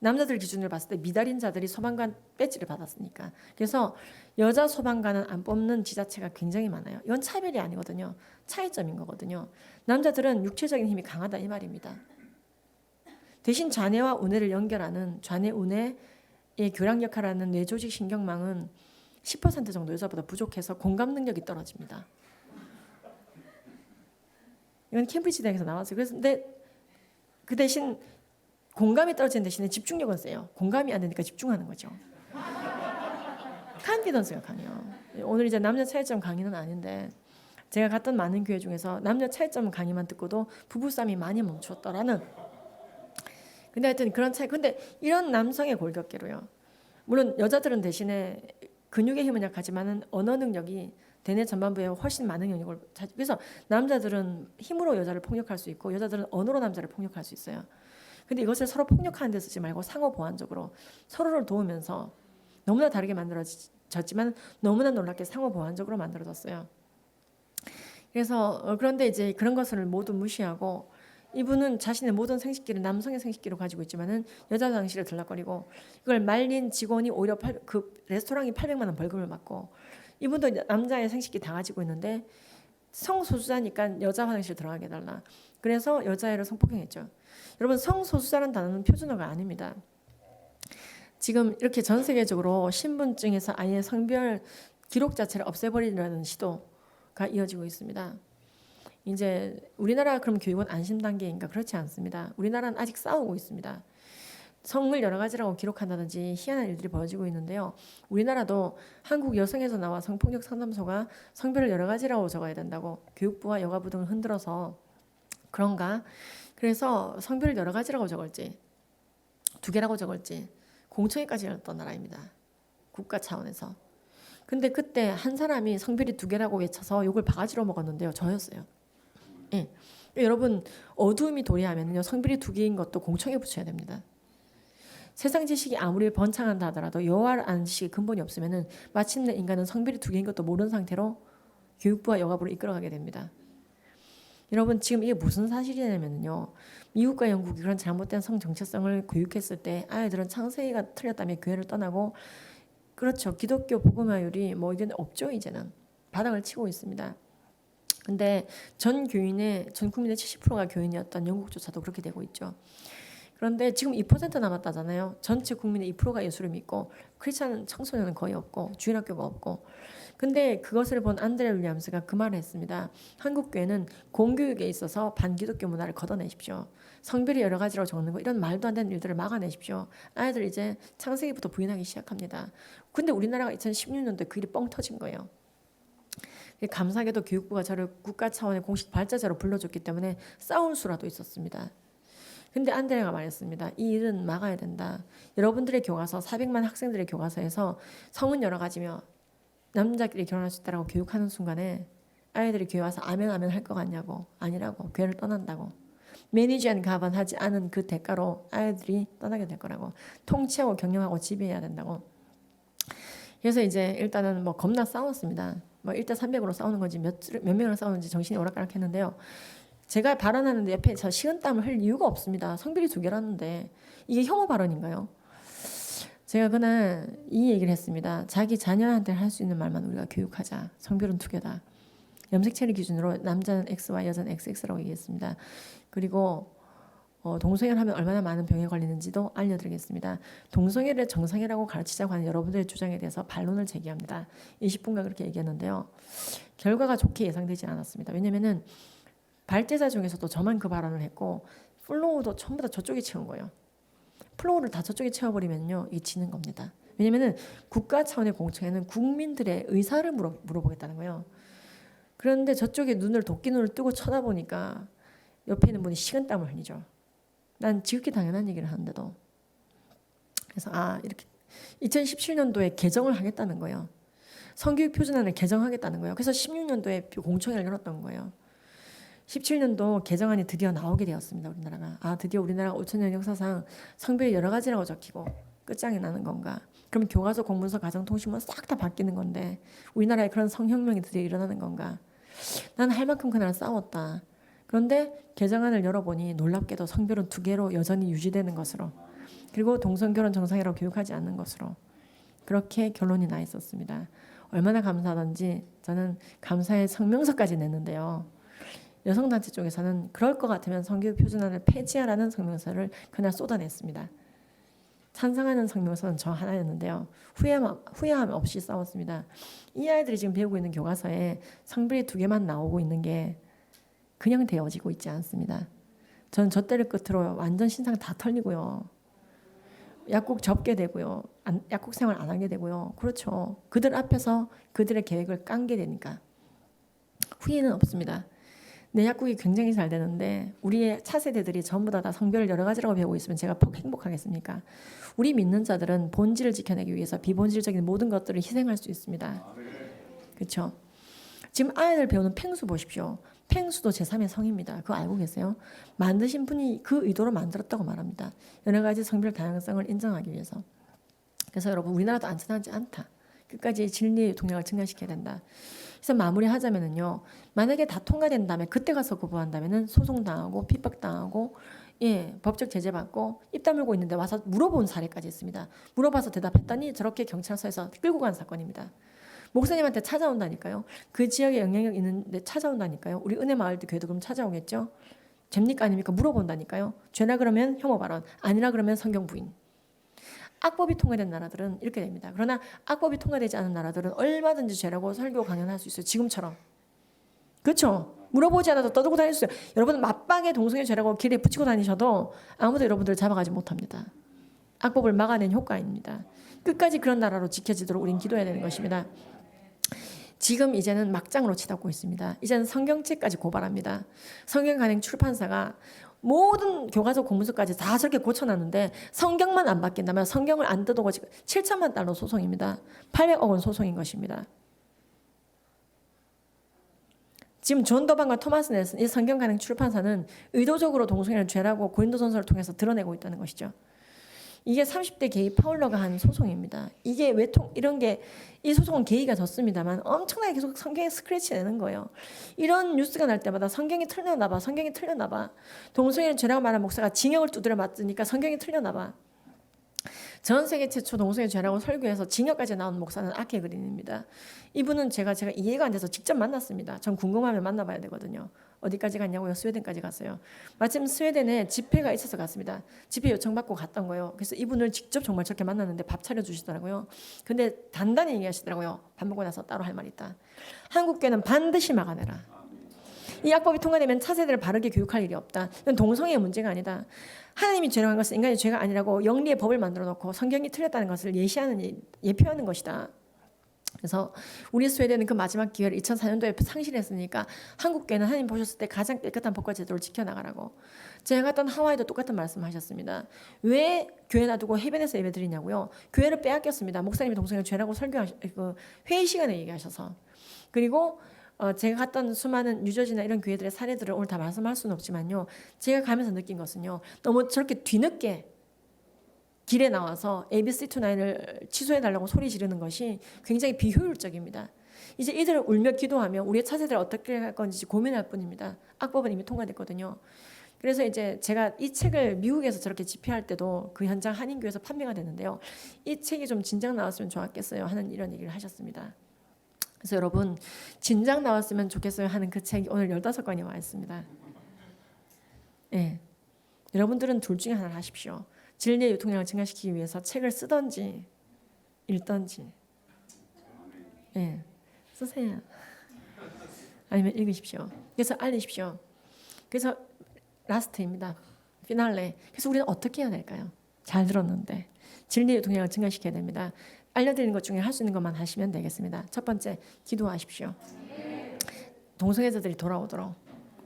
남자들 기준으로 봤을 때 미달인 자들이 소방관 배지를 받았으니까. 그래서 여자 소방관은 안 뽑는 지자체가 굉장히 많아요. 이건 차별이 아니거든요. 차이점인 거거든요. 남자들은 육체적인 힘이 강하다 이 말입니다. 대신 좌뇌와 우뇌를 연결하는 좌뇌 우뇌의 교량 역할을 하는 뇌조직 신경망은 10% 정도 여자보다 부족해서 공감 능력이 떨어집니다. 이건 캠브리지 대학에서 나왔어요. 그래서 근데 그 대신 공감이 떨어지는 대신에 집중력은 세요. 공감이 안 되니까 집중하는 거죠. 칸피던스가 강해요. 오늘 이제 남녀 차이점 강의는 아닌데 제가 갔던 많은 교회 중에서 남녀 차이점 강의만 듣고도 부부싸움이 많이 멈췄더라는. 근데 하여튼 그런 차이. 근데 이런 남성의 골격계로요. 물론 여자들은 대신에 근육의 힘은 약하지만은 언어 능력이 대뇌 전반부에 훨씬 많은 영역을 그래서 남자들은 힘으로 여자를 폭력할 수 있고 여자들은 언어로 남자를 폭력할 수 있어요. 근데 이것을 서로 폭력하는 데 쓰지 말고 상호 보완적으로 서로를 도우면서 너무나 다르게 만들어졌지만 너무나 놀랍게 상호 보완적으로 만들어졌어요. 그래서 그런데 이제 그런 것을 모두 무시하고 이분은 자신의 모든 생식기를 남성의 생식기로 가지고 있지만은 여자 장실을 들락거리고 이걸 말린 직원이 오히려 그 레스토랑이 800만 원 벌금을 받고 이분도 남자의 생식기 다 가지고 있는데 성소수자니까 여자 화장실 들어가게 해달라. 그래서 여자애를 성폭행했죠. 여러분 성소수자라는 단어는 표준어가 아닙니다. 지금 이렇게 전 세계적으로 신분증에서 아예 성별 기록 자체를 없애버리려는 시도가 이어지고 있습니다. 이제 우리나라 그럼 교육은 안심 단계인가? 그렇지 않습니다. 우리나라는 아직 싸우고 있습니다. 성을 여러 가지라고 기록한다든지 희한한 일들이 벌어지고 있는데요. 우리나라도 한국 여성에서 나와 성폭력 상담소가 성별을 여러 가지라고 적어야 된다고 교육부와 여가부 등을 흔들어서 그런가? 그래서 성별을 여러 가지라고 적을지 2개라고 적을지 공청회까지 열었던 나라입니다. 국가 차원에서. 근데 그때 한 사람이 성별이 2개라고 외쳐서 욕을 바가지로 먹었는데요. 저였어요. 예. 여러분 어두움이 도래하면요 성별이 2개인 것도 공청회 붙여야 됩니다. 세상 지식이 아무리 번창한다 하더라도 여호와를 아는 지식이 근본이 없으면은 마침내 인간은 성별이 2개인 것도 모르는 상태로 교육부와 여가부를 이끌어가게 됩니다. 여러분 지금 이게 무슨 사실이냐면요 미국과 영국이 그런 잘못된 성 정체성을 교육했을 때 아이들은 창세기가 틀렸다며 교회를 떠나고 그렇죠 기독교 복음화율이 뭐 이게 없죠 이제는 바닥을 치고 있습니다. 근데 전 국민의 70%가 교인이었던 영국조차도 그렇게 되고 있죠. 그런데 지금 2% 남았다잖아요. 전체 국민의 2%가 예수를 믿고 크리스찬 청소년은 거의 없고 주일학교가 없고 근데 그것을 본 안드레 윌리엄스가 그 말을 했습니다. 한국 교회는 공교육에 있어서 반기독교 문화를 걷어내십시오. 성별이 여러 가지로 적는 거 이런 말도 안 되는 일들을 막아내십시오. 아이들 이제 창세기부터 부인하기 시작합니다. 근데 우리나라가 2016년도에 그 일이 뻥 터진 거예요. 감사하게도 교육부가 저를 국가 차원의 공식 발자제로 불러줬기 때문에 싸울 수라도 있었습니다. 근데 안드레가 말했습니다. 이 일은 막아야 된다. 여러분들의 교과서 400만 학생들의 교과서에서 성은 여러 가지며 남자끼리 결혼할 수 있다고 교육하는 순간에 아이들이 교회 와서 아멘 아멘 할 것 같냐고. 아니라고. 교회를 떠난다고. 매니지한 가반하지 않은 그 대가로 아이들이 떠나게 될 거라고. 통치하고 경영하고 지배해야 된다고. 그래서 이제 일단은 뭐 겁나 싸웠습니다. 뭐 1대 300으로 싸우는 건지 몇 명을 싸우는지 정신이 오락가락했는데요. 제가 발언하는데 옆에 저 식은땀을 흘릴 이유가 없습니다. 성별이 두 개라는데 이게 혐오 발언인가요? 제가 그날 이 얘기를 했습니다. 자기 자녀한테 할 수 있는 말만 우리가 교육하자. 성별은 두 개다. 염색 체리 기준으로 남자는 XY, 여자는 XX라고 얘기했습니다. 그리고 동성애를 하면 얼마나 많은 병에 걸리는지도 알려드리겠습니다. 동성애를 정상이라고 가르치자고 하는 여러분들의 주장에 대해서 반론을 제기합니다. 20분간 그렇게 얘기했는데요. 결과가 좋게 예상되지 않았습니다. 왜냐면은 발제자 중에서도 저만 그 발언을 했고 플로우도 전부 다 저쪽이 채운 거예요. 플로우를 다 저쪽에 채워버리면요, 이게 지는 겁니다. 왜냐면은 국가 차원의 공청회는 국민들의 의사를 물어보겠다는 거예요. 그런데 저쪽에 눈을 도끼눈을 뜨고 쳐다보니까 옆에 있는 분이 식은땀을 흘리죠. 난 지극히 당연한 얘기를 하는데도. 그래서 이렇게 2017년도에 개정을 하겠다는 거예요. 성교육 표준안을 개정하겠다는 거예요. 그래서 16년도에 공청회를 열었던 거예요. 17년도 개정안이 드디어 나오게 되었습니다. 우리나라가. 드디어 우리나라가 5천년 역사상 성별이 여러 가지라고 적히고 끝장이 나는 건가. 그럼 교과서, 공문서, 가정통신문 싹 다 바뀌는 건데 우리나라에 그런 성혁명이 드디어 일어나는 건가. 나는 할 만큼 그날 싸웠다. 그런데 개정안을 열어보니 놀랍게도 성별은 두 개로 여전히 유지되는 것으로, 그리고 동성결혼 정상이라고 교육하지 않는 것으로, 그렇게 결론이 나 있었습니다. 얼마나 감사하던지 저는 감사의 성명서까지 냈는데요. 여성단체 쪽에서는 그럴 것 같으면 성교육 표준안을 폐지하라는 성명서를 그날 쏟아냈습니다. 찬성하는 성명서는 저 하나였는데요. 후회함 없이 싸웠습니다. 이 아이들이 지금 배우고 있는 교과서에 성별이 두 개만 나오고 있는 게 그냥 되어지고 있지 않습니다. 저는 저 때를 끝으로 완전 신상 다 털리고요. 약국 접게 되고요. 약국 생활 안 하게 되고요. 그렇죠. 그들 앞에서 그들의 계획을 깐게 되니까. 후회는 없습니다. 내 약국이 굉장히 잘 되는데 우리의 차세대들이 전부 다 성별을 여러 가지라고 배우고 있으면 제가 행복하겠습니까? 우리 믿는 자들은 본질을 지켜내기 위해서 비본질적인 모든 것들을 희생할 수 있습니다. 그렇죠? 지금 아이들 배우는 팽수 보십시오. 팽수도 제3의 성입니다. 그거 알고 계세요? 만드신 분이 그 의도로 만들었다고 말합니다. 여러 가지 성별 다양성을 인정하기 위해서. 그래서 여러분 우리나라도 안전하지 않다. 끝까지 진리의 동력을 증가시켜야 된다. 그래서 마무리하자면은요. 만약에 다 통과된 다음에 그때 가서 거부한다면은 소송당하고 핍박당하고 법적 제재 받고 입 다물고 있는데 와서 물어본 사례까지 있습니다. 물어봐서 대답했더니 저렇게 경찰서에서 끌고 간 사건입니다. 목사님한테 찾아온다니까요. 그 지역에 영향력 있는데 찾아온다니까요. 우리 은혜마을도 교회도 그럼 찾아오겠죠. 죄입니까 아닙니까? 물어본다니까요. 죄나 그러면 혐오 발언, 아니라 그러면 성경 부인. 악법이 통과된 나라들은 이렇게 됩니다. 그러나 악법이 통과되지 않은 나라들은 얼마든지 죄라고 설교 강연할 수 있어요. 지금처럼. 그렇죠? 물어보지 않아도 떠들고 다닐 수 있어요. 여러분 맞박에 동성애 죄라고 길에 붙이고 다니셔도 아무도 여러분들을 잡아가지 못합니다. 악법을 막아낸 효과입니다. 끝까지 그런 나라로 지켜지도록 우린 기도해야 되는 것입니다. 지금 이제는 막장으로 치닫고 있습니다. 이제는 성경책까지 고발합니다. 성경간행 출판사가 모든 교과서 공문서까지 다 저렇게 고쳐놨는데 성경만 안 바뀐다면 성경을 안 뜯어고 지금 7천만 달러 소송입니다. 800억 원 소송인 것입니다. 지금 존 더반과 토마스 넬슨 이 성경간행 출판사는 의도적으로 동성애를 죄라고 고린도전서를 통해서 드러내고 있다는 것이죠. 이게 30대 게이 파울러가 한 소송입니다. 이게 이런 게 이 소송은 게이가 졌습니다만 엄청나게 계속 성경에 스크래치 내는 거예요. 이런 뉴스가 날 때마다 성경이 틀렸나 봐. 성경이 틀렸나 봐. 동성애를 죄라고 말한 목사가 징역을 두드려 맞으니까 성경이 틀렸나 봐. 전 세계 최초 동성애 죄라고 설교해서 징역까지 나온 목사는 아케 그린입니다. 이분은 제가 이해가 안 돼서 직접 만났습니다. 전 궁금하면 만나봐야 되거든요. 어디까지 갔냐고요? 스웨덴까지 갔어요. 마침 스웨덴에 집회가 있어서 갔습니다. 집회 요청받고 갔던 거예요. 그래서 이분을 직접 정말 저렇게 만났는데 밥 차려주시더라고요. 근데 단단히 얘기하시더라고요. 밥 먹고 나서 따로 할 말 있다. 한국교회는 반드시 막아내라. 이 악법이 통과되면 차세대를 바르게 교육할 일이 없다. 이건 동성애의 문제가 아니다. 하나님이 죄를 한 것은 인간의 죄가 아니라고 영리의 법을 만들어 놓고 성경이 틀렸다는 것을 예표하는 것이다. 그래서 우리 스웨덴은 그 마지막 기회를 2004년도에 상실했으니까 한국교회는 하나님 보셨을 때 가장 깨끗한 법과 제도를 지켜나가라고. 제가 갔던 하와이도 똑같은 말씀하셨습니다. 왜 교회 놔두고 해변에서 예배드리냐고요. 교회를 빼앗겼습니다. 목사님이 동성애 죄라고 회의 시간에 얘기하셔서. 그리고 제가 갔던 수많은 뉴저지나 이런 교회들의 사례들을 오늘 다 말씀할 수는 없지만요. 제가 가면서 느낀 것은요. 너무 저렇게 뒤늦게 길에 나와서 ABC29을 취소해달라고 소리 지르는 것이 굉장히 비효율적입니다. 이제 이들을 울며 기도하며 우리의 차세대를 어떻게 할 건지 고민할 뿐입니다. 악법은 이미 통과됐거든요. 그래서 이제 제가 이 책을 미국에서 저렇게 집회할 때도 그 현장 한인교회에서 판매가 됐는데요. 이 책이 좀 진작 나왔으면 좋았겠어요 하는 이런 얘기를 하셨습니다. 그래서 여러분 진작 나왔으면 좋겠어요 하는 그 책이 오늘 15권이 와 있습니다. 네. 여러분들은 둘 중에 하나를 하십시오. 진리의 유통량을 증가시키기 위해서 책을 쓰든지 읽든지. 네. 쓰세요. 아니면 읽으십시오. 그래서 알리십시오. 그래서 라스트입니다. 피날레. 그래서 우리는 어떻게 해야 될까요? 잘 들었는데 진리의 유통량을 증가시켜야 됩니다. 알려드리는 것 중에 할 수 있는 것만 하시면 되겠습니다. 첫 번째, 기도하십시오. 동성애자들이 돌아오도록,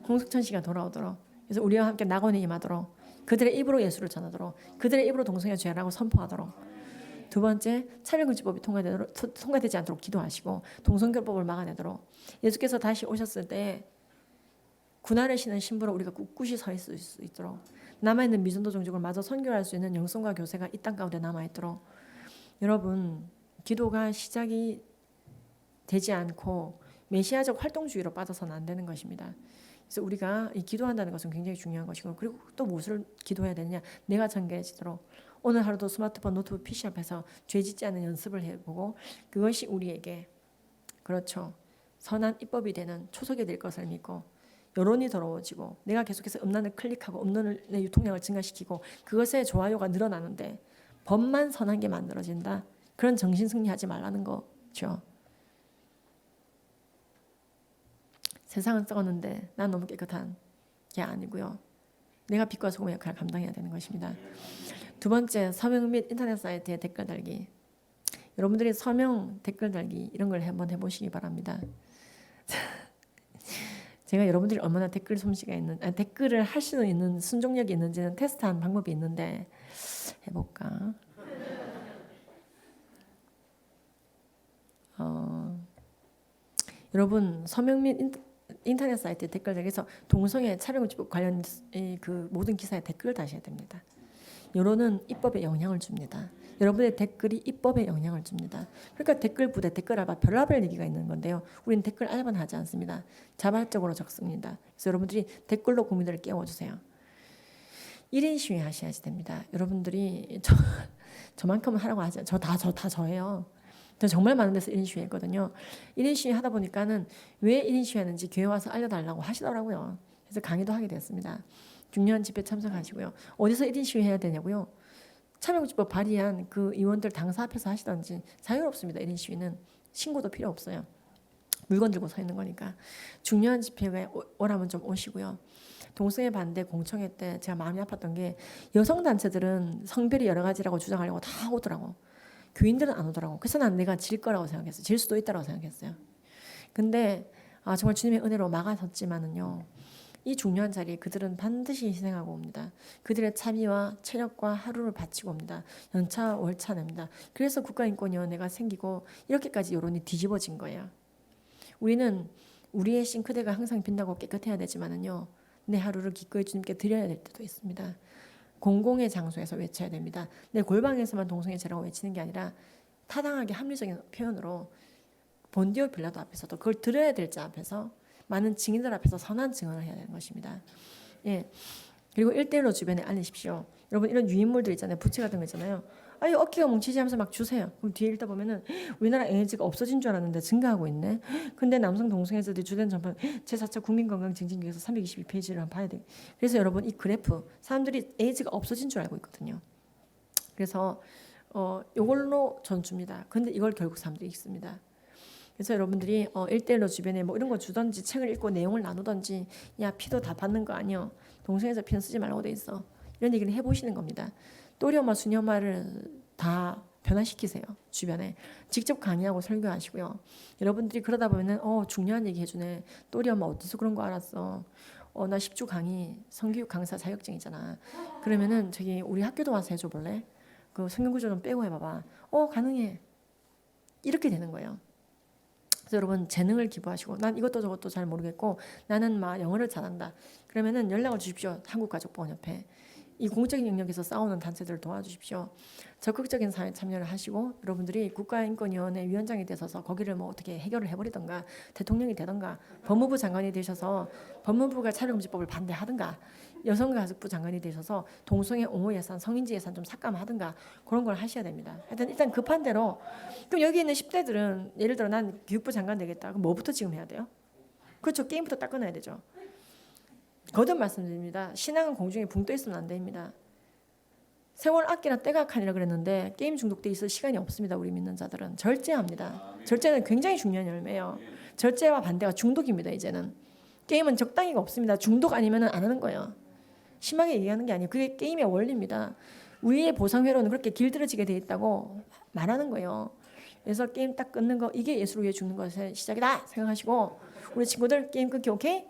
홍석천 씨가 돌아오도록, 그래서 우리와 함께 낙원이 임하도록, 그들의 입으로 예수를 전하도록, 그들의 입으로 동성애 죄라고 선포하도록. 두 번째, 차별금지법이 통과되지 않도록 기도하시고 동성결법을 막아내도록. 예수께서 다시 오셨을 때 군화를 신은 신부로 우리가 꿋꿋이 서 있을 수 있도록, 남아있는 미전도 종족을 마저 선교할 수 있는 영성과 교세가 이 땅 가운데 남아있도록. 여러분, 기도가 시작이 되지 않고 메시아적 활동주의로 빠져서는 안 되는 것입니다. 그래서 우리가 이 기도한다는 것은 굉장히 중요한 것이고, 그리고 또 무엇을 기도해야 되느냐? 내가 정결해지도록. 오늘 하루도 스마트폰, 노트북, PC 앞에서 죄 짓지 않는 연습을 해보고, 그것이 우리에게 그렇죠, 선한 입법이 되는 초석이 될 것을 믿고, 여론이 더러워지고 내가 계속해서 음란을 클릭하고 음란의 유통량을 증가시키고 그것에 좋아요가 늘어나는데 법만 선한 게 만들어진다. 그런 정신승리하지 말라는 거죠. 세상은 썩었는데 난 너무 깨끗한 게 아니고요. 내가 빛과 소금의 역할을 감당해야 되는 것입니다. 두 번째, 서명 및 인터넷 사이트에 댓글 달기. 여러분들이 서명 댓글 달기 이런 걸 한번 해보시기 바랍니다. 제가 여러분들이 얼마나 댓글 솜씨가 댓글을 할 수 있는 순종력이 있는지는 테스트한 방법이 있는데 해볼까? 여러분 서명 및 인터넷 사이트 댓글 달기에서 동성애 차별금지법 관련 그 모든 기사에 댓글을 다셔야 됩니다. 여론은 입법에 영향을 줍니다. 여러분의 댓글이 입법에 영향을 줍니다. 그러니까 댓글 부대, 댓글 알바, 별의별 얘기가 있는 건데요. 우리는 댓글 알바는 하지 않습니다. 자발적으로 적습니다. 그래서 여러분들이 댓글로 국민들을 깨워주세요. 1인 시위 하셔야지 됩니다. 여러분들이 저만큼은 하라고 하지 않아요. 저예요. 저 정말 많은 데서 1인 시위 했거든요. 1인 시위 하다 보니까는 왜 1인 시위 하는지 교회 와서 알려달라고 하시더라고요. 그래서 강의도 하게 됐습니다. 중요한 집회 참석하시고요. 어디서 1인 시위 해야 되냐고요? 차별금지법 발의한 그 의원들 당사 앞에서 하시던지 자유롭습니다. 1인 시위는 신고도 필요 없어요. 물건 들고 서 있는 거니까. 중요한 집회에 오라면 좀 오시고요. 동성애 반대 공청회 때 제가 마음이 아팠던 게 여성단체들은 성별이 여러 가지라고 주장하려고 다 오더라고. 교인들은 안 오더라고. 그래서 난 내가 질 거라고 생각했어요. 질 수도 있다고 생각했어요. 근데 정말 주님의 은혜로 막아섰지만은요. 이 중요한 자리에 그들은 반드시 희생하고 옵니다. 그들의 참여와 체력과 하루를 바치고 옵니다. 연차 월차 냅니다. 그래서 국가인권위원회가 생기고 이렇게까지 여론이 뒤집어진 거예요. 우리는 우리의 싱크대가 항상 빛나고 깨끗해야 되지만은요. 내 하루를 기꺼이 주님께 드려야 될 때도 있습니다. 공공의 장소에서 외쳐야 됩니다. 내 골방에서만 동성애죄라고 외치는 게 아니라 타당하게 합리적인 표현으로 본디오 빌라도 앞에서도 그걸 들어야 될 자 앞에서 많은 증인들 앞에서 선한 증언을 해야 되는 것입니다. 예. 그리고 1대1로 주변에 알리십시오. 여러분 이런 유인물들 있잖아요. 부채 같은 거 있잖아요. 아유 어깨가 뭉치지 하면서 막 주세요. 그럼 뒤에 읽다 보면은 우리나라 에이즈가 없어진 줄 알았는데 증가하고 있네. 근데 남성 동성애자들이 주된 전파 제4차 국민건강증진기에서 322페이지를 한번 봐야 돼. 그래서 여러분 이 그래프 사람들이 에이즈가 없어진 줄 알고 있거든요. 그래서 이걸로 전줍니다. 근데 이걸 결국 사람들이 읽습니다. 그래서 여러분들이 1대1로 주변에 뭐 이런 거 주던지 책을 읽고 내용을 나누던지 야 피도 다 받는 거 아니야. 동성애자 피는 쓰지 말라고 돼 있어. 이런 얘기를 해보시는 겁니다. 또리엄마 수녀마를 다 변화시키세요. 주변에 직접 강의하고 설교하시고요. 여러분들이 그러다 보면은 중요한 얘기 해주네. 또리엄마 어디서 그런 거 알았어. 나 10주 강의 성교육 강사 자격증이잖아. 그러면은 저기 우리 학교도 와서 해줘 볼래? 그 성경 구조 좀 빼고 해봐봐. 가능해. 이렇게 되는 거예요. 그래서 여러분 재능을 기부하시고 난 이것도 저것도 잘 모르겠고 나는 막 영어를 잘한다. 그러면은 연락을 주십시오. 한국가족보건협회. 이 공적인 영역에서 싸우는 단체들을 도와주십시오. 적극적인 사회 참여를 하시고 여러분들이 국가인권위원회 위원장이 되셔서 거기를 뭐 어떻게 해결을 해버리던가 대통령이 되던가 법무부 장관이 되셔서 법무부가 차별금지법을 반대하든가 여성가족부 장관이 되셔서 동성애 옹호 예산, 성인지 예산 좀 삭감하든가 그런 걸 하셔야 됩니다. 하여튼 일단 급한 대로 그럼 여기 있는 10대들은 예를 들어 난 교육부 장관 되겠다. 그럼 뭐부터 지금 해야 돼요? 그렇죠. 게임부터 딱 끊어야 되죠. 거듭 말씀드립니다. 신앙은 공중에 붕 떠 있으면 안 됩니다. 세월 악기나 때각하니라 그랬는데 게임 중독돼 있을 시간이 없습니다. 우리 믿는 자들은 절제합니다. 절제는 굉장히 중요한 열매예요. 절제와 반대가 중독입니다. 이제는 게임은 적당히가 없습니다. 중독 아니면 안 하는 거예요. 심하게 얘기하는 게 아니에요. 그게 게임의 원리입니다. 우리의 보상회로는 그렇게 길들여지게 돼 있다고 말하는 거예요. 그래서 게임 딱 끊는 거 이게 예수를 위해 죽는 것의 시작이다 생각하시고 우리 친구들 게임 끊기 오케이?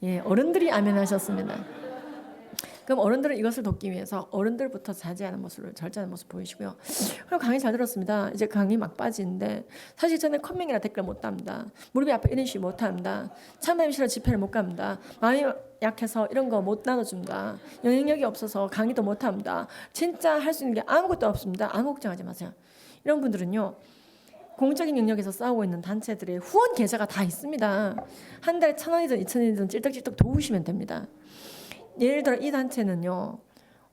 예, 어른들이 아멘 하셨습니다. 그럼 어른들은 이것을 돕기 위해서 어른들부터 자제하는 모습을 절제하는 모습 보이시고요. 그리고 강의 잘 들었습니다. 이제 강의 막바지인데 사실 저는 커밍이나 댓글 못 답니다. 무릎이 아파 이런 식 못 합니다. 참여하기 싫어 집회를 못 갑니다. 마음이 약해서 이런 거 못 나눠준다. 영향력이 없어서 강의도 못 합니다. 진짜 할 수 있는 게 아무것도 없습니다. 아무 걱정하지 마세요. 이런 분들은요. 공적인 영역에서 싸우고 있는 단체들의 후원 계좌가 다 있습니다. 한 달에 1,000원이든 2,000원이든 찔떡찔떡 도우시면 됩니다. 예를 들어 이 단체는요.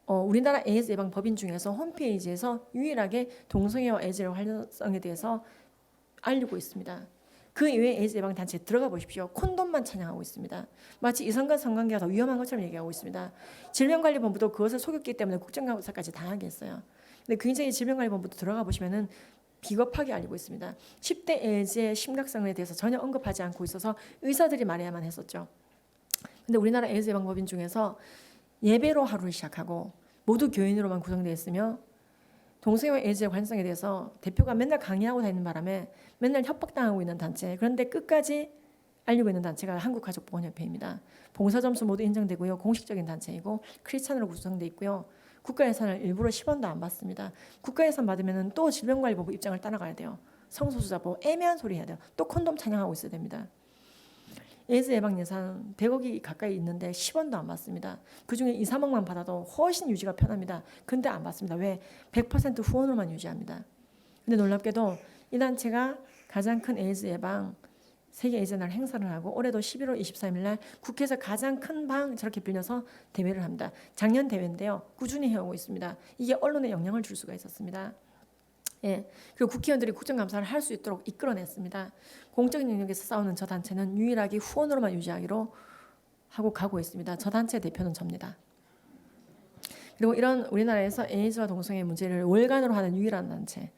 우리나라 에이즈 예방 법인 중에서 홈페이지에서 유일하게 동성애와 에이즈의 활성에 대해서 알리고 있습니다. 그 이외에 에이즈 예방 단체에 들어가 보십시오. 콘돔만 찬양하고 있습니다. 마치 이성간 성관계가 더 위험한 것처럼 얘기하고 있습니다. 질병관리본부도 그것을 속였기 때문에 국정감사까지 당하게 했어요. 근데 굉장히 질병관리본부도 들어가 보시면은 비겁하게 알리고 있습니다. 10대 에이즈의 심각성에 대해서 전혀 언급하지 않고 있어서 의사들이 말해야만 했었죠. 근데 우리나라 에이즈 예방법인 중에서 예배로 하루를 시작하고 모두 교인으로만 구성되어 있으며 동성애와 에이즈의 관성에 대해서 대표가 맨날 강의하고 다니는 바람에 맨날 협박당하고 있는 단체 그런데 끝까지 알리고 있는 단체가 한국가족보건협회입니다. 봉사 점수 모두 인정되고요. 공식적인 단체이고 크리스찬으로 구성되어 있고요. 국가 예산을 일부러 10원도 안 받습니다. 국가 예산 받으면 또 질병관리본부 입장을 따라가야 돼요. 성소수자법 애매한 소리 해야 돼요. 또 콘돔 찬양하고 있어야 됩니다. 에이즈 예방 예산 100억이 가까이 있는데 10원도 안 받습니다. 그중에 2, 3억만 받아도 훨씬 유지가 편합니다. 근데 안 받습니다. 왜? 100% 후원으로만 유지합니다. 근데 놀랍게도 이 단체가 가장 큰 에이즈 예방 세계 에이즈 날 행사를 하고 올해도 11월 23일 날 국회에서 가장 큰 방 저렇게 빌려서 대회를 합니다. 작년 대회인데요. 꾸준히 해오고 있습니다. 이게 언론에 영향을 줄 수가 있었습니다. 예. 그리고 국회의원들이 국정감사를 할 수 있도록 이끌어냈습니다. 공적인 영역에서 싸우는 저 단체는 유일하게 후원으로만 유지하기로 하고 가고 있습니다. 저 단체 대표는 접니다. 그리고 이런 우리나라에서 에이즈와 동성애 문제를 월간으로 하는 유일한 단체.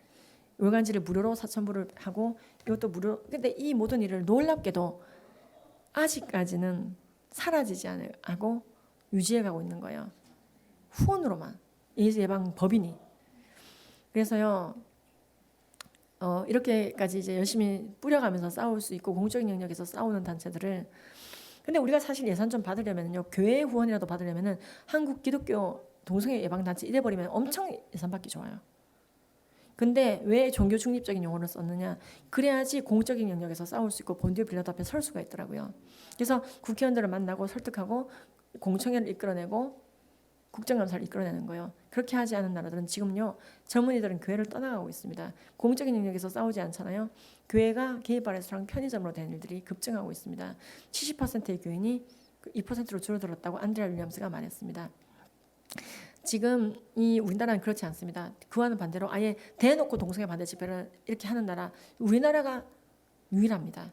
월간지를 무료로 4,000부를 하고 이것도 무료. 근데 이 모든 일을 놀랍게도 아직까지는 사라지지 않고 유지해가고 있는 거예요. 후원으로만 에이즈 예방 법인이. 그래서요. 이렇게까지 이제 열심히 뿌려가면서 싸울 수 있고 공적인 영역에서 싸우는 단체들을 근데 우리가 사실 예산 좀 받으려면요 교회 후원이라도 받으려면은 한국 기독교 동성애 예방 단체 이래 버리면 엄청 예산 받기 좋아요. 근데 왜 종교 중립적인 용어를 썼느냐? 그래야지 공적인 영역에서 싸울 수 있고 본디오 빌라도 앞에 설 수가 있더라고요. 그래서 국회의원들을 만나고 설득하고 공청회를 이끌어내고 국정감사를 이끌어내는 거예요. 그렇게 하지 않은 나라들은 지금요 젊은이들은 교회를 떠나가고 있습니다. 공적인 영역에서 싸우지 않잖아요. 교회가 개인바 레스토랑 편의점으로 된 일들이 급증하고 있습니다. 70%의 교인이 2%로 줄어들었다고 안드레아 윌리엄스가 말했습니다. 지금 이 우리나라는 그렇지 않습니다. 그와는 반대로 아예 대놓고 동성애 반대 집회를 이렇게 하는 나라 우리나라가 유일합니다.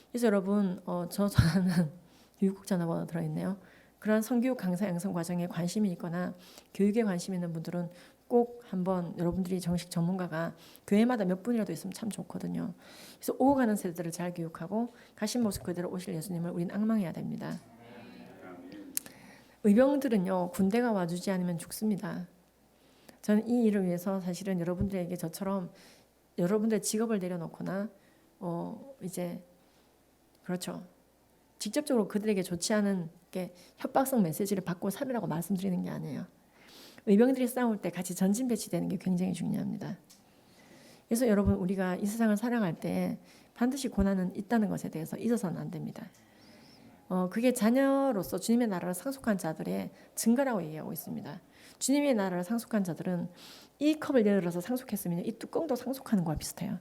그래서 여러분 저 전화는 교육국 전화번호 들어있네요. 그런 성교육 강사 양성 과정에 관심이 있거나 교육에 관심 있는 분들은 꼭 한번 여러분들이 정식 전문가가 교회마다 몇 분이라도 있으면 참 좋거든요. 그래서 오고 가는 세대들을 잘 교육하고 가신 모습 그대로 오실 예수님을 우리는 앙망해야 됩니다. 의병들은요 군대가 와주지 않으면 죽습니다. 저는 이 일을 위해서 사실은 여러분들에게 저처럼 여러분들의 직업을 내려놓거나 이제 그렇죠. 직접적으로 그들에게 좋지 않은 게 협박성 메시지를 받고 살으라고 말씀드리는 게 아니에요. 의병들이 싸울 때 같이 전진 배치되는 게 굉장히 중요합니다. 그래서 여러분 우리가 이 세상을 살아갈 때 반드시 고난은 있다는 것에 대해서 잊어서는 안 됩니다. 그게 자녀로서 주님의 나라를 상속한 자들의 증거라고 얘기하고 있습니다. 주님의 나라를 상속한 자들은 이 컵을 열어서 상속했으면 이 뚜껑도 상속하는 거와 비슷해요.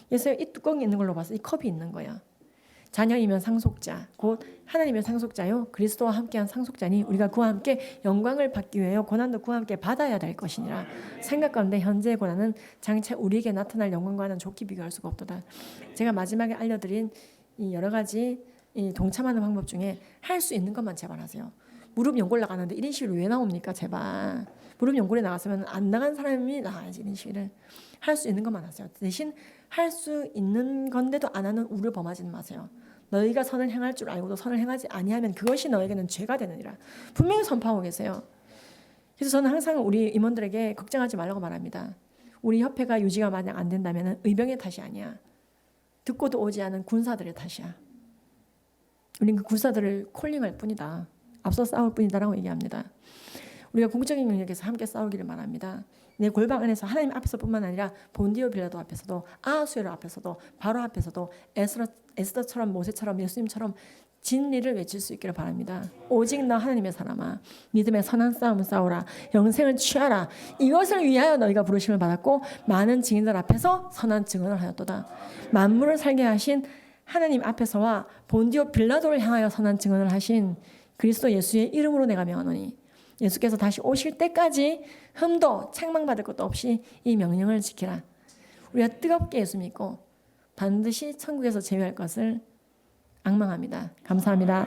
그래서 이 뚜껑이 있는 걸로 봐서 이 컵이 있는 거예요. 자녀이면 상속자, 곧 하나님의 상속자요 그리스도와 함께한 상속자니 우리가 그와 함께 영광을 받기 위하여 고난도 그와 함께 받아야 될 것이니라. 생각 가운데 현재의 고난은 장차 우리에게 나타날 영광과는 좋게 비교할 수가 없도다. 제가 마지막에 알려드린 이 여러 가지 이 동참하는 방법 중에 할 수 있는 것만 제발 하세요. 무릎 연골 나가는데 1인 시위를 왜 나옵니까? 제발. 무릎 연골에 나갔으면 안 나간 사람이 나가야지 1인 시위를. 할 수 있는 것만 하세요. 대신 할 수 있는 건데도 안 하는 우를 범하지는 마세요. 너희가 선을 행할 줄 알고도 선을 행하지 아니하면 그것이 너에게는 죄가 되느니라. 분명히 선포하고 계세요. 그래서 저는 항상 우리 임원들에게 걱정하지 말라고 말합니다. 우리 협회가 유지가 만약 안 된다면 의병의 탓이 아니야. 듣고도 오지 않은 군사들의 탓이야. 우린 그 군사들을 콜링할 뿐이다. 앞서 싸울 뿐이다라고 얘기합니다. 우리가 공적인 영역에서 함께 싸우기를 바랍니다. 내 골방 안에서 하나님 앞에서뿐만 아니라 본디오 빌라도 앞에서도 아하수에로 앞에서도 바로 앞에서도 에스더처럼 모세처럼 예수님처럼 진리를 외칠 수 있기를 바랍니다. 오직 너 하나님의 사람아 믿음의 선한 싸움을 싸우라 영생을 취하라 이것을 위하여 너희가 부르심을 받았고 많은 증인들 앞에서 선한 증언을 하였도다. 만물을 살게 하신 하나님 앞에서와 본디오 빌라도를 향하여 선한 증언을 하신 그리스도 예수의 이름으로 내가 명하노니 예수께서 다시 오실 때까지 흠도 책망받을 것도 없이 이 명령을 지키라. 우리가 뜨겁게 예수 믿고 반드시 천국에서 제외할 것을 앙망합니다. 감사합니다.